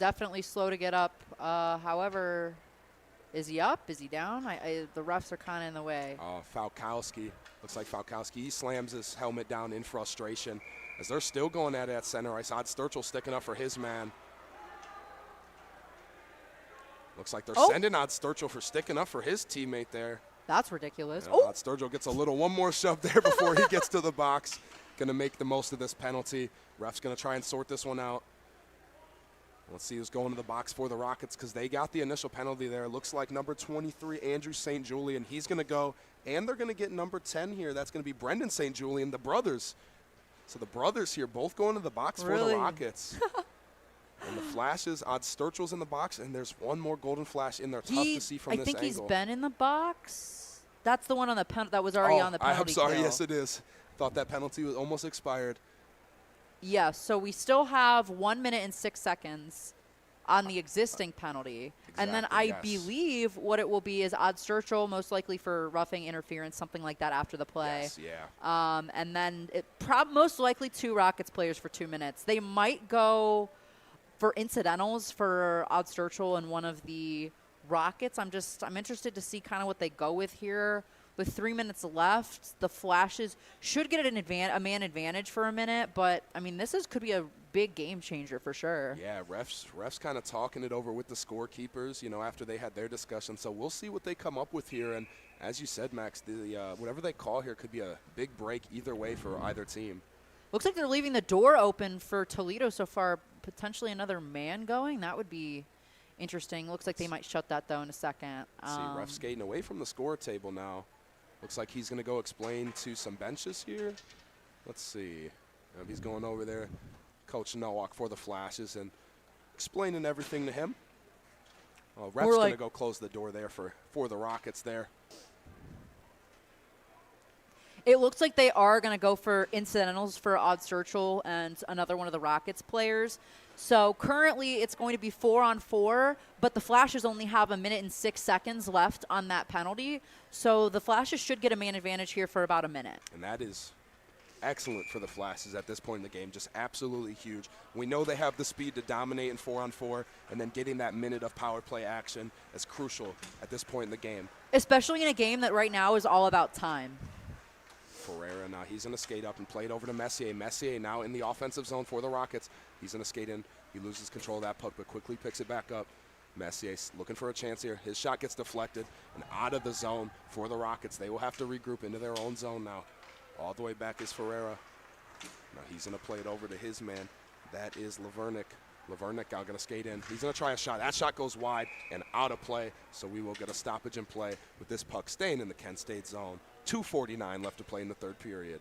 Definitely slow to get up. However, is he up? Is he down? The refs are kind of in the way. Falkowski. Looks like Falkowski. He slams his helmet down in frustration as they're still going at it at center ice. Odd Sturchill sticking up for his man. Looks like they're sending Odd Sturchill for sticking up for his teammate there. That's ridiculous. Odd Sturgill gets one more shove there before he gets to the box. Going to make the most of this penalty. Ref's going to try and sort this one out. Let's see who's going to the box for the Rockets because they got the initial penalty there. Looks like number 23, Andrew St. Julian. He's going to go, and they're going to get number 10 here. That's going to be Brendan St. Julian, the brothers. So the brothers here both going to the box for the Rockets. And the Flashes, Odd Sturchill's in the box, and there's one more Golden Flash in there. Tough to see from this angle. I think he's been in the box. That's the one on the that was already on the penalty I'm sorry. kill. Yes, it is. Thought that penalty was almost expired. Yeah, so we still have 1 minute and 6 seconds on the existing penalty. Exactly, and then I believe what it will be is Odd Sturchill, most likely for roughing interference, something like that after the play. Yes, yeah. And then most likely 2 Rockets players for 2 minutes. They might go for incidentals for Odd Sturchill and one of the Rockets. I'm interested to see kind of what they go with here. with 3 minutes left. The Flashes should get a man advantage for a minute, but, I mean, could be a big game changer for sure. Yeah, refs kind of talking it over with the scorekeepers, after they had their discussion. So we'll see what they come up with here. And as you said, Max, whatever they call here could be a big break either way for either team. Looks like they're leaving the door open for Toledo so far. Potentially another man going. That would be interesting. Looks like they might shut that, though, in a second. See, ref skating away from the score table now. Looks like he's going to go explain to some benches here. Let's see. He's going over there, Coach Nowak for the Flashes, and explaining everything to him. Ref's going to go close the door there for the Rockets there. It looks like they are going to go for incidentals for Odd Churchill and another one of the Rockets players. So currently it's going to be 4-on-4, but the Flashes only have 1 minute and 6 seconds left on that penalty. So the Flashes should get a man advantage here for about a minute. And that is excellent for the Flashes at this point in the game, just absolutely huge. We know they have the speed to dominate in 4-on-4, and then getting that minute of power play action is crucial at this point in the game. Especially in a game that right now is all about time. Ferreira now, he's going to skate up and play it over to Messier. Messier now in the offensive zone for the Rockets. He's going to skate in. He loses control of that puck, but quickly picks it back up. Messier looking for a chance here. His shot gets deflected and out of the zone for the Rockets. They will have to regroup into their own zone now. All the way back is Ferreira. Now he's going to play it over to his man. That is Lavernick. Lavernick now going to skate in. He's going to try a shot. That shot goes wide and out of play, so we will get a stoppage in play with this puck staying in the Kent State zone. 2:49 left to play in the third period.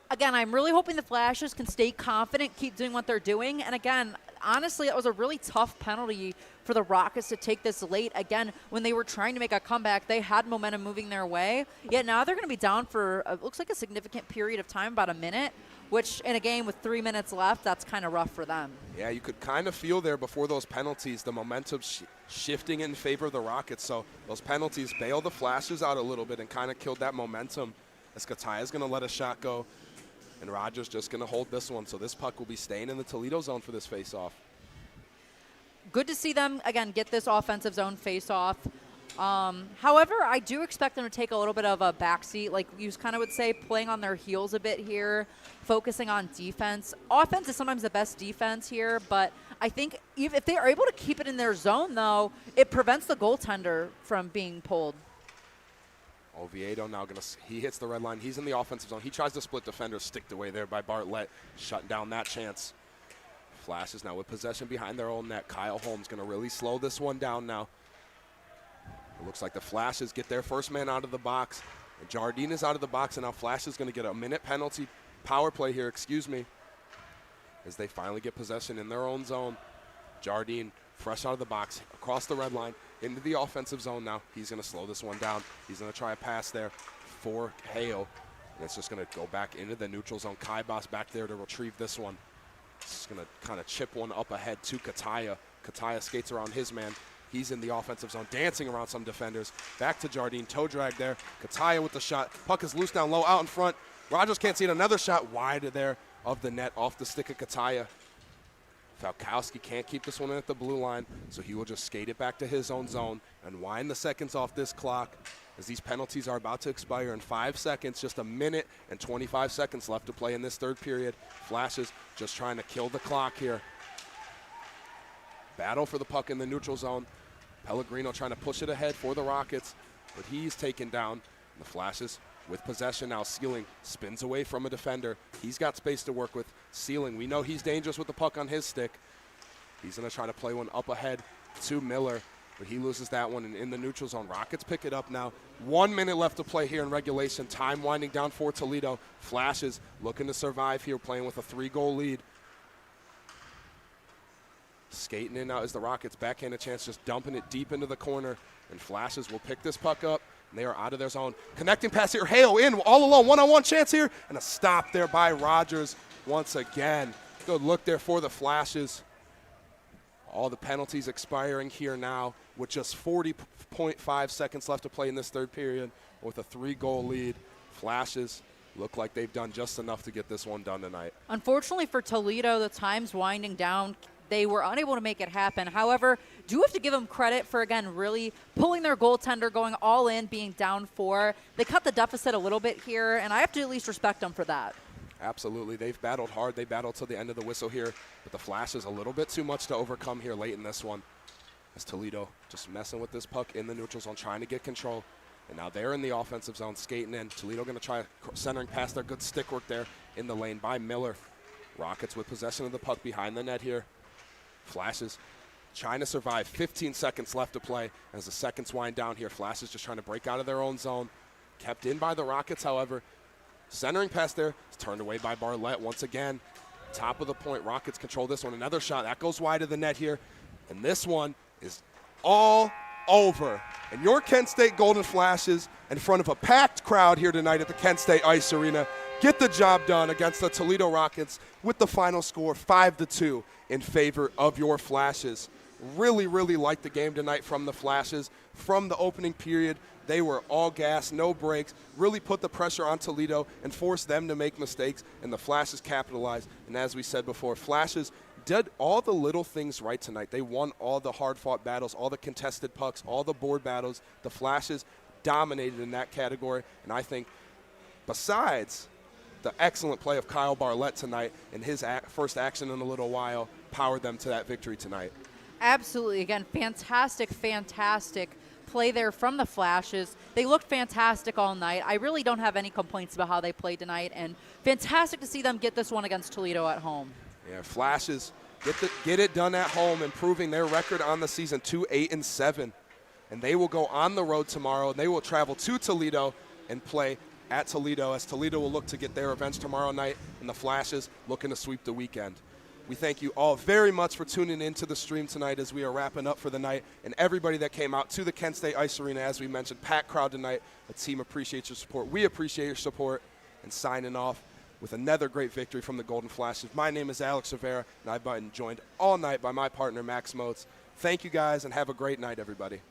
Again, I'm really hoping the Flashes can stay confident, keep doing what they're doing. And again, honestly, it was a really tough penalty for the Rockets to take this late. Again, when they were trying to make a comeback, they had momentum moving their way. Yet now they're going to be down for, looks like a significant period of time, about a minute, which in a game with 3 minutes left, that's kind of rough for them. Yeah, you could kind of feel there before those penalties, the momentum shifting in favor of the Rockets. So those penalties bailed the Flashes out a little bit and kind of killed that momentum. As Kataya's going to let a shot go, and Rogers just going to hold this one. So this puck will be staying in the Toledo zone for this faceoff. Good to see them, again, get this offensive zone face-off. However, I do expect them to take a little bit of a backseat, like you kind of would say, playing on their heels a bit here, focusing on defense. Offense is sometimes the best defense here, but I think if they are able to keep it in their zone, though, it prevents the goaltender from being pulled. Oviedo now he hits the red line. He's in the offensive zone. He tries to split defenders, sticked away there by Bartlett, shutting down that chance. Flashes now with possession behind their own net. Kyle Holmes going to really slow this one down now. It looks like the Flashes get their first man out of the box. And Jardine is out of the box, and now Flashes going to get a minute penalty power play here, as they finally get possession in their own zone. Jardine fresh out of the box, across the red line, into the offensive zone now. He's going to slow this one down. He's going to try a pass there for Hale. And it's just going to go back into the neutral zone. Kaibas back there to retrieve this one. Just going to kind of chip one up ahead to Kataya. Kataya skates around his man. He's in the offensive zone, dancing around some defenders. Back to Jardine, toe drag there. Kataya with the shot. Puck is loose down low, out in front. Rogers can't see it. Another shot wide there of the net, off the stick of Kataya. Falkowski can't keep this one in at the blue line, so he will just skate it back to his own zone and wind the seconds off this clock as these penalties are about to expire in 5 seconds. Just a minute and 25 seconds left to play in this third period. Flashes just trying to kill the clock here. Battle for the puck in the neutral zone. Pellegrino trying to push it ahead for the Rockets, but he's taken down. The Flashes with possession now. Sealing spins away from a defender. He's got space to work with. Sealing, we know he's dangerous with the puck on his stick. He's going to try to play one up ahead to Miller, but he loses that one. And in the neutral zone, Rockets pick it up now. 1 minute left to play here in regulation. Time winding down for Toledo. Flashes looking to survive here, playing with a 3-goal lead. Skating in now as the Rockets backhand a chance, just dumping it deep into the corner. And Flashes will pick this puck up. And they are out of their zone. Connecting pass here. Hale in all alone. One-on-one chance here. And a stop there by Rogers once again. Good look there for the Flashes. All the penalties expiring here now with just 40.5 seconds left to play in this third period with a 3-goal lead. Flashes look like they've done just enough to get this one done tonight. Unfortunately for Toledo, the time's winding down. they were unable to make it happen. However, do have to give them credit for, again, really pulling their goaltender, going all in, being down 4. They cut the deficit a little bit here, and I have to at least respect them for that. Absolutely. They've battled hard. They battled till the end of the whistle here, but the Flash is a little bit too much to overcome here late in this one. As Toledo just messing with this puck in the neutral zone, trying to get control. And now they're in the offensive zone, skating in. Toledo going to try centering past their good stick work there in the lane by Miller. Rockets with possession of the puck behind the net here. Flashes trying to survive. 15 seconds left to play as the seconds wind down here. Flashes just trying to break out of their own zone. Kept in by the Rockets, however. Centering pass there. It's turned away by Bartlett once again. Top of the point. Rockets control this one. Another shot. That goes wide of the net here. And this one is all over. And your Kent State Golden Flashes, in front of a packed crowd here tonight at the Kent State Ice Arena, get the job done against the Toledo Rockets with the final score 5-2 in favor of your Flashes. Really, really liked the game tonight from the Flashes. From the opening period, they were all gas, no breaks, really put the pressure on Toledo and forced them to make mistakes, and the Flashes capitalized. And as we said before, Flashes did all the little things right tonight. They won all the hard-fought battles, all the contested pucks, all the board battles. The Flashes dominated in that category, and I think besides the excellent play of Kyle Bartlett tonight and his first action in a little while powered them to that victory tonight. Absolutely. Again, fantastic play there from the Flashes. They looked fantastic all night. I really don't have any complaints about how they played tonight, and fantastic to see them get this one against Toledo at home. Yeah, Flashes get it done at home, improving their record on the season to 8-7. And they will go on the road tomorrow, and they will travel to Toledo and play at Toledo, as Toledo will look to get their revenge tomorrow night, and the Flashes looking to sweep the weekend. We thank you all very much for tuning into the stream tonight as we are wrapping up for the night, and everybody that came out to the Kent State Ice Arena, as we mentioned, packed crowd tonight. The team appreciates your support. We appreciate your support. And signing off with another great victory from the Golden Flashes. My name is Alex Rivera, and I've been joined all night by my partner, Max Motes. Thank you guys, and have a great night, everybody.